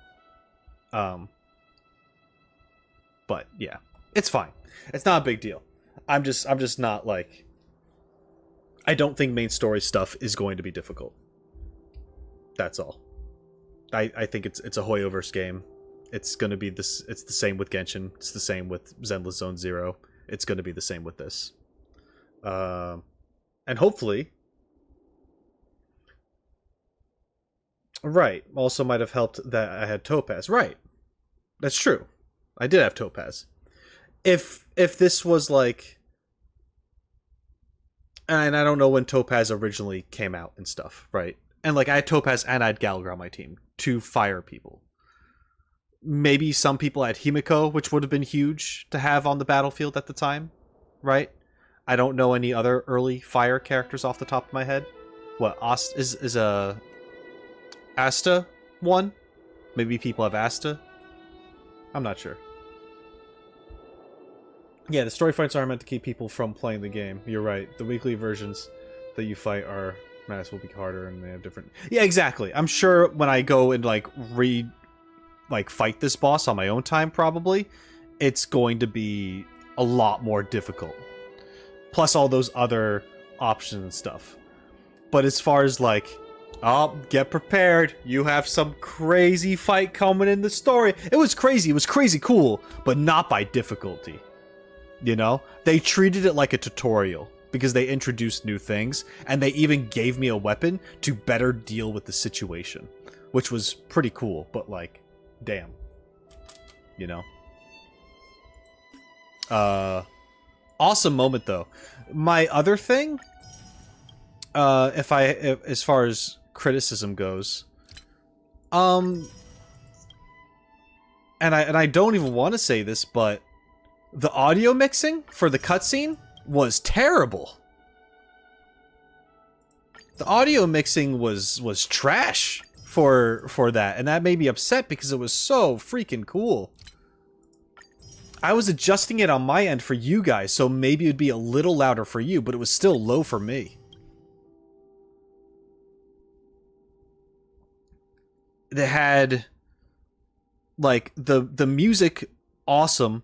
But yeah, it's fine. It's not a big deal. I'm just not like, I don't think main story stuff is going to be difficult. That's all. I think it's a Hoyoverse game. It's going to be this. It's the same with Genshin. It's the same with Zenless Zone Zero. It's going to be the same with this. And hopefully, right. Also, might have helped that I had Topaz. Right. That's true. I did have Topaz. If this was like, and I don't know when Topaz originally came out and stuff, right? And like, I had Topaz and I had Gallagher on my team. 2 fire people. Maybe some people had Himiko, which would have been huge to have on the battlefield at the time, right? I don't know any other early fire characters off the top of my head. What, is a Asta one? Maybe people have Asta? I'm not sure. Yeah, the story fights are meant to keep people from playing the game. You're right. The weekly versions that you fight are will be harder and they have different... Yeah, exactly. I'm sure when I go and fight this boss on my own time, probably, it's going to be a lot more difficult. Plus all those other options and stuff. But as far as like, oh, get prepared. You have some crazy fight coming in the story. It was crazy. It was crazy cool, but not by difficulty. You know? They treated it like a tutorial because they introduced new things, and they even gave me a weapon to better deal with the situation, which was pretty cool, but like, damn. You know? Awesome moment though. My other thing, as far as criticism goes, and I don't even want to say this, but the audio mixing for the cutscene was terrible. The audio mixing was trash for that, and that made me upset because it was so freaking cool. I was adjusting it on my end for you guys, so maybe it'd be a little louder for you, but it was still low for me. They had like the music awesome,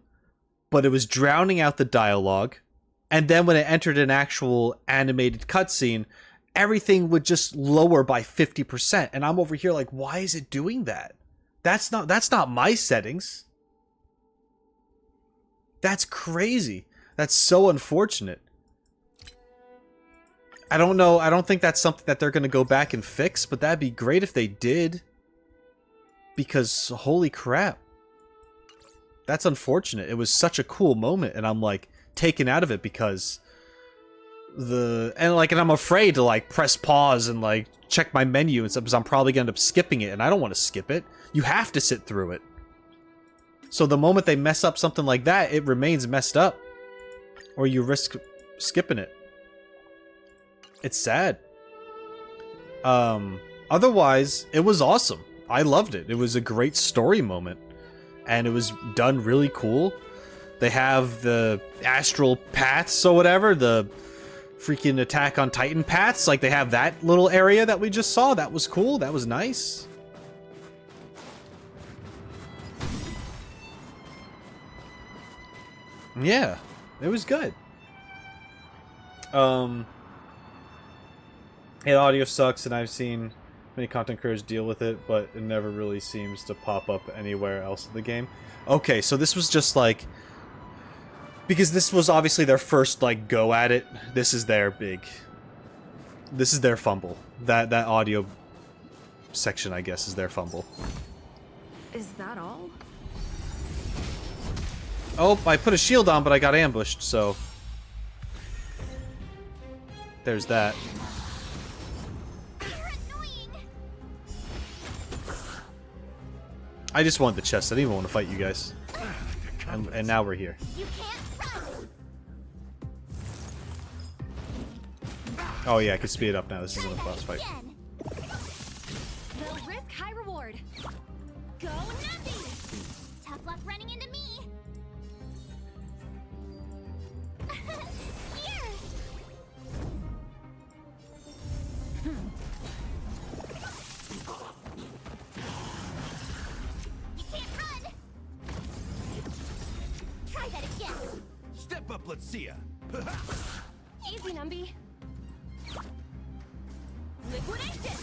but it was drowning out the dialogue. And then when it entered an actual animated cutscene, everything would just lower by 50%. And I'm over here like, why is it doing that? That's not my settings. That's crazy. That's so unfortunate. I don't know. I don't think that's something that they're going to go back and fix, but that'd be great if they did. Because holy crap. That's unfortunate. It was such a cool moment, and I'm like taken out of it because and I'm afraid to like press pause and like check my menu and stuff because I'm probably gonna end up skipping it, and I don't want to skip it. You have to sit through it. So the moment they mess up something like that, it remains messed up, or you risk skipping it. It's sad. Otherwise, it was awesome. I loved it. It was a great story moment, and it was done really cool. They have the astral paths or whatever, the freaking Attack on Titan paths. Like, they have that little area that we just saw. That was cool. That was nice. Yeah, it was good. Yeah, audio sucks, and I've seen many content creators deal with it, but it never really seems to pop up anywhere else in the game. Okay, so this was just like... Because this was obviously their first, like, go at it. This is their big... This is their fumble. That audio section, I guess, is their fumble. Is that all? Oh, I put a shield on, but I got ambushed, so... There's that. I just wanted the chest. I didn't even want to fight you guys. And now we're here. Oh yeah, I can speed it up now. This isn't a boss fight. Low risk, high reward. Go nothing. Tough luck running into me. Here. You can't run. Try that again. Step up, let's see ya. Easy, Numby. Liquidation!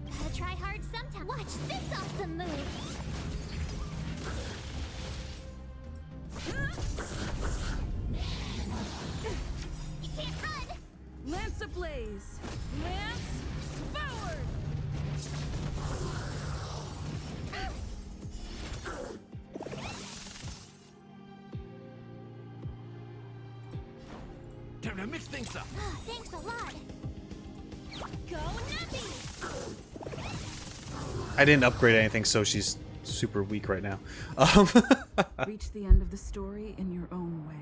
Gotta try hard sometime. Watch this awesome move! You can't run! Lance ablaze! Lance forward! Time to mix things up. Thanks a lot! Go Nappy! I didn't upgrade anything, so she's super weak right now. Reach the end of the story in your own way.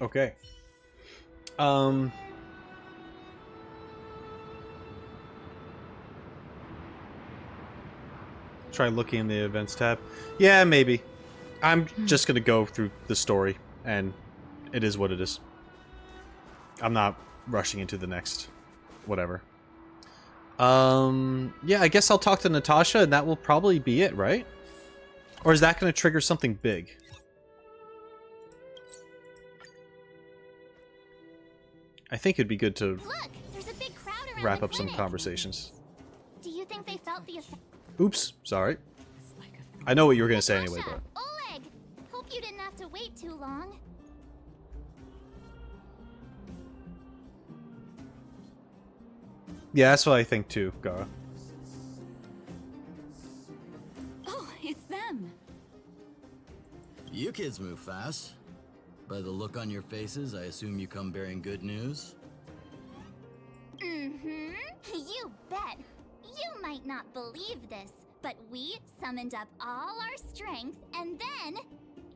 Okay. Try looking in the events tab. Yeah, maybe. I'm just gonna go through the story, and it is what it is. I'm not rushing into the next whatever. Yeah, I guess I'll talk to Natasha, and that will probably be it, right? Or is that gonna trigger something big? I think it'd be good to Look, there's a big crowd around wrap the up some clinic. conversations. Do you think they felt the effect? Oops, sorry. I know what you were gonna say anyway, but... Oleg! Hope you didn't have to wait too long. Yeah, that's what I think too, Gara. Oh, it's them. You kids move fast. By the look on your faces, I assume you come bearing good news? Mm-hmm. You bet. You might not believe this, but we summoned up all our strength, and then...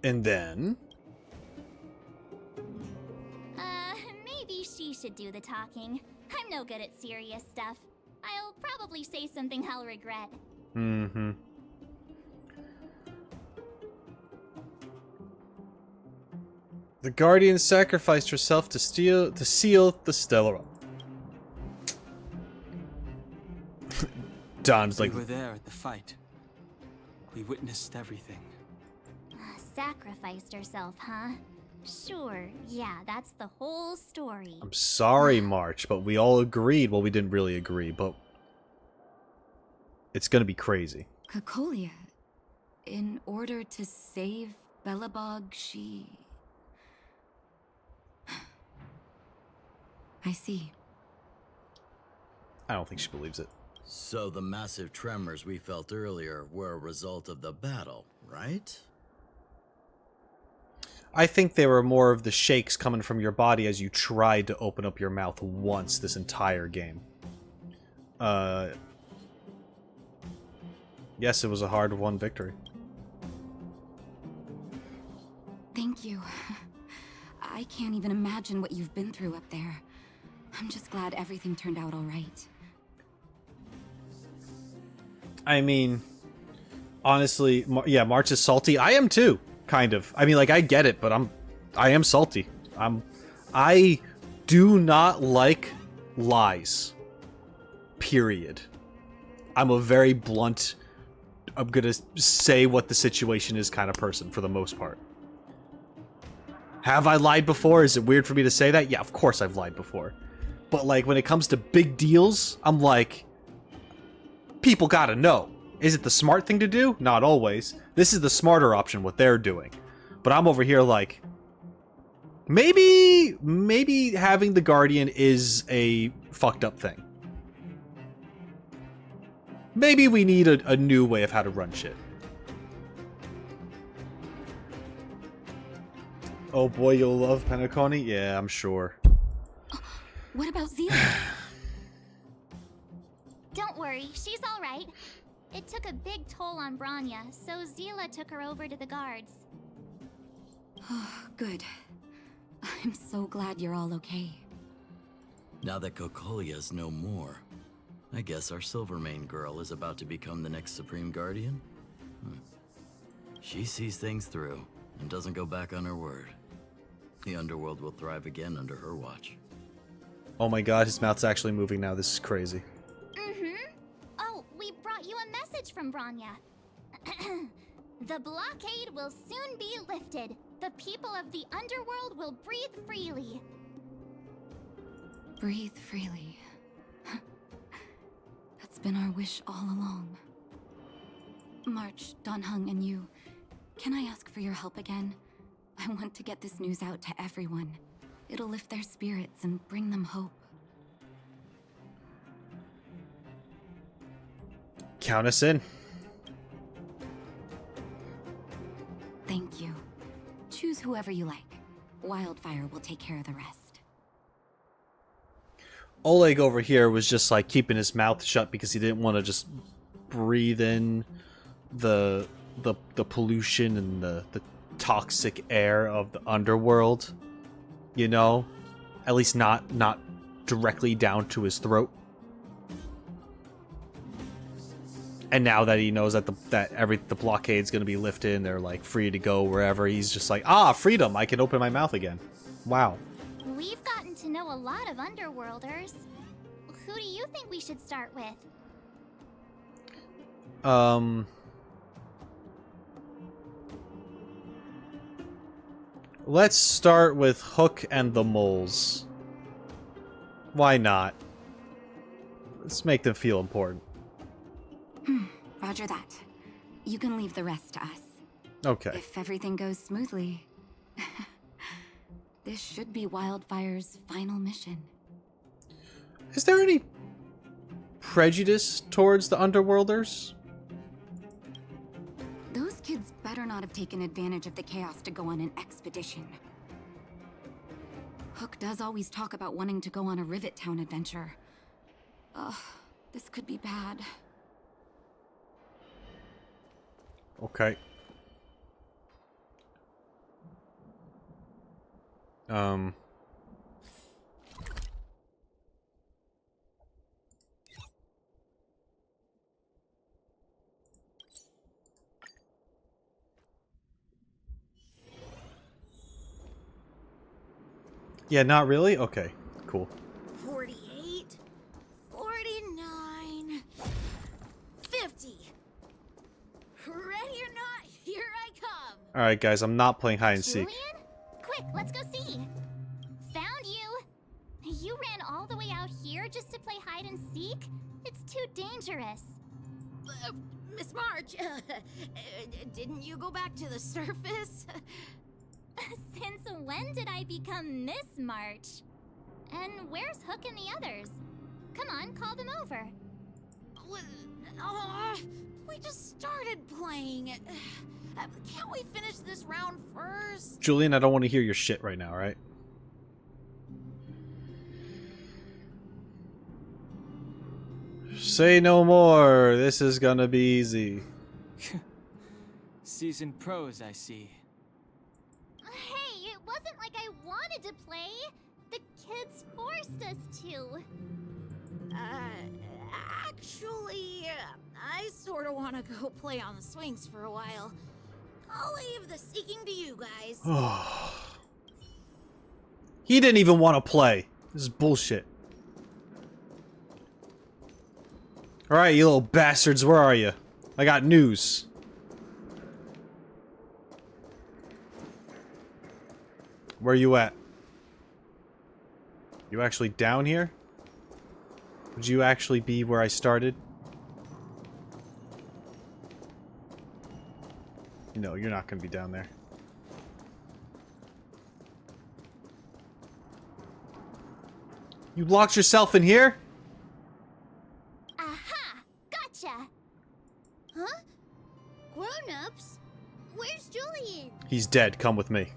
And then... Maybe she should do the talking. I'm no good at serious stuff. I'll probably say something I'll regret. Mm-hmm. The Guardian sacrificed herself to seal the Stellaron. Don's like... We were there at the fight. We witnessed everything. Sacrificed herself, huh? Sure, yeah, that's the whole story. I'm sorry, March, but we all agreed. Well, we didn't really agree, but... It's gonna be crazy. Cocolia, in order to save Belobog, she... I see. I don't think she believes it. So the massive tremors we felt earlier were a result of the battle, right? I think they were more of the shakes coming from your body as you tried to open up your mouth once this entire game. Yes, it was a hard-won victory. Thank you. I can't even imagine what you've been through up there. I'm just glad everything turned out all right. I mean, honestly, yeah, March is salty. I am too, kind of. I mean, like, I get it, but I am salty. I do not like lies. Period. I'm a very blunt, I'm gonna say what the situation is kind of person for the most part. Have I lied before? Is it weird for me to say that? Yeah, of course I've lied before. But, like, when it comes to big deals, I'm like, people gotta know. Is it the smart thing to do? Not always. This is the smarter option, what they're doing. But I'm over here like, maybe having the Guardian is a fucked up thing. Maybe we need a new way of how to run shit. Oh boy, you'll love Penacony? Yeah, I'm sure. What about Zila? Don't worry, she's all right. It took a big toll on Branya, so Zila took her over to the guards. Oh, good. I'm so glad you're all okay. Now that Cocolia's no more, I guess our Silvermane girl is about to become the next Supreme Guardian? She sees things through and doesn't go back on her word. The underworld will thrive again under her watch. Oh my god, his mouth's actually moving now. This is crazy. Oh, we brought you a message from Branya. The blockade will soon be lifted. The people of the underworld will breathe freely. Breathe freely. That's been our wish all along. March, Donhung, and you, can I ask for your help again? I want to get this news out to everyone. It'll lift their spirits and bring them hope. Count us in. Thank you. Choose whoever you like. Wildfire will take care of the rest. Oleg over here was just like keeping his mouth shut because he didn't want to just breathe in the pollution and the toxic air of the underworld. You know? At least not directly down to his throat. And now that he knows that the blockade's gonna be lifted and they're like free to go wherever, he's just like, ah, freedom! I can open my mouth again. Wow. We've gotten to know a lot of underworlders. Who do you think we should start with? Let's start with Hook and the Moles. Why not? Let's make them feel important. Roger that. You can leave the rest to us. Okay. If everything goes smoothly. This should be Wildfire's final mission. Is there any prejudice towards the Underworlders? Those kids better not have taken advantage of the chaos to go on an expedition. Hook does always talk about wanting to go on a Rivet Town adventure. Ugh, this could be bad. Okay. Yeah, not really? Okay, cool. 48, 49, 50. Ready or not, here I come. Alright, guys, I'm not playing hide and seek. Julian? Quick, let's go see. Found you. You ran all the way out here just to play hide and seek? It's too dangerous. Miss March, didn't you go back to the surface? Since when did I become Miss March? And where's Hook and the others? Come on, call them over. We just started playing. Can't we finish this round first? Julian, I don't want to hear your shit right now, right? Say no more. This is gonna be easy. Seasoned pros, I see. Hey, it wasn't like I wanted to play. The kids forced us to. Actually, I sort of want to go play on the swings for a while. I'll leave the seeking to you guys. He didn't even want to play. This is bullshit. Alright, you little bastards, where are you? I got news. Where you at? You actually down here? Would you actually be where I started? No, you're not gonna be down there. You locked yourself in here? Aha! Gotcha! Huh? Grown-ups? Where's Julian? He's dead. Come with me.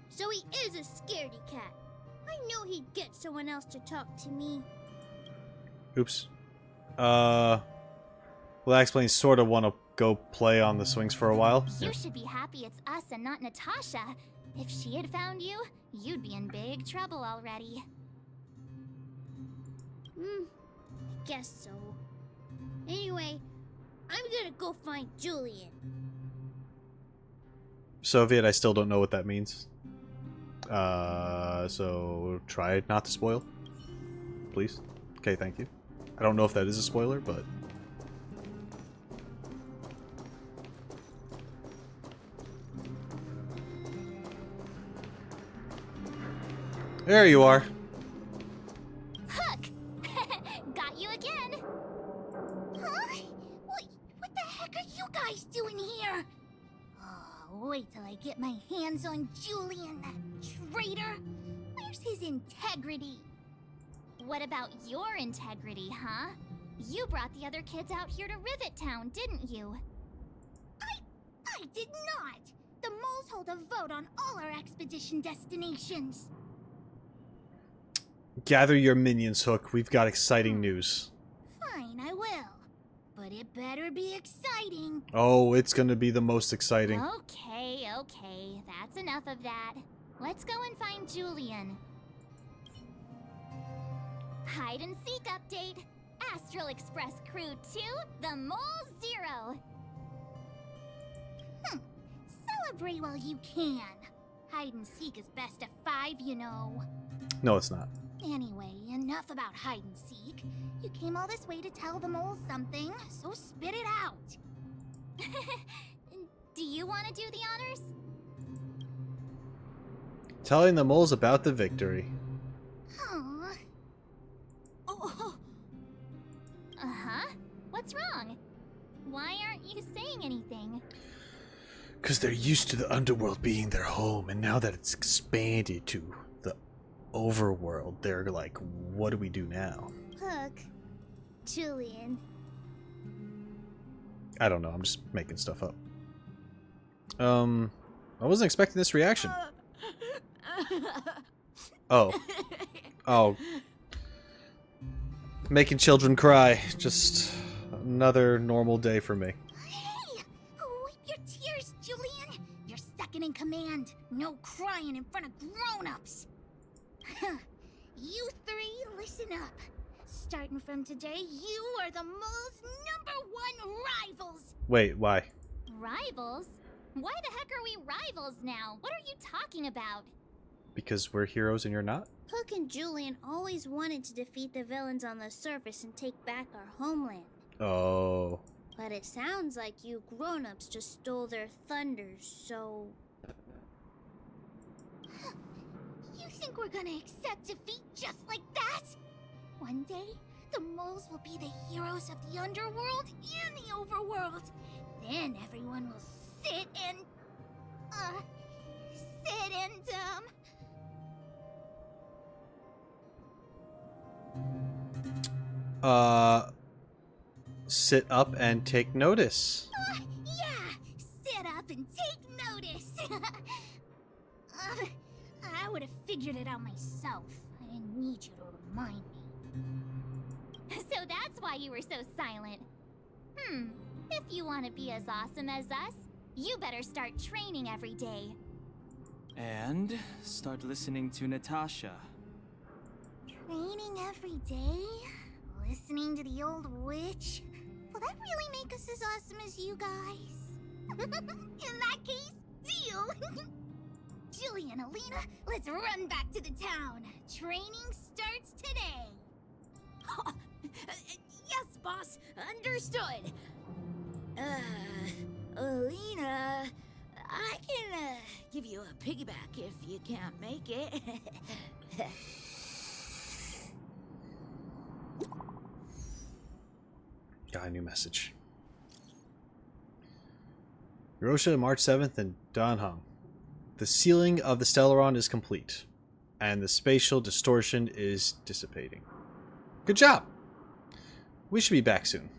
So he is a scaredy cat. I knew he'd get someone else to talk to me. Oops. Well, that explains sort of want to go play on the swings for a while. You should be happy it's us and not Natasha. If she had found you, you'd be in big trouble already. I guess so. Anyway, I'm gonna go find Julian. Soviet, I still don't know what that means. So try not to spoil. Please. Okay, thank you. I don't know if that is a spoiler, but... There you are. Hook! Got you again! Huh? What the heck are you guys doing here? Oh, wait till I get my hands on Julian, that traitor. Where's his integrity? What about your integrity, huh? You brought the other kids out here to Rivet Town, didn't you? I did not! The moles hold a vote on all our expedition destinations. Gather your minions, Hook. We've got exciting news. Fine, I will. But it better be exciting. Oh, it's gonna be the most exciting. Okay, okay. That's enough of that. Let's go and find Julian. Hide and seek update. Astral Express Crew 2, the Mole 0. Celebrate while you can. Hide and seek is best of 5, you know. No, it's not. Anyway, enough about hide and seek. You came all this way to tell the moles something, so spit it out. Do you want to do the honors? Telling the moles about the victory. Aww. Oh. Uh-huh. What's wrong? Why aren't you saying anything? Because they're used to the underworld being their home, and now that it's expanded to the overworld, they're like, what do we do now? Hook. Julian. I don't know, I'm just making stuff up. I wasn't expecting this reaction. Oh. Oh. Making children cry. Just another normal day for me. Hey! Wipe your tears, Julian! You're second in command. No crying in front of grown-ups. You three, listen up. Starting from today, you are the mole's #1 rivals! Wait, why? Rivals? Why the heck are we rivals now? What are you talking about? Because we're heroes and you're not? Hook and Julian always wanted to defeat the villains on the surface and take back our homeland. Oh. But it sounds like you grown-ups just stole their thunder, so... You think we're gonna accept defeat just like that? One day, the moles will be the heroes of the underworld and the overworld. Then everyone will sit and... Sit up and take notice. Yeah, sit up and take notice. I would have figured it out myself. I didn't need you to remind me. So that's why you were so silent. If you want to be as awesome as us, you better start training every day. And start listening to Natasha. Training every day? Listening to the old witch? Will that really make us as awesome as you guys? In that case, deal! Jillian, Alina, let's run back to the town. Training starts today. Yes, boss. Understood. Alina, I can give you a piggyback if you can't make it. Got a new message. Roschi, March 7th, and Danhung. The sealing of the Stellaron is complete, and the spatial distortion is dissipating. Good job! We should be back soon.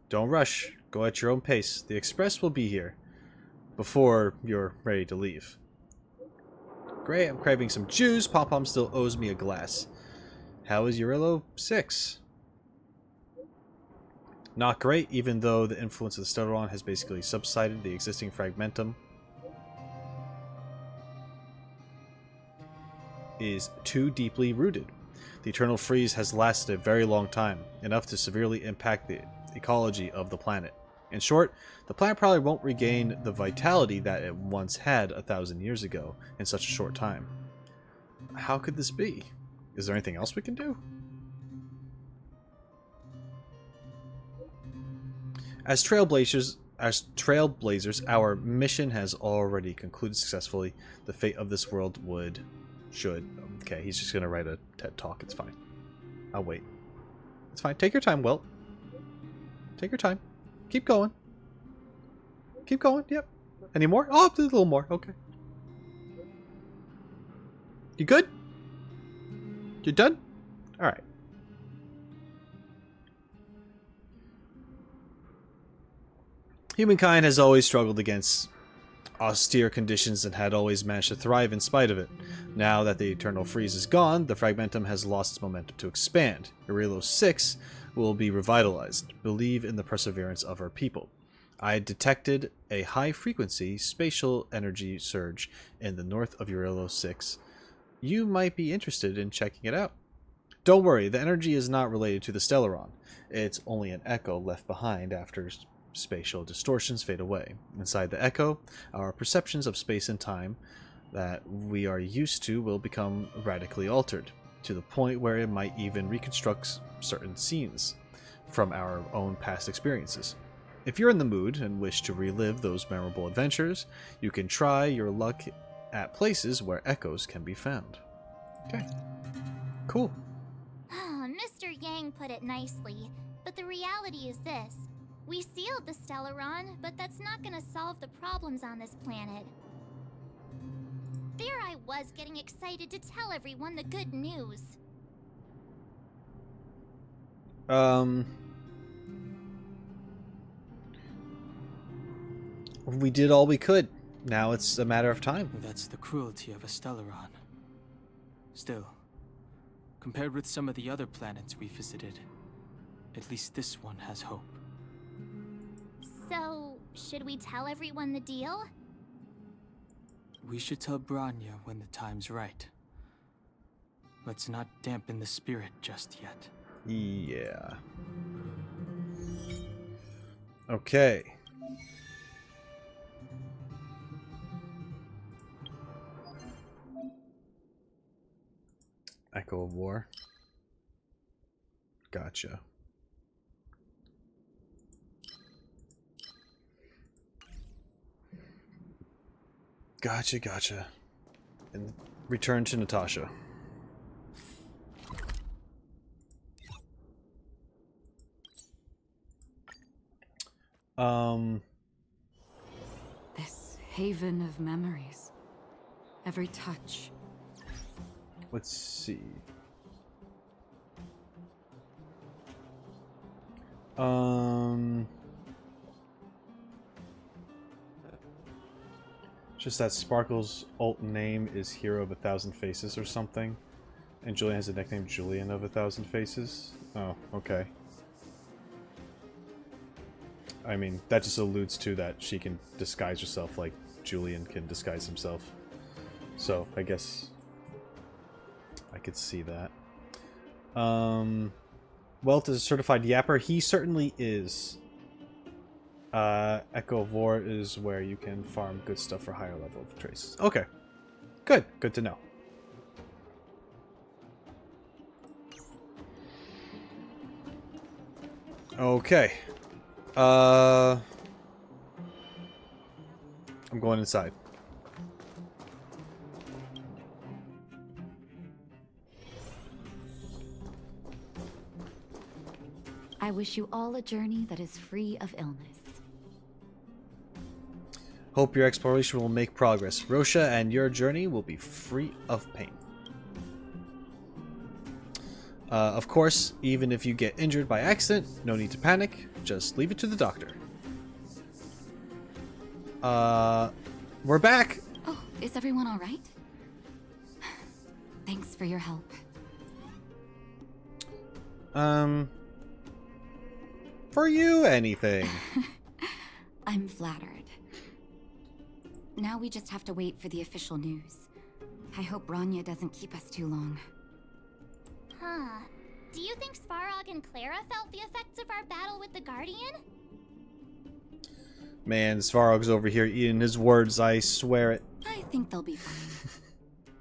Don't rush. Go at your own pace. The express will be here before you're ready to leave. Great, I'm craving some juice. Pom-Pom still owes me a glass. How is Eurillo 6? Not great, even though the influence of the Stellaron has basically subsided. The existing fragmentum is too deeply rooted. The eternal freeze has lasted a very long time, enough to severely impact the ecology of the planet. In short, the planet probably won't regain the vitality that it once had 1,000 years ago in such a short time. How could this be? Is there anything else we can do? As trailblazers, our mission has already concluded successfully. The fate of this world should. Okay, he's just gonna write a TED talk. It's fine. I'll wait. It's fine. Take your time, Wilt. Take your time. Keep going. Keep going. Yep. Any more? Oh, there's a little more. Okay. You good? You done? All right. Humankind has always struggled against austere conditions and had always managed to thrive in spite of it. Now that the eternal freeze is gone, the fragmentum has lost its momentum to expand. Eurillo 6 will be revitalized. Believe in the perseverance of our people. I detected a high-frequency spatial energy surge in the north of Eurillo 6. You might be interested in checking it out. Don't worry, the energy is not related to the Stellaron. It's only an echo left behind after spatial distortions fade away. Inside the echo, our perceptions of space and time that we are used to will become radically altered, to the point where it might even reconstruct certain scenes from our own past experiences. If you're in the mood and wish to relive those memorable adventures, you can try your luck at places where echoes can be found. Okay. Cool. Mr. Yang put it nicely, but the reality is this. We sealed the Stellaron, but that's not gonna solve the problems on this planet. There I was getting excited to tell everyone the good news. We did all we could. Now it's a matter of time. That's the cruelty of a Stellaron. Still, compared with some of the other planets we visited, at least this one has hope. So, should we tell everyone the deal? We should tell Branya when the time's right. Let's not dampen the spirit just yet. Yeah. Okay. Echo of War. Gotcha. Gotcha. And return to Natasha. This haven of memories. Every touch, let's see. Just that Sparkle's alt name is Hero of 1,000 Faces or something. And Julian has a nickname Julian of 1,000 Faces. Oh, okay. I mean, that just alludes to that she can disguise herself like Julian can disguise himself. So, I guess I could see that. Welt is a certified yapper. He certainly is. Echo of War is where you can farm good stuff for higher level of traces. Okay. Good. Good to know. Okay. I'm going inside. I wish you all a journey that is free of illness. Hope your exploration will make progress, Rosha, and your journey will be free of pain. Of course, even if you get injured by accident, no need to panic. Just leave it to the doctor. We're back! Oh, is everyone all right? Thanks for your help. For you, anything. I'm flattered. Now we just have to wait for the official news. I hope Rania doesn't keep us too long. Huh. Do you think Svarog and Clara felt the effects of our battle with the Guardian? Man, Svarog's over here eating his words, I swear it. I think they'll be fine.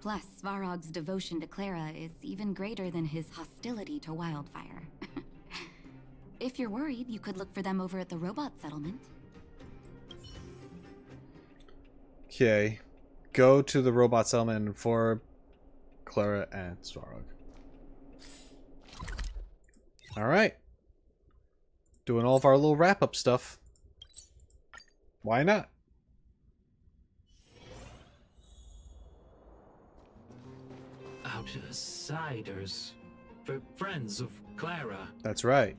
Plus, Svarog's devotion to Clara is even greater than his hostility to Wildfire. If you're worried, you could look for them over at the robot settlement. Okay. Go to the robot settlement for Clara and Svarog. Alright. Doing all of our little wrap-up stuff. Why not? Outsiders. For friends of Clara. That's right.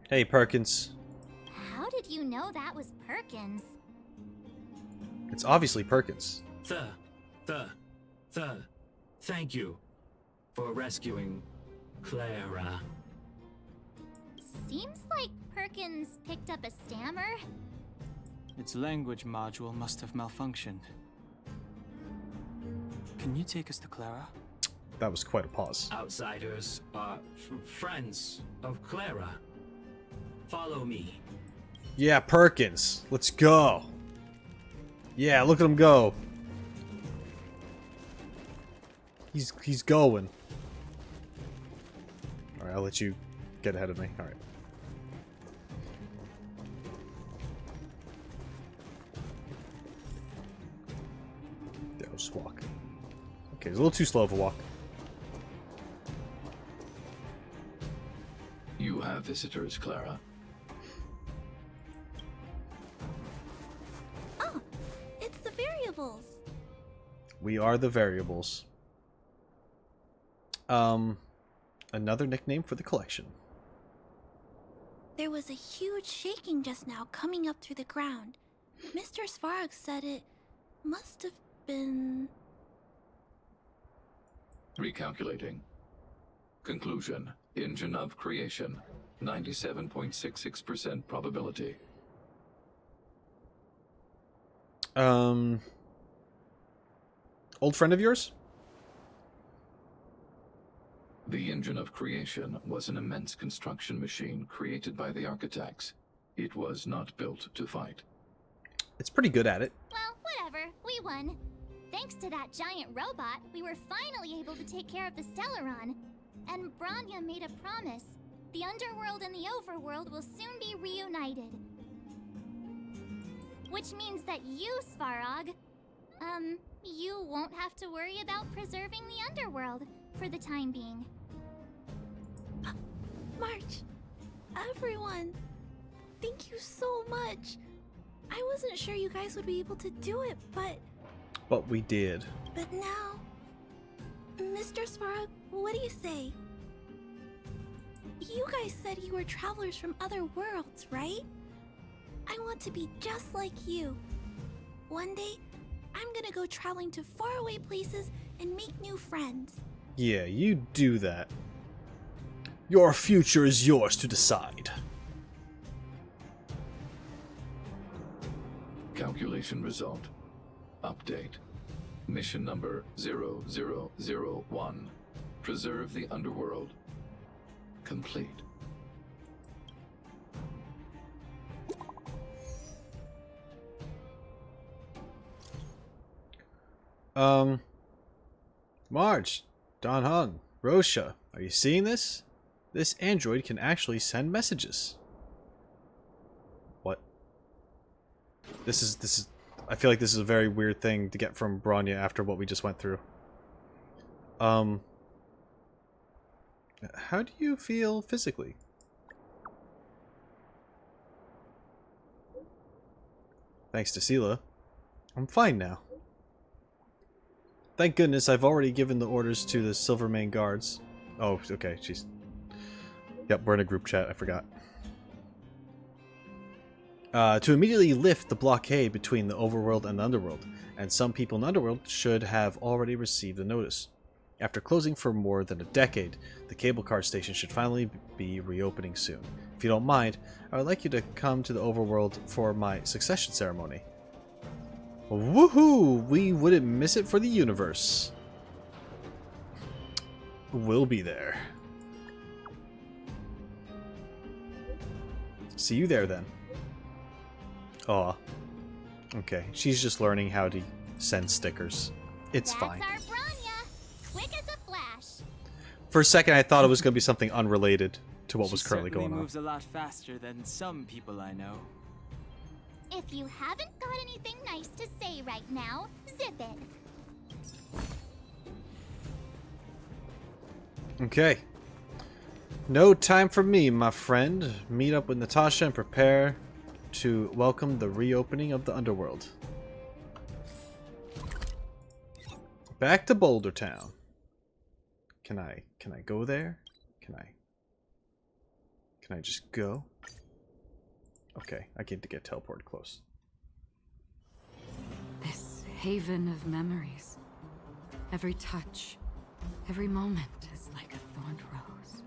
Hey, Perkins. How did you know that was Perkins? It's obviously Perkins. Thank you for rescuing Clara. Seems like Perkins picked up a stammer. Its language module must have malfunctioned. Can you take us to Clara? That was quite a pause. Outsiders are friends of Clara. Follow me. Yeah, Perkins. Let's go. Yeah, look at him go. He's going. Alright, I'll let you get ahead of me. Alright. There, I'll just walk. Okay, it's a little too slow of a walk. You have visitors, Clara. Oh, it's the variables. We are the variables. Another nickname for the collection. There was a huge shaking just now coming up through the ground. Mr. Svarog said it must have been... Recalculating. Conclusion. Engine of creation. 97.66% probability. Old friend of yours? The engine of creation was an immense construction machine created by the architects. It was not built to fight. It's pretty good at it. Well, whatever. We won. Thanks to that giant robot, we were finally able to take care of the Stellaron. And Branya made a promise. The underworld and the overworld will soon be reunited. Which means that you, Svarog, you won't have to worry about preserving the underworld for the time being. March, everyone, thank you so much. I wasn't sure you guys would be able to do it, but we did. now, Mr. Svarog, what do you say? You guys said you were travelers from other worlds, right? I want to be just like you. One day, I'm gonna go traveling to faraway places and make new friends. Yeah, you do that. Your future is yours to decide. Calculation result. Update. Mission number 0001. Preserve the underworld. Complete. Marge, Don Hung, Rosha, are you seeing this? This android can actually send messages. What? This is I feel like this is a very weird thing to get from Bronya after what we just went through. How do you feel physically? Thanks to Sela. I'm fine now. Thank goodness I've already given the orders to the Silvermane guards. Oh, okay, jeez. Yep, we're in a group chat, I forgot. To immediately lift the blockade between the overworld and the underworld, and some people in the underworld should have already received the notice. After closing for more than a decade, the cable car station should finally be reopening soon. If you don't mind, I would like you to come to the overworld for my succession ceremony. Woohoo! We wouldn't miss it for the universe. We'll be there. See you there then. Aw. Okay, she's just learning how to send stickers. It's fine. That's our Bronya. Quick as a flash. For a second, I thought it was going to be something unrelated to what was currently She going certainly on. moves a lot faster than some people I know. If you haven't got anything nice to say right now, zip it. Okay. No time for me, my friend. Meet up with Natasha and prepare to welcome the reopening of the underworld. Back to Boulder Town. Can I go there? Can I just go? Okay, I get to get teleported close. This haven of memories. Every touch, every moment is like a thorned rose.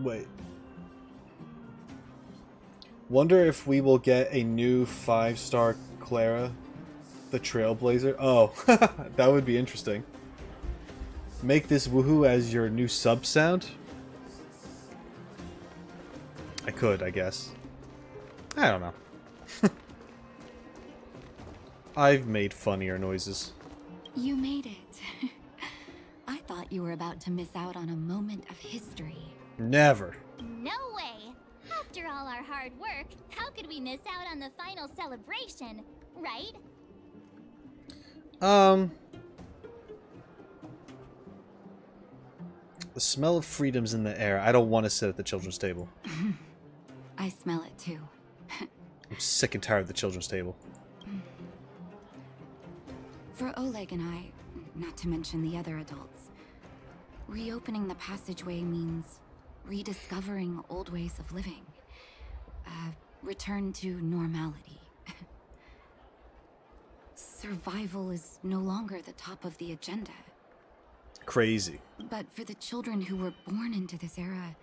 Wait. Wonder if we will get a new 5-star Clara, the Trailblazer. Oh, that would be interesting. Make this woohoo as your new sub sound? I could, I guess. I don't know. I've made funnier noises. You made it. I thought you were about to miss out on a moment of history. Never. No way. After all our hard work, how could we miss out on the final celebration, right? The smell of freedom's in the air. I don't want to sit at the children's table. I smell it too. I'm sick and tired of the children's table. For Oleg and I, not to mention the other adults, reopening the passageway means rediscovering old ways of living. Return to normality. Survival is no longer the top of the agenda. Crazy. But for the children who were born into this era,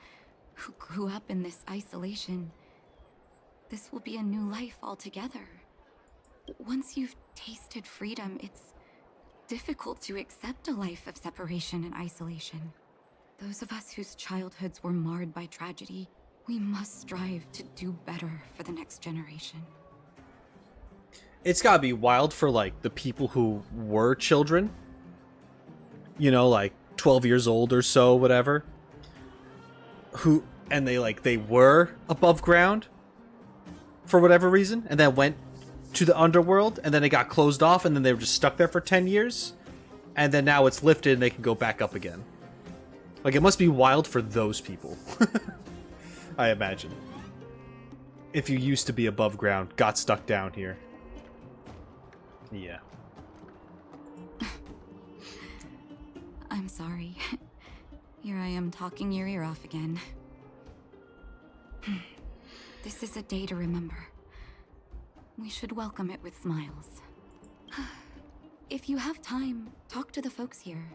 who grew up in this isolation, this will be a new life altogether. Once you've tasted freedom, it's difficult to accept a life of separation and isolation. Those of us whose childhoods were marred by tragedy, we must strive to do better for the next generation. It's gotta be wild for, like, the people who were children. You know, like, 12 years old or so, whatever. And they were above ground for whatever reason, and then went to the underworld, and then it got closed off, and then they were just stuck there for 10 years. And then now it's lifted, and they can go back up again. Like, it must be wild for those people. I imagine. If you used to be above ground, got stuck down here. Yeah. I'm sorry. Here I am talking your ear off again. This is a day to remember. We should welcome it with smiles. If you have time, talk to the folks here.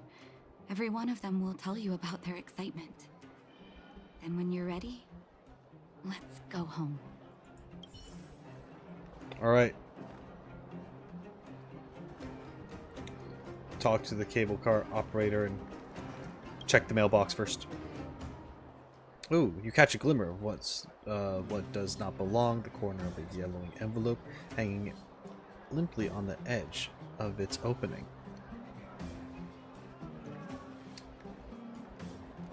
Every one of them will tell you about their excitement. Then when you're ready, let's go home. Alright. Talk to the cable car operator and check the mailbox first. Ooh, you catch a glimmer of what does not belong, the corner of a yellowing envelope hanging limply on the edge of its opening.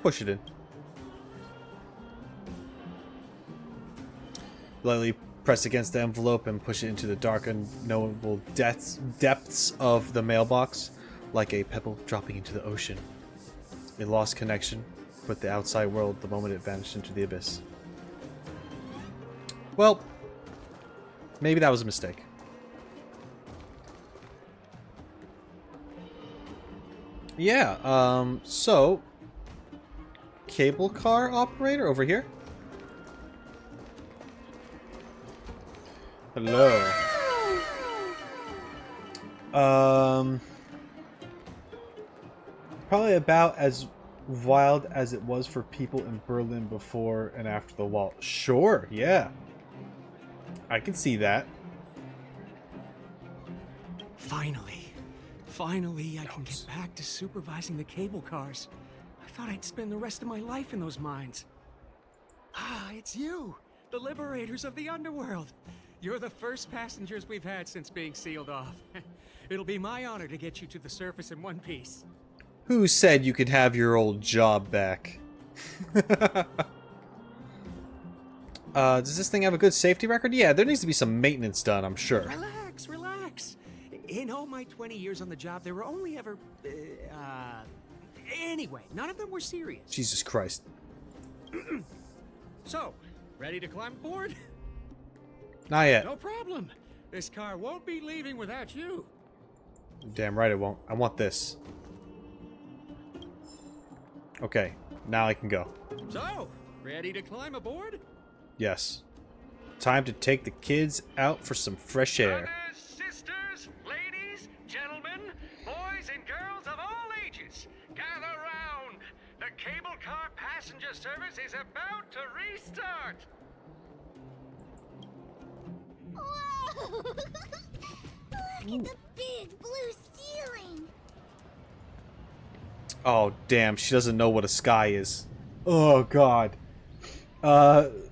Push it in. Lightly press against the envelope and push it into the dark, unknowable depths of the mailbox, like a pebble dropping into the ocean. It lost connection with the outside world the moment it vanished into the abyss. Well, maybe that was a mistake. Yeah, so cable car operator over here. Hello. Probably about as wild as it was for people in Berlin before and after the wall. Sure, yeah. I can see that. Finally, I can get back to supervising the cable cars. I thought I'd spend the rest of my life in those mines. Ah, it's you, the liberators of the underworld. You're the first passengers we've had since being sealed off. It'll be my honor to get you to the surface in one piece. Who said you could have your old job back? Does this thing have a good safety record? Yeah, there needs to be some maintenance done, I'm sure. Relax. In all my 20 years on the job, there were only ever... Anyway, none of them were serious. Jesus Christ. So, ready to climb aboard? Not yet. No problem. This car won't be leaving without you. Damn right it won't. I want this. Okay, now I can go. So, ready to climb aboard? Yes. Time to take the kids out for some fresh air. Brothers, sisters, ladies, gentlemen, boys and girls of all ages, gather round. The cable car passenger service is about to restart. Whoa! Look at the big blue ceiling. Oh, damn, she doesn't know what a sky is. Oh, God.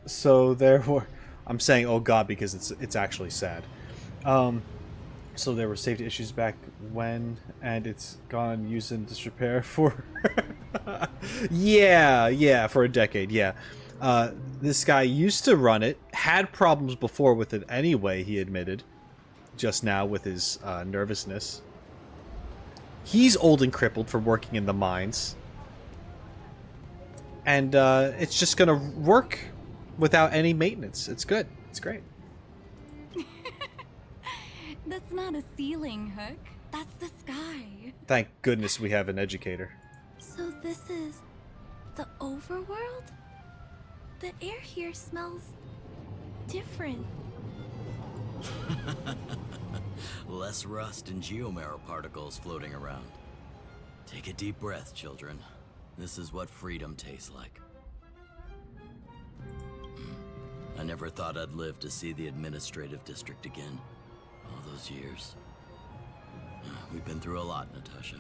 So there were... I'm saying oh, God, because it's actually sad. So there were safety issues back when, and it's gone unused in disrepair for... yeah, for a decade, yeah. This guy used to run it, had problems before with it anyway, he admitted. Just now with his nervousness. He's old and crippled from working in the mines. And it's just gonna work without any maintenance. It's good. It's great. That's not a ceiling, Hook. That's the sky. Thank goodness we have an educator. So this is the overworld? The air here smells different. Less rust and geomarrow particles floating around. Take a deep breath, children. This is what freedom tastes like. I never thought I'd live to see the administrative district again. All those years. We've been through a lot, Natasha.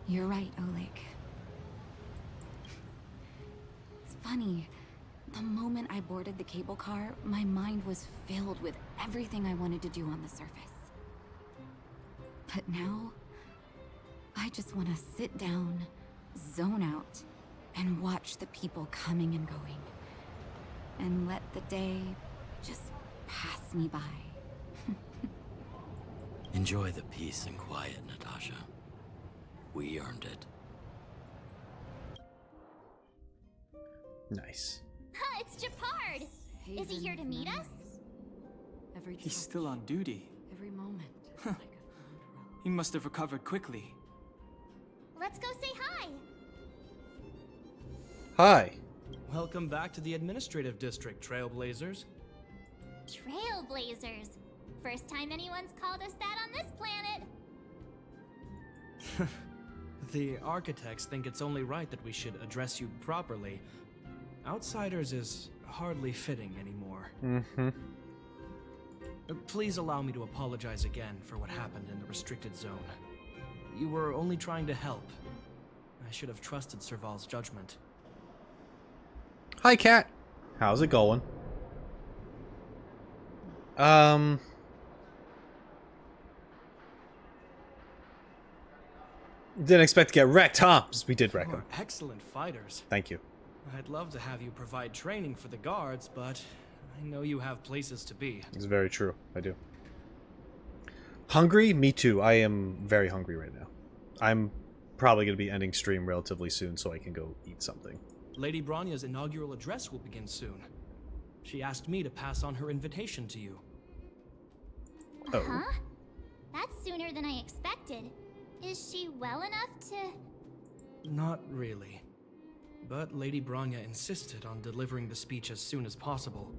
You're right, Oleg. It's funny. The moment I boarded the cable car, my mind was filled with everything I wanted to do on the surface. But now, I just want to sit down, zone out, and watch the people coming and going. And let the day just pass me by. Enjoy the peace and quiet, Natasha. We earned it. Nice. Ha! It's Japard! Is he here to meet us? He's still on duty. Every moment. He must have recovered quickly. Let's go say hi. Hi. Welcome back to the administrative district, Trailblazers. Trailblazers. First time anyone's called us that on this planet. The architects think it's only right that we should address you properly. Outsiders is hardly fitting anymore. Mm-hmm. Please allow me to apologize again for what happened in the restricted zone. You were only trying to help. I should have trusted Serval's judgment. Hi, Cat. How's it going? Didn't expect to get wrecked, huh? We did wreck him. Excellent fighters. Thank you. I'd love to have you provide training for the guards, but I know you have places to be. It's very true. I do. Hungry? Me too. I am very hungry right now. I'm probably going to be ending stream relatively soon so I can go eat something. Lady Bronya's inaugural address will begin soon. She asked me to pass on her invitation to you. Oh. Huh? That's sooner than I expected. Is she well enough to... Not really. But Lady Bronya insisted on delivering the speech as soon as possible.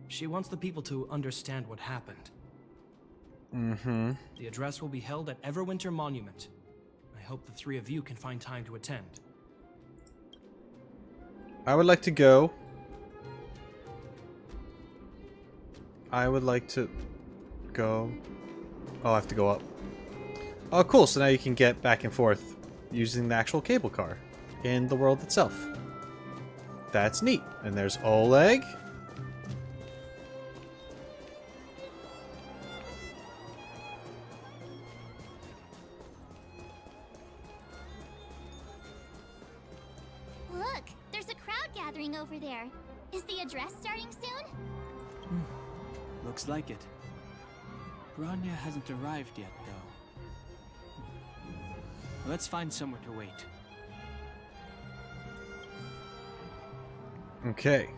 She wants the people to understand what happened. Mm-hmm. The address will be held at Everwinter Monument. I hope the three of you can find time to attend. I would like to go. I would like to go. Oh, I have to go up. Oh, cool. So now you can get back and forth using the actual cable car in the world itself. That's neat. And there's Oleg. Look, there's a crowd gathering over there. Is the address starting soon? Looks like it. Bronya hasn't arrived yet, though. Let's find somewhere to wait. Okay.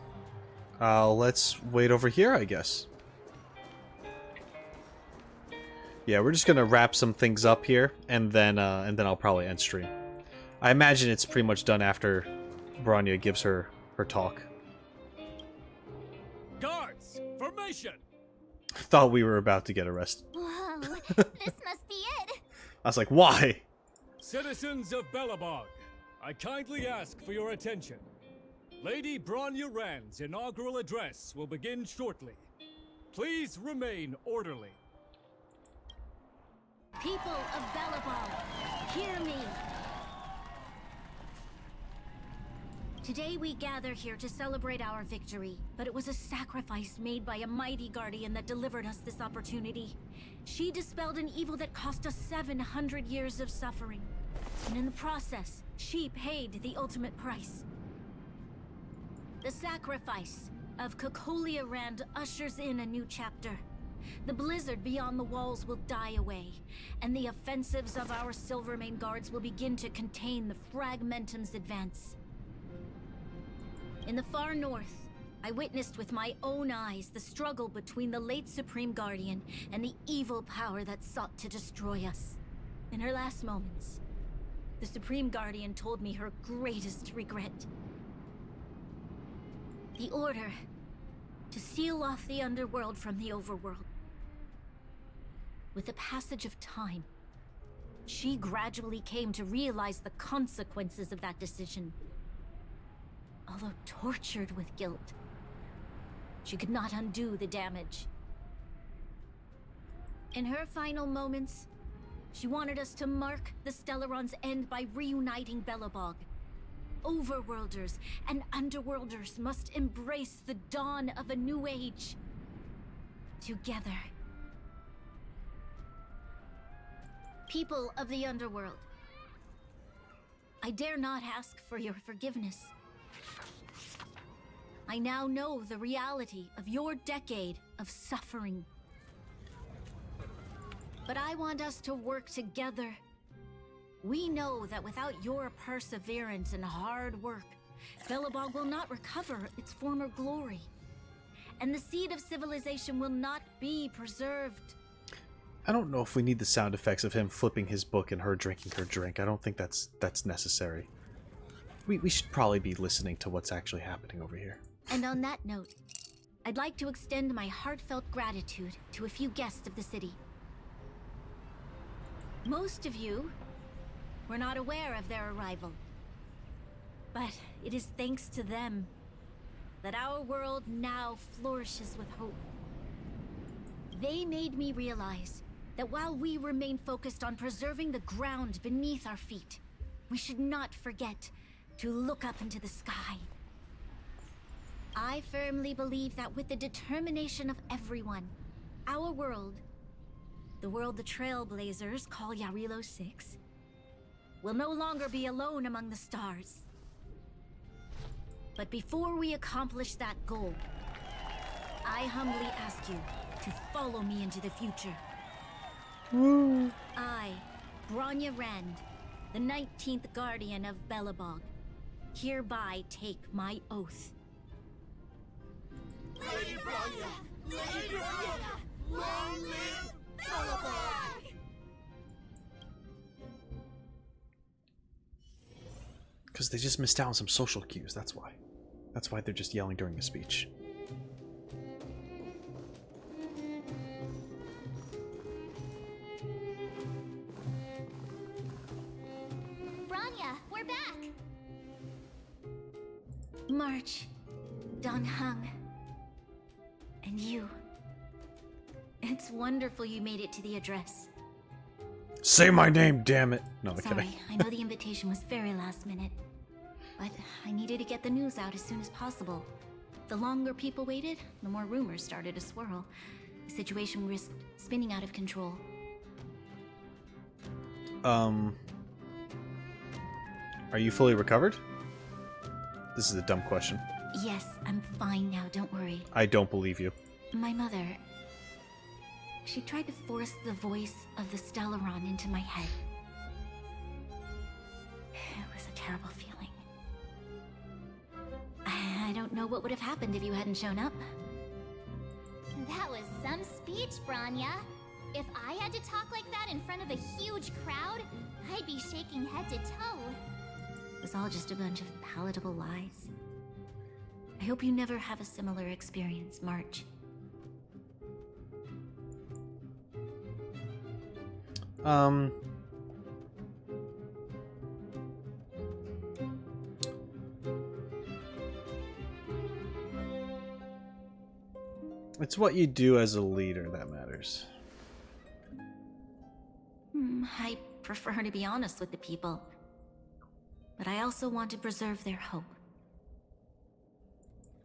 Let's wait over here, I guess. Yeah, we're just gonna wrap some things up here, and then I'll probably end stream. I imagine it's pretty much done after Bronya gives her talk. Guards, formation! Thought we were about to get arrested. Whoa, this must be it. I was like, why? Citizens of Belobog, I kindly ask for your attention. Lady Bronya Rand's inaugural address will begin shortly. Please remain orderly. People of Belobog, hear me. Today we gather here to celebrate our victory, but it was a sacrifice made by a mighty guardian that delivered us this opportunity. She dispelled an evil that cost us 700 years of suffering. And in the process, she paid the ultimate price. The sacrifice of Cocolia Rand ushers in a new chapter. The blizzard beyond the walls will die away, and the offensives of our Silvermane guards will begin to contain the Fragmentum's advance. In the far north, I witnessed with my own eyes the struggle between the late Supreme Guardian and the evil power that sought to destroy us. In her last moments, the Supreme Guardian told me her greatest regret. The order to seal off the underworld from the overworld. With the passage of time, she gradually came to realize the consequences of that decision. Although tortured with guilt, she could not undo the damage. In her final moments, she wanted us to mark the Stellaron's end by reuniting Belobog. Overworlders and Underworlders must embrace the dawn of a new age. Together. People of the Underworld, I dare not ask for your forgiveness. I now know the reality of your decade of suffering. But I want us to work together. We know that without your perseverance and hard work, Belobog will not recover its former glory. and the seed of civilization will not be preserved. I don't know if we need the sound effects of him flipping his book and her drinking her drink. I don't think that's necessary. We should probably be listening to what's actually happening over here. And on that note, I'd like to extend my heartfelt gratitude to a few guests of the city. Most of you were not aware of their arrival, but it is thanks to them that our world now flourishes with hope. They made me realize that while we remain focused on preserving the ground beneath our feet, we should not forget to look up into the sky. I firmly believe that with the determination of everyone, our world, the world the Trailblazers call Yarilo 6, will no longer be alone among the stars. But before we accomplish that goal, I humbly ask you to follow me into the future. I, Bronya Rand, the 19th Guardian of Belobog, hereby take my oath. Lady Bronya! Lady Bronya! Long live Belobog! Because they just missed out on some social cues, that's why. That's why they're just yelling during a speech. Bronya, we're back! March, Don Hung, and you. It's wonderful you made it to the address. Say my name, damn it! No, I'm Sorry, kidding. I know the invitation was very last minute, but I needed to get the news out as soon as possible. The longer people waited, the more rumors started to swirl. The situation risked spinning out of control. Are you fully recovered? This is a dumb question. Yes, I'm fine now, don't worry. I don't believe you. My mother... she tried to force the voice of the Stellaron into my head. It was a terrible feeling. I don't know what would have happened if you hadn't shown up. That was some speech, Bronya. If I had to talk like that in front of a huge crowd, I'd be shaking head to toe. It was all just a bunch of palatable lies. I hope you never have a similar experience, March. It's what you do as a leader that matters. I prefer to be honest with the people. But I also want to preserve their hope.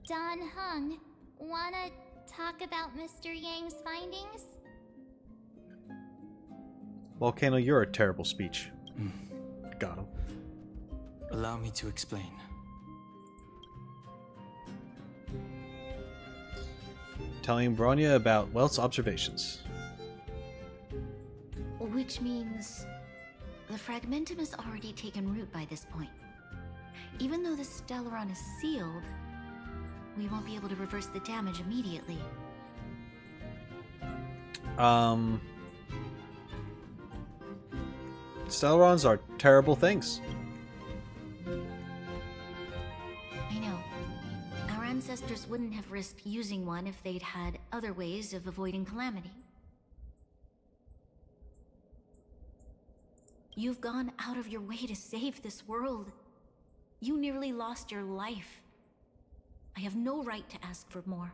Don Hung, wanna talk about Mr. Yang's findings? Volcano, you're a terrible speech. Got him. Allow me to explain. Telling Bronya about Welt's observations. Which means the Fragmentum has already taken root by this point. Even though the Stellaron is sealed, we won't be able to reverse the damage immediately. Stellarons are terrible things. I know. Our ancestors wouldn't have risked using one if they'd had other ways of avoiding calamity. You've gone out of your way to save this world. You nearly lost your life. I have no right to ask for more.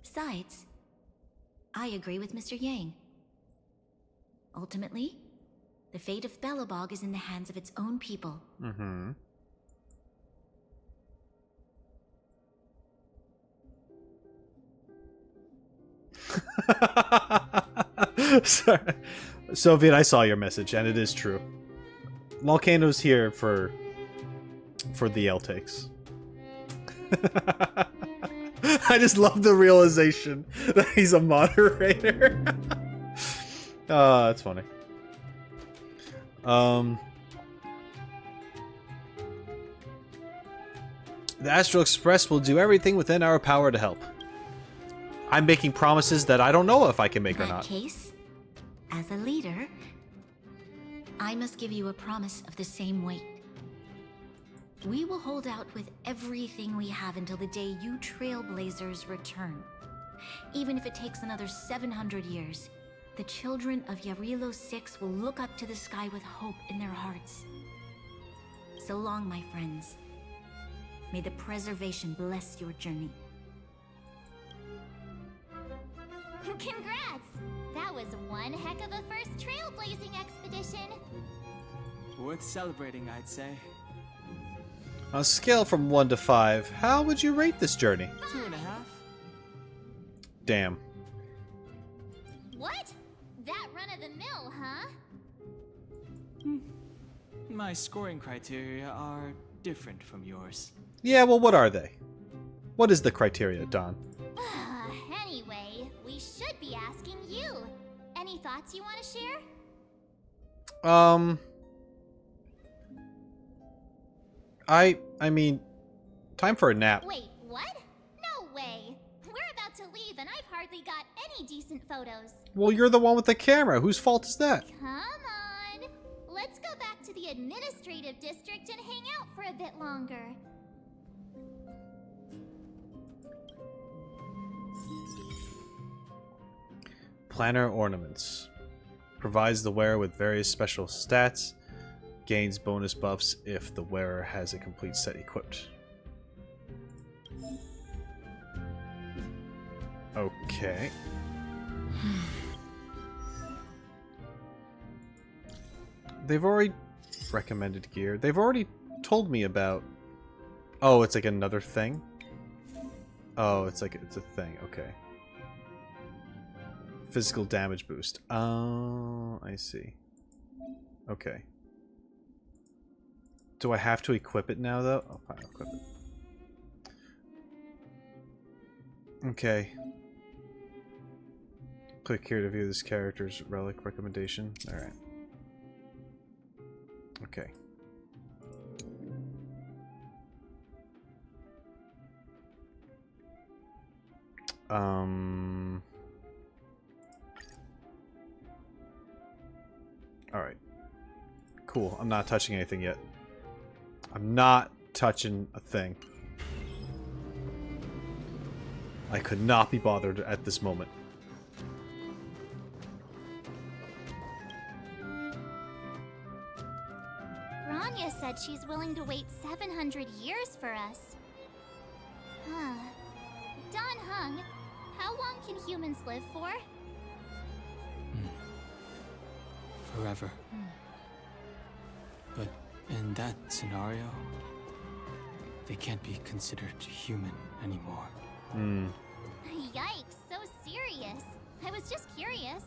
Besides, I agree with Mr. Yang. Ultimately, the fate of Belobog is in the hands of its own people. Mm-hmm. Sorry. Soviet, I saw your message, and it is true. Volcano's here for the L takes. I just love the realization that he's a moderator. Oh, that's funny. The Astral Express will do everything within our power to help. I'm making promises that I don't know if I can make or In that not. case, as a leader, I must give you a promise of the same weight. We will hold out with everything we have until the day you Trailblazers return. Even if it takes another 700 years, the children of Yarilo 6 will look up to the sky with hope in their hearts. So long, my friends. May the preservation bless your journey. Congrats! That was one heck of a first trailblazing expedition. Worth celebrating, I'd say. On a scale from 1 to 5, how would you rate this journey? 2.5. Damn. What? That run-of-the-mill, huh? My scoring criteria are different from yours. Yeah, well, what are they? What is the criteria, Don? Anyway, we should be asking you. Any thoughts you want to share? I mean, time for a nap. Wait, what? No way. We're about to leave and I've hardly got any decent photos. Well, you're the one with the camera. Whose fault is that? Come on. Let's go back to the administrative district and hang out for a bit longer. Planner ornaments. Provides the wearer with various special stats. Gains bonus buffs if the wearer has a complete set equipped. Okay. They've already recommended gear. They've already told me about... Oh, it's like another thing? Oh, it's a thing. Okay. Physical damage boost. Oh, I see. Okay. Do I have to equip it now, though? Oh, fine, I'll equip it. Okay. Click here to view this character's relic recommendation. Alright. Okay. Alright. Cool. I'm not touching anything yet. I'm not touching a thing. I could not be bothered at this moment. Rania said she's willing to wait 700 years for us. Huh. Don Hung, how long can humans live for? Forever. But in that scenario, they can't be considered human anymore. Yikes, so serious. I was just curious.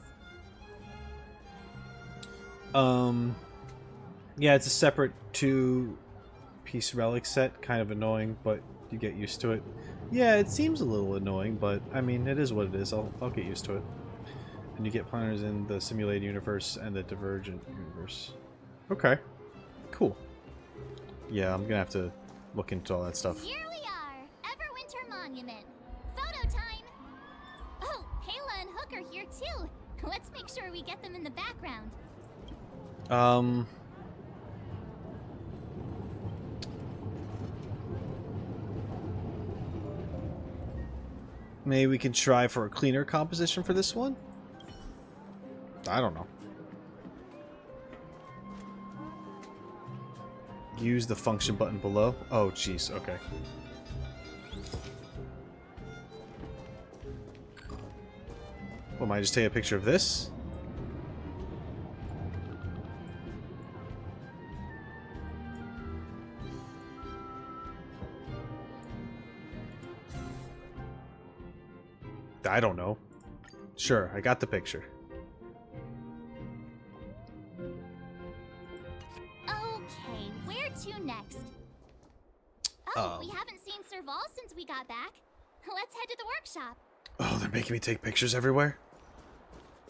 Yeah, it's a separate 2-piece relic set. Kind of annoying, but you get used to it. Yeah, it seems a little annoying, but I mean, it is what it is. I'll get used to it. And you get planners in the simulated universe and the divergent universe. Okay. Cool. Yeah, I'm gonna have to look into all that stuff. Here we are, Everwinter Monument. Photo time! Oh, Kayla and Hook are here too. Let's make sure we get them in the background. Maybe we can try for a cleaner composition for this one? I don't know. Use the function button below. Oh, jeez. Okay. Well, might I just take a picture of this? I don't know. Sure, I got the picture. Okay, where to next? Oh, we haven't seen Serval since we got back. Let's head to the workshop. Oh, they're making me take pictures everywhere?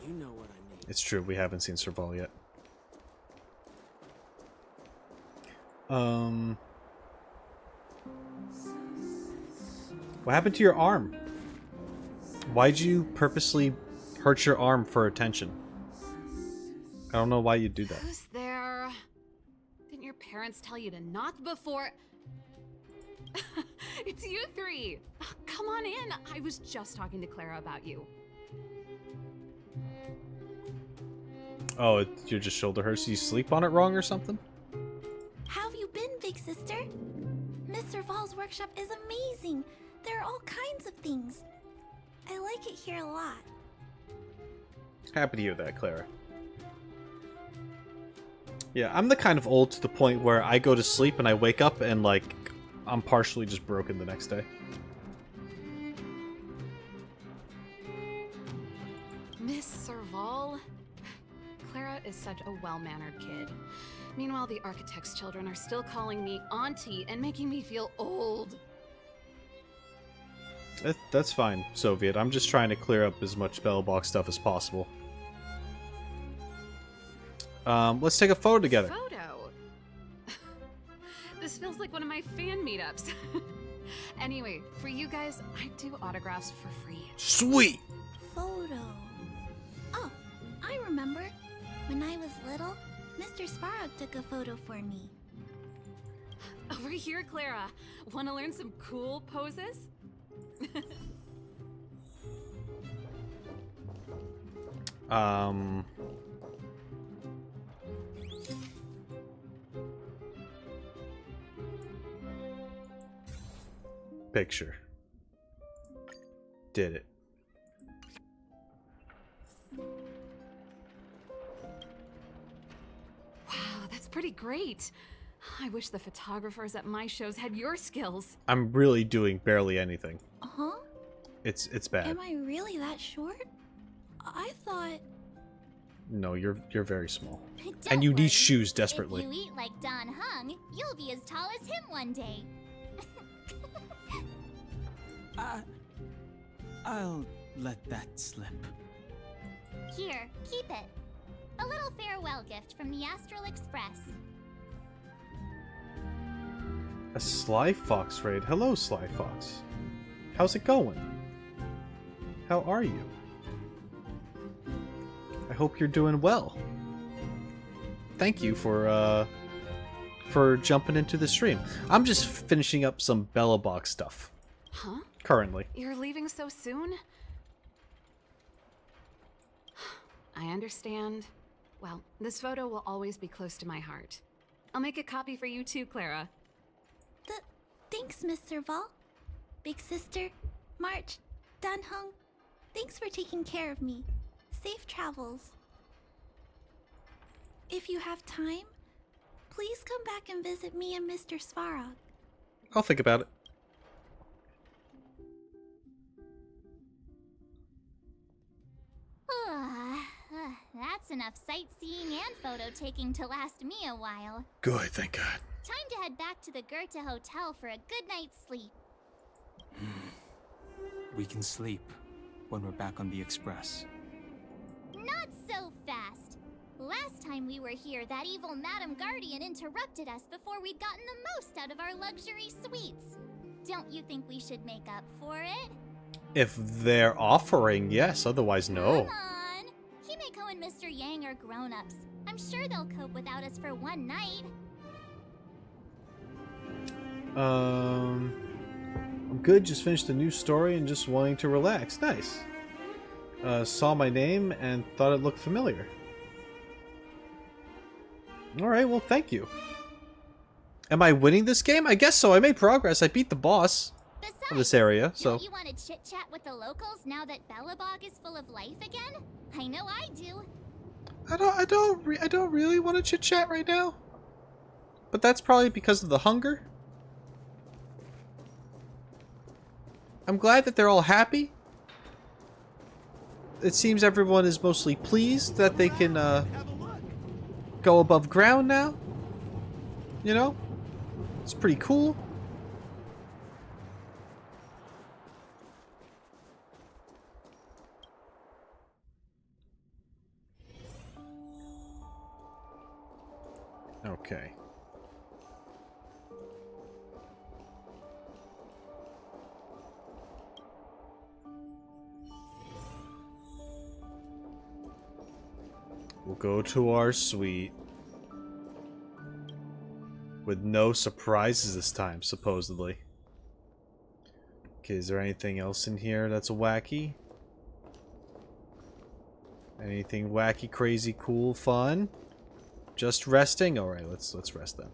You know what I mean. It's true, we haven't seen Serval yet. What happened to your arm? Why'd you purposely hurt your arm for attention? I don't know why you'd do that. Who's there? Didn't your parents tell you to knock before? It's you three. Come on in. I was just talking to Clara about you. Oh, you're just shoulder hurts. You sleep on it wrong or something? How have you been, big sister? Mr. Val's workshop is amazing. There are all kinds of things. I like it here a lot. Happy to hear that, Clara. Yeah, I'm the kind of old to the point where I go to sleep and I wake up and, like, I'm partially just broken the next day. Miss Serval? Clara is such a well-mannered kid. Meanwhile, the architect's children are still calling me auntie and making me feel old. That's fine, Soviet. I'm just trying to clear up as much Belobog stuff as possible. Let's take a photo together. Photo? This feels like one of my fan meetups. Anyway, for you guys, I do autographs for free. Sweet! Photo. Oh, I remember. When I was little, Mr. Svarog took a photo for me. Over here, Clara. Want to learn some cool poses? Picture. Did it. Wow, that's pretty great. I wish the photographers at my shows had your skills. I'm really doing barely anything. Huh? It's bad. Am I really that short? I thought... No, you're very small. Don't And you worry. need shoes desperately. If you eat like Don Hung, you'll be as tall as him one day. I'll let that slip. Here, keep it. A little farewell gift from the Astral Express. A Sly Fox raid. Hello, Sly Fox. How's it going? How are you? I hope you're doing well. Thank you for jumping into the stream. I'm just finishing up some Belobog stuff. Huh? Currently. You're leaving so soon? I understand. Well, this photo will always be close to my heart. I'll make a copy for you too, Clara. Thanks, Mr. Val. Big sister, March, Dan Hung, thanks for taking care of me. Safe travels. If you have time, please come back and visit me and Mr. Svarog. I'll think about it. That's enough sightseeing and photo taking to last me a while. Good, thank God. Time to head back to the Goethe Hotel for a good night's sleep. We can sleep when we're back on the Express. Not so fast. Last time we were here, that evil Madam Guardian interrupted us before we'd gotten the most out of our luxury suites. Don't you think we should make up for it? If they're offering, yes. Otherwise, no. Come on. Himeko and Mr. Yang are grown-ups. I'm sure they'll cope without us for one night. I'm good. Just finished a new story and just wanting to relax. Nice. Saw my name and thought it looked familiar. Alright, well, thank you. Am I winning this game? I guess so. I made progress. I beat the boss of this area, so... Don't you want to chit-chat with the locals now that Belobog is full of life again? I know I do. I don't really want to chit-chat right now. But that's probably because of the hunger. I'm glad that they're all happy. It seems everyone is mostly pleased that they can go above ground now. You know? It's pretty cool. Okay. We'll go to our suite. With no surprises this time, supposedly. Okay, is there anything else in here that's wacky? Anything wacky, crazy, cool, fun? Just resting? Alright, let's rest then.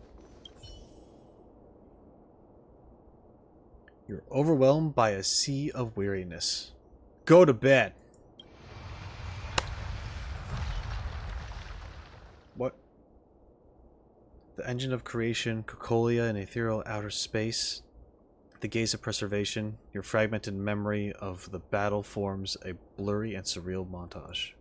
You're overwhelmed by a sea of weariness. Go to bed. What? The engine of creation, Cocolia in ethereal outer space. The gaze of preservation, your fragmented memory of the battle forms a blurry and surreal montage.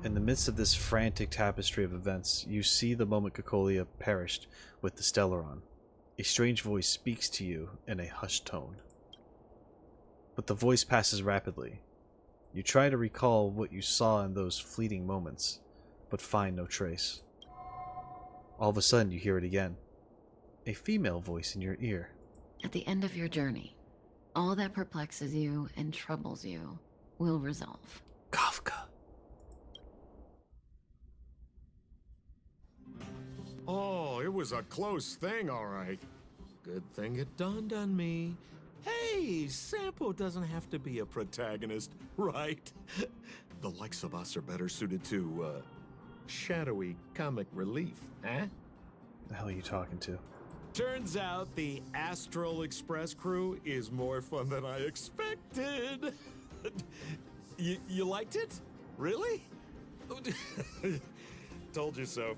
In the midst of this frantic tapestry of events, you see the moment Cocolia perished with the Stellaron. A strange voice speaks to you in a hushed tone. But the voice passes rapidly. You try to recall what you saw in those fleeting moments, but find no trace. All of a sudden, you hear it again. A female voice in your ear. At the end of your journey, all that perplexes you and troubles you will resolve. Kafka. Oh, it was a close thing, all right. Good thing it dawned on me. Hey, Sampo doesn't have to be a protagonist, right? The likes of us are better suited to, shadowy comic relief, huh? The hell are you talking to? Turns out the Astral Express crew is more fun than I expected. You liked it? Really? Told you so.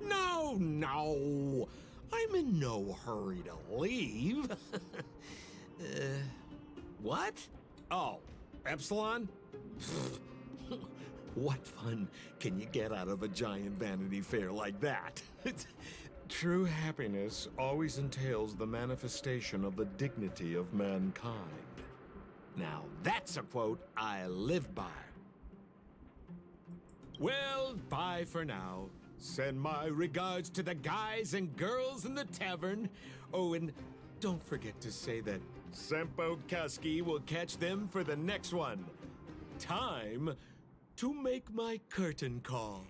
No. I'm in no hurry to leave. What? Oh, Epsilon? What fun can you get out of a giant Vanity Fair like that? True happiness always entails the manifestation of the dignity of mankind. Now, that's a quote I live by. Well, bye for now. Send my regards to the guys and girls in the tavern. Oh, and don't forget to say that Sempo Kasky will catch them for the next one. Time to make my curtain call.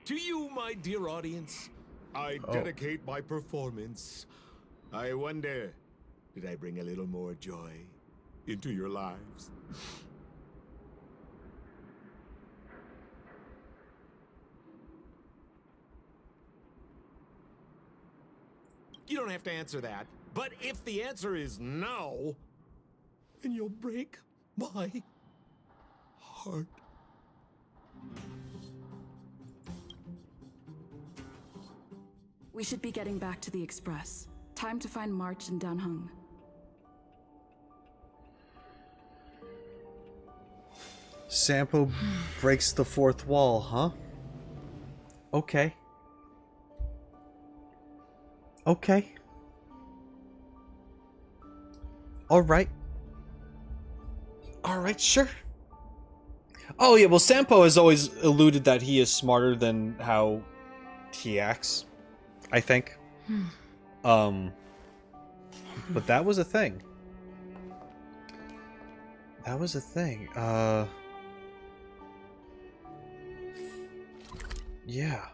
To you, my dear audience, I dedicate my performance. I wonder, did I bring a little more joy into your lives? You don't have to answer that, but if the answer is no, then you'll break my heart. We should be getting back to the Express. Time to find March and Danhung. Sampo breaks the fourth wall, huh? Okay. Okay. Alright. Alright, sure. Oh yeah, well Sampo has always alluded that he is smarter than how he acts, I think. But that was a thing. That was a thing. Yeah.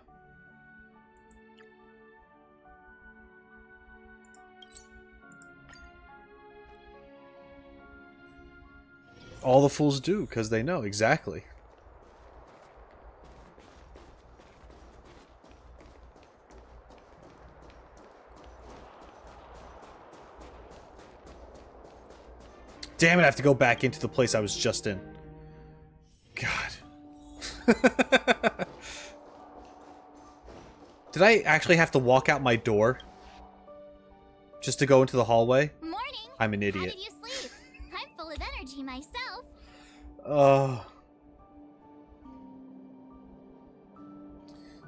All the fools do, because they know, exactly. Damn it, I have to go back into the place I was just in. God. Did I actually have to walk out my door? Just to go into the hallway? Morning. I'm an idiot. How did you sleep? I'm full of energy myself.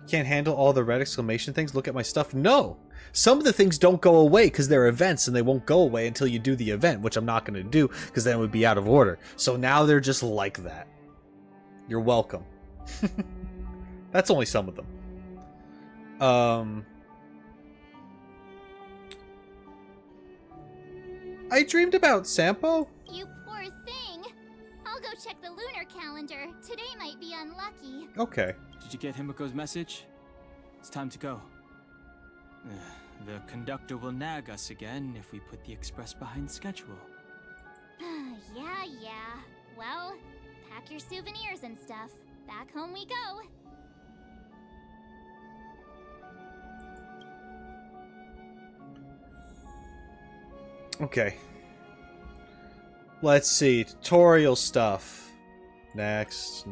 Can't handle all the red exclamation things? Look at my stuff? No! Some of the things don't go away because they're events and they won't go away until you do the event, which I'm not going to do because then it would be out of order. So now they're just like that. You're welcome. That's only some of them. I dreamed about Sampo. You poor thing. go check the lunar calendar. Today might be unlucky. Okay. Did you get Himiko's message? It's time to go. The conductor will nag us again if we put the express behind schedule. Yeah. Well, pack your souvenirs and stuff. Back home we go. Okay. Let's see. Tutorial stuff. Next.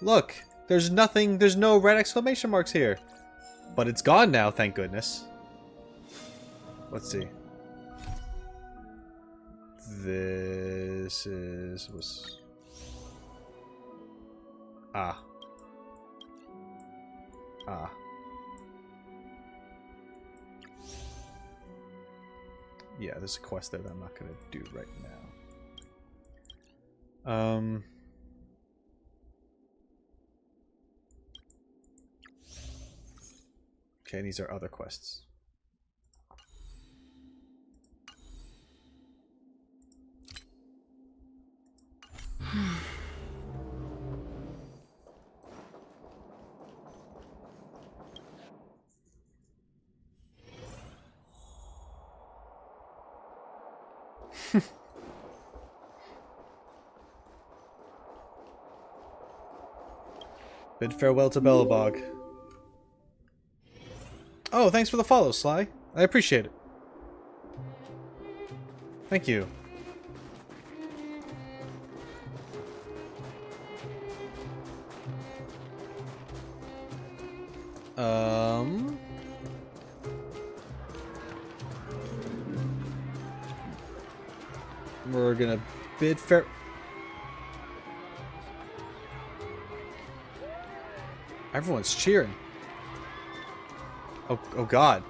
Look! There's nothing, there's no red exclamation marks here. But it's gone now, thank goodness. Let's see. This was... Ah. Yeah, there's a quest there that I'm not gonna do right now. Okay, these are other quests. Bid farewell to Belobog. Oh, thanks for the follow, Sly. I appreciate it. Thank you. We're gonna bid fair. Everyone's cheering. Oh God.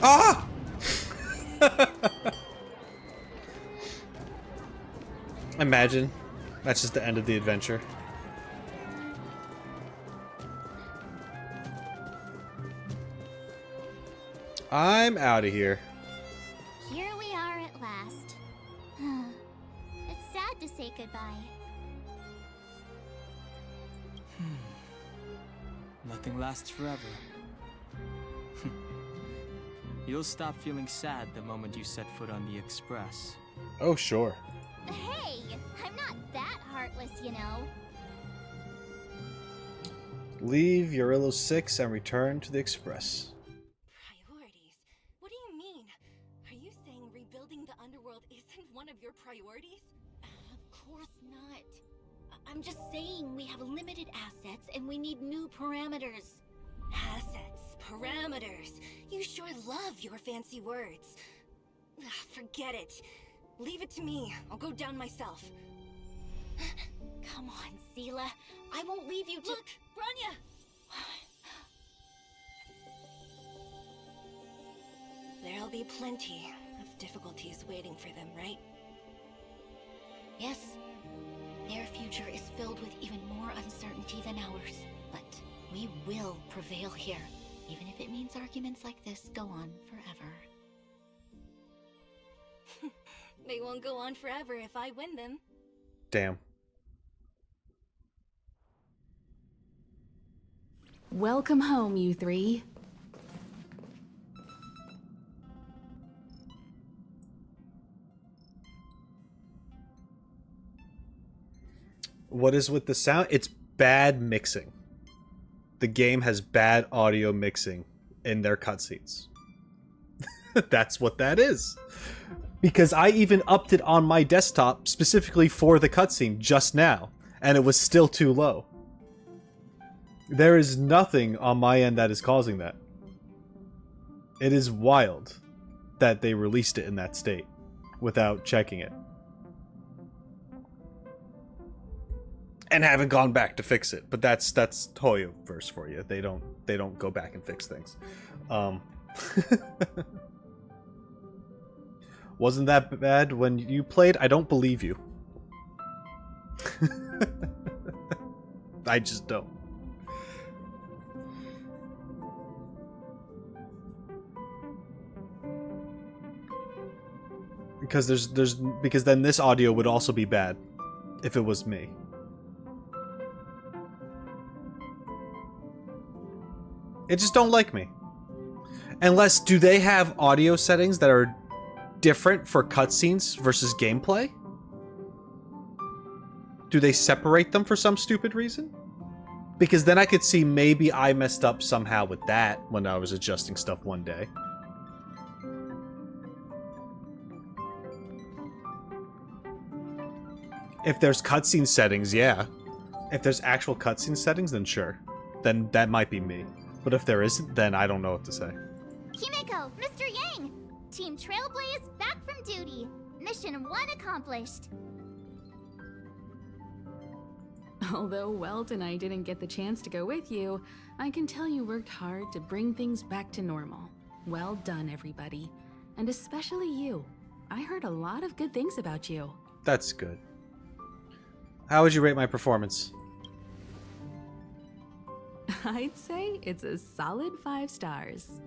Ah! Imagine. That's just the end of the adventure. I'm out of here. Here we are at last. It's sad to say goodbye. Nothing lasts forever. You'll stop feeling sad the moment you set foot on the Express. Oh, sure. Hey, I'm not that heartless, you know. Leave Urillo 6 and return to the Express. Priorities? What do you mean? Are you saying rebuilding the underworld isn't one of your priorities? Of course not. I'm just saying we have limited assets and we need new parameters. Assets, parameters. You sure love your fancy words. Forget it. Leave it to me. I'll go down myself. Come on, Seela. I won't leave you to— Look, Branya! There'll be plenty of difficulties waiting for them, right? Yes. Their future is filled with even more uncertainty than ours. But we will prevail here, even if it means arguments like this go on forever. They won't go on forever if I win them. Damn. Welcome home, you three. What is with the sound? It's bad mixing. The game has bad audio mixing in their cutscenes. That's what that is. Because I even upped it on my desktop specifically for the cutscene just now, and it was still too low. There is nothing on my end that is causing that. It is wild that they released it in that state without checking it. And haven't gone back to fix it, but that's Hoyoverse for you. They don't go back and fix things. Wasn't that bad when you played? I don't believe you. I just don't. Because because then this audio would also be bad if it was me. It just don't like me. Unless, do they have audio settings that are different for cutscenes versus gameplay? Do they separate them for some stupid reason? Because then I could see maybe I messed up somehow with that when I was adjusting stuff one day. If there's cutscene settings, yeah. If there's actual cutscene settings, then sure. Then that might be me. But if there isn't, then I don't know what to say. Himeko, Mr. Yang! Team Trailblaze back from duty. Mission 1 accomplished. Although Welt and I didn't get the chance to go with you, I can tell you worked hard to bring things back to normal. Well done, everybody. And especially you. I heard a lot of good things about you. That's good. How would you rate my performance? I'd say it's a solid 5 stars.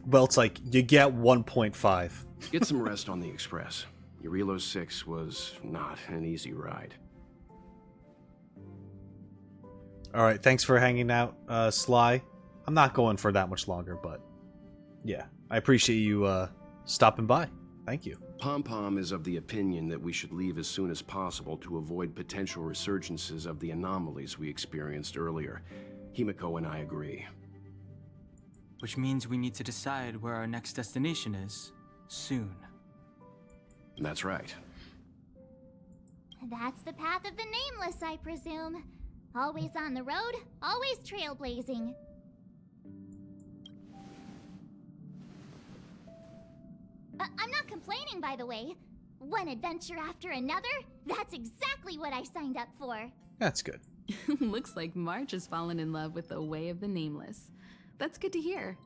Well, it's like, you get 1.5. Get some rest on the Express. Eurilo 6 was not an easy ride. Alright, thanks for hanging out, Sly. I'm not going for that much longer, but yeah, I appreciate you stopping by. Thank you. Pom-Pom is of the opinion that we should leave as soon as possible to avoid potential resurgences of the anomalies we experienced earlier. Himeko and I agree. Which means we need to decide where our next destination is, soon. That's right. That's the path of the Nameless, I presume. Always on the road, always trailblazing. I'm not complaining, by the way. One adventure after another, that's exactly what I signed up for. That's good. Looks like March has fallen in love with the way of the Nameless. That's good to hear.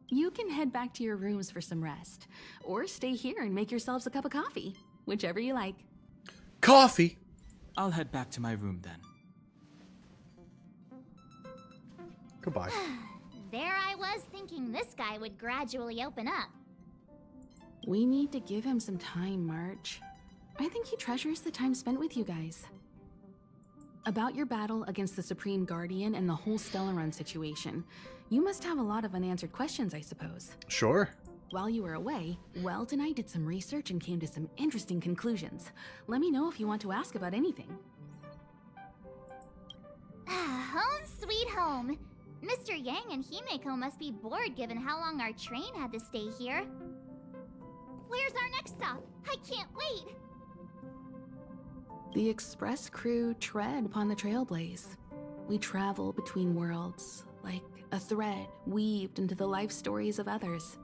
You can head back to your rooms for some rest, or stay here and make yourselves a cup of coffee, whichever you like. Coffee? I'll head back to my room then. Goodbye. There I was thinking this guy would gradually open up. We need to give him some time, March. I think he treasures the time spent with you guys. About your battle against the Supreme Guardian and the whole Stellaron situation, you must have a lot of unanswered questions, I suppose. Sure. While you were away, Welt and I did some research and came to some interesting conclusions. Let me know if you want to ask about anything. Home sweet home. Mr. Yang and Himeko must be bored given how long our train had to stay here. Where's our next stop? I can't wait! The Express crew tread upon the Trailblaze. We travel between worlds, like a thread weaved into the life stories of others.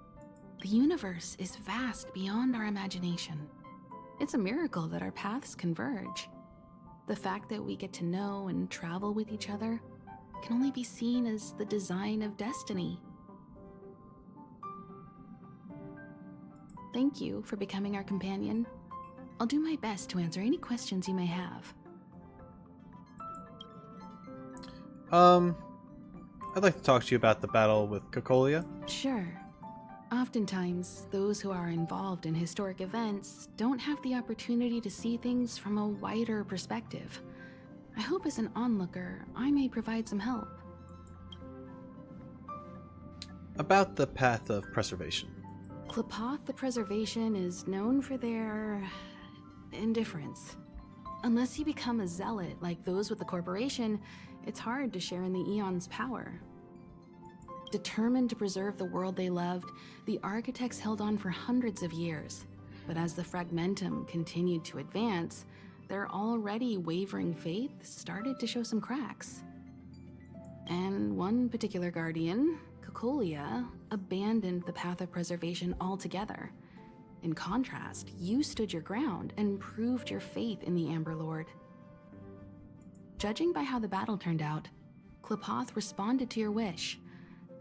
The universe is vast beyond our imagination. It's a miracle that our paths converge. The fact that we get to know and travel with each other can only be seen as the design of destiny. Thank you for becoming our companion. I'll do my best to answer any questions you may have. I'd like to talk to you about the battle with Cocolia. Sure. Oftentimes, those who are involved in historic events don't have the opportunity to see things from a wider perspective. I hope as an onlooker, I may provide some help. About the Path of Preservation. Klapoth the Preservation is known for their indifference. Unless you become a zealot like those with the corporation, it's hard to share in the Eon's power. Determined to preserve the world they loved, the architects held on for hundreds of years. But as the Fragmentum continued to advance, their already wavering faith started to show some cracks. And one particular guardian, Cocolia, abandoned the Path of Preservation altogether. In contrast, you stood your ground and proved your faith in the Amber Lord. Judging by how the battle turned out, Klapoth responded to your wish.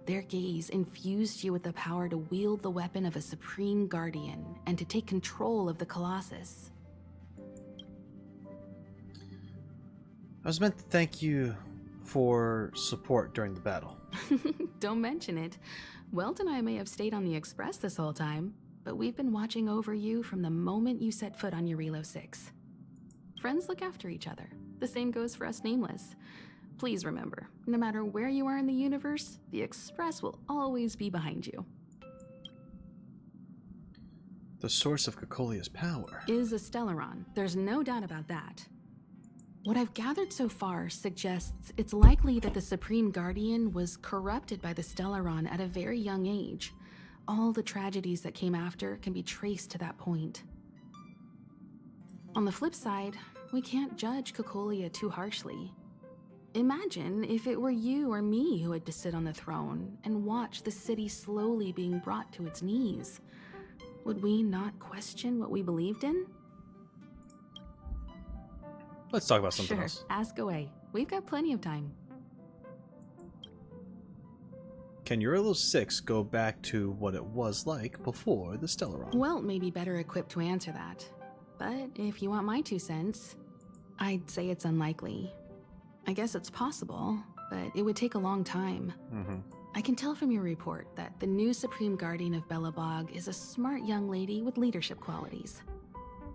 Their gaze infused you with the power to wield the weapon of a supreme guardian and to take control of the Colossus. I was meant to thank you for support during the battle. Don't mention it. Welt and I may have stayed on the Express this whole time, but we've been watching over you from the moment you set foot on Eurilo 6. Friends look after each other. The same goes for us Nameless. Please remember, no matter where you are in the universe, the Express will always be behind you. The source of Cocolia's power Is a Stellaron. There's no doubt about that. What I've gathered so far suggests it's likely that the Supreme Guardian was corrupted by the Stellaron at a very young age. All the tragedies that came after can be traced to that point. On the flip side, we can't judge Cocolia too harshly. Imagine if it were you or me who had to sit on the throne and watch the city slowly being brought to its knees. Would we not question what we believed in? Let's talk about something Sure, else. ask away. We've got plenty of time. Can Eurilo 6 go back to what it was like before the Stellaron? Welt may be better equipped to answer that. But if you want my 2 cents, I'd say it's unlikely. I guess it's possible, but it would take a long time. I can tell from your report that the new Supreme Guardian of Belobog is a smart young lady with leadership qualities.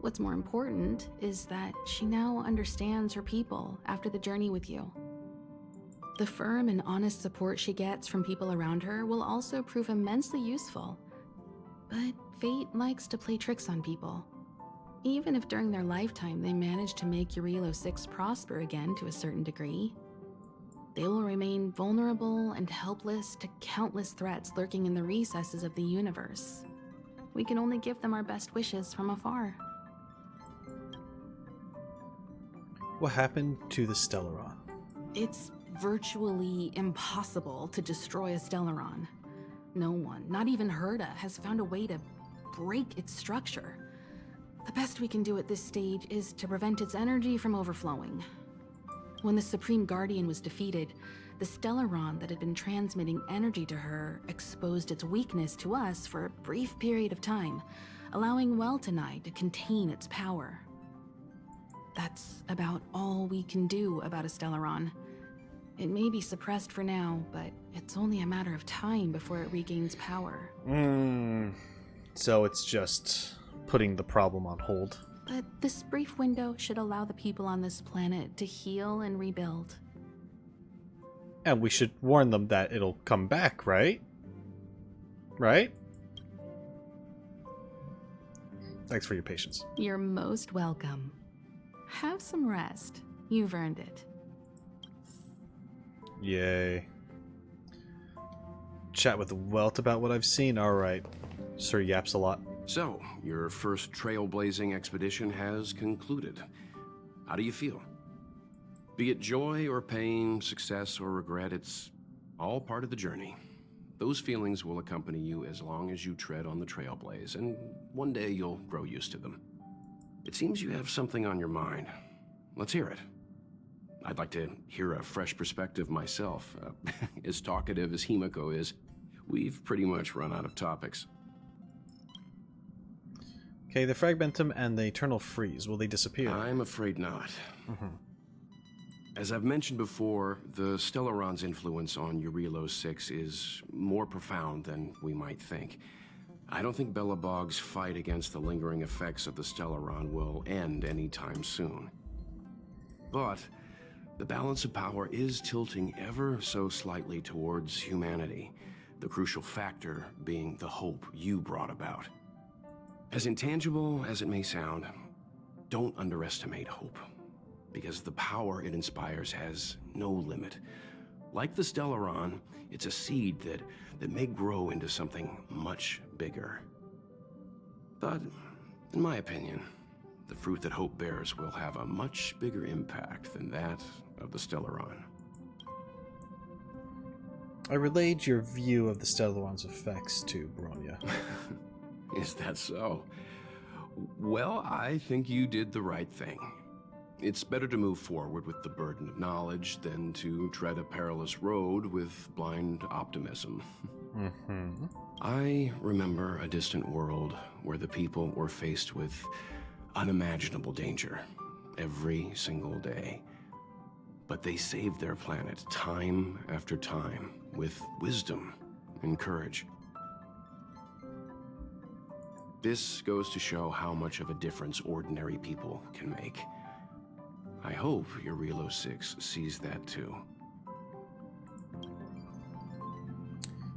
What's more important is that she now understands her people after the journey with you. The firm and honest support she gets from people around her will also prove immensely useful. But fate likes to play tricks on people. Even if during their lifetime they manage to make Eurilo 6 prosper again to a certain degree, they will remain vulnerable and helpless to countless threats lurking in the recesses of the universe. We can only give them our best wishes from afar. What happened to the Stellaron? It's virtually impossible to destroy a Stellaron. No one, not even Herda, has found a way to break its structure. The best we can do at this stage is to prevent its energy from overflowing. When the Supreme Guardian was defeated, the Stellaron that had been transmitting energy to her exposed its weakness to us for a brief period of time, allowing Welt and I to contain its power. That's about all we can do about a Stellaron. It may be suppressed for now, but it's only a matter of time before it regains power. So it's just putting the problem on hold. But this brief window should allow the people on this planet to heal and rebuild. And we should warn them that it'll come back, right? Right? Thanks for your patience. You're most welcome. Have some rest. You've earned it. Yay. Chat with Welt about what I've seen? Alright. Sir yaps a lot. So, your first trailblazing expedition has concluded. How do you feel? Be it joy or pain, success or regret, it's all part of the journey. Those feelings will accompany you as long as you tread on the trailblaze, and one day you'll grow used to them. It seems you have something on your mind. Let's hear it. I'd like to hear a fresh perspective myself. As talkative as Himiko is, we've pretty much run out of topics. Okay, the Fragmentum and the Eternal Freeze, will they disappear? I'm afraid not. As I've mentioned before, the Stellaron's influence on Eurilo 6 is more profound than we might think. I don't think Belobog's fight against the lingering effects of the Stellaron will end anytime soon. But the balance of power is tilting ever so slightly towards humanity, the crucial factor being the hope you brought about. As intangible as it may sound, don't underestimate hope, because the power it inspires has no limit. Like the Stellaron, it's a seed that may grow into something much bigger. But, in my opinion, the fruit that hope bears will have a much bigger impact than that of the Stellaron. I relayed your view of the Stellaron's effects to Bronya. Is that so? Well, I think you did the right thing. It's better to move forward with the burden of knowledge than to tread a perilous road with blind optimism. I remember a distant world where the people were faced with unimaginable danger every single day. But they saved their planet time after time with wisdom and courage. This goes to show how much of a difference ordinary people can make. I hope your Relo 6 sees that too.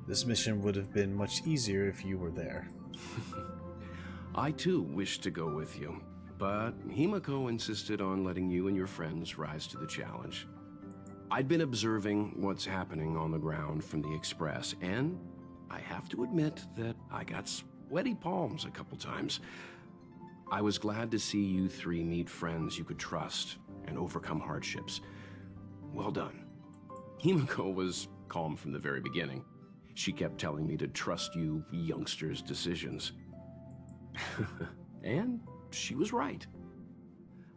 This mission would have been much easier if you were there. I too wish to go with you, but Himiko insisted on letting you and your friends rise to the challenge. I'd been observing what's happening on the ground from the Express, and I have to admit that I got sweaty palms a couple times. I was glad to see you three meet friends you could trust and overcome hardships. Well done. Himiko was calm from the very beginning. She kept telling me to trust you youngsters' decisions. And she was right.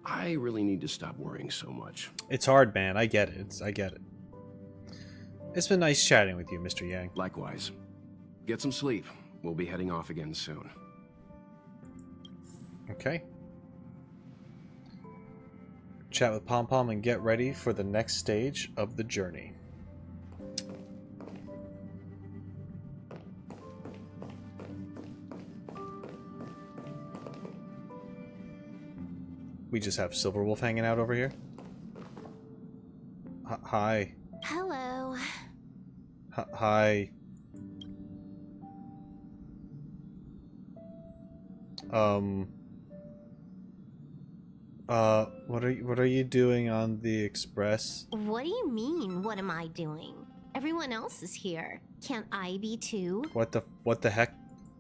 I really need to stop worrying so much. It's hard, man. I get it. I get it. It's been nice chatting with you, Mr. Yang. Likewise. Get some sleep. We'll be heading off again soon. Okay. Chat with Pom Pom and get ready for the next stage of the journey. We just have Silverwolf hanging out over here. Hi. Hello. Hi. What are you doing on the Express? What do you mean, what am I doing? Everyone else is here. Can't I be too? What the heck?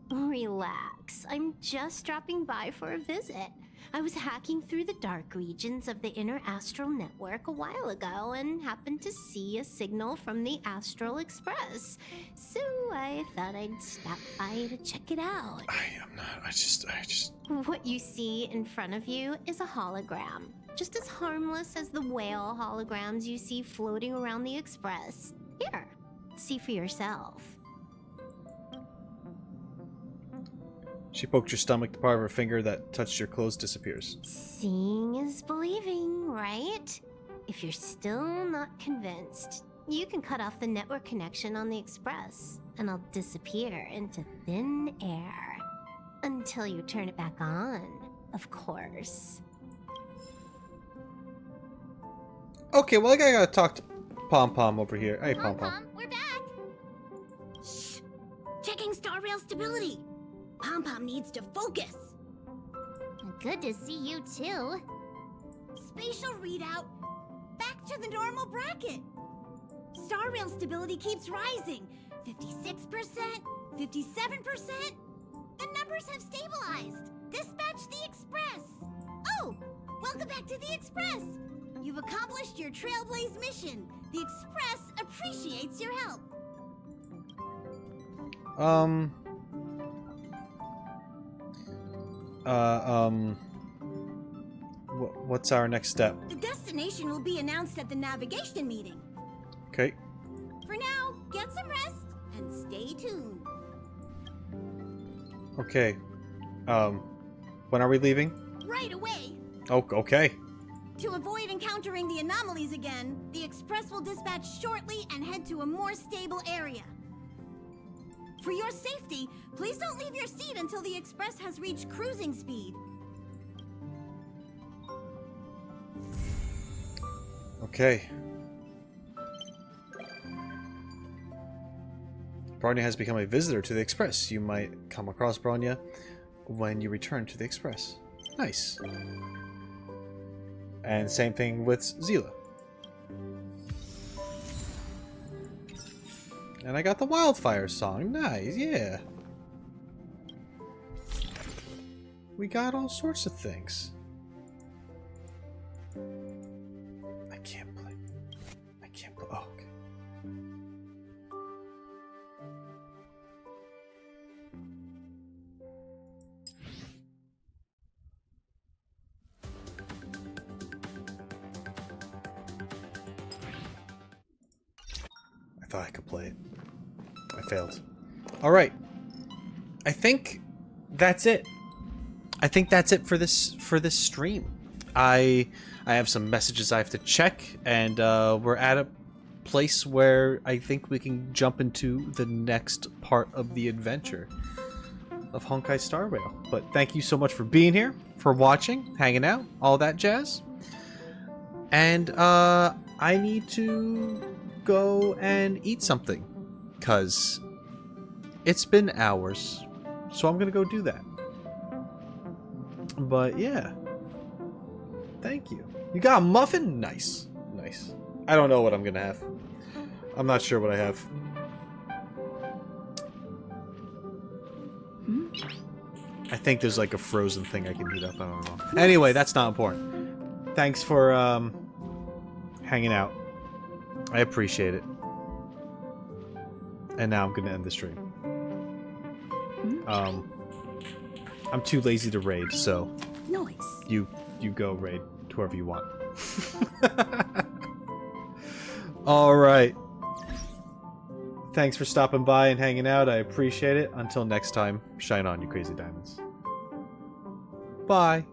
Relax. I'm just dropping by for a visit. I was hacking through the dark regions of the inner astral network a while ago and happened to see a signal from the Astral Express. So I thought I'd stop by to check it out. I just... What you see in front of you is a hologram. Just as harmless as the whale holograms you see floating around the Express. Here, see for yourself. She poked your stomach, the part of her finger that touched your clothes disappears. Seeing is believing, right? If you're still not convinced, you can cut off the network connection on the Express, and I'll disappear into thin air. Until you turn it back on, of course. Okay, well, I gotta talk to Pom Pom over here. Hey, Pom Pom. We're back! Shh! Checking star rail stability! Pom Pom needs to focus! Good to see you too. Spatial readout! Back to the normal bracket! Star rail stability keeps rising! 56%, 57%! The numbers have stabilized! Dispatch the Express! Oh! Welcome back to the Express! You've accomplished your Trailblaze mission. The Express appreciates your help. What's our next step? The destination will be announced at the navigation meeting. Okay. For now, get some rest and stay tuned. Okay. When are we leaving? Right away. Oh, okay. To avoid encountering the anomalies again, the Express will dispatch shortly and head to a more stable area. For your safety, please don't leave your seat until the Express has reached cruising speed. Okay. Bronya has become a visitor to the Express. You might come across Bronya when you return to the Express. Nice. And same thing with Zila. And I got the Wildfire song. Nice, yeah. We got all sorts of things. I can't play. Oh, okay. I thought I could play it. I failed. Alright. I think that's it. I think that's it for this stream. I have some messages I have to check, and we're at a place where I think we can jump into the next part of the adventure. of Honkai Star Rail. But thank you so much for being here, for watching, hanging out, all that jazz. And I need to go and eat something, because it's been hours. So I'm going to go do that. But yeah. Thank you. You got a muffin? Nice. Nice. I don't know what I'm going to have. I'm not sure what I have. I think there's like a frozen thing I can heat up. I don't know. Anyway, that's not important. Thanks for hanging out. I appreciate it. And now I'm going to end the stream. I'm too lazy to raid, so Nice. you go raid whoever you want. All right. Thanks for stopping by and hanging out. I appreciate it. Until next time, shine on, you crazy diamonds. Bye.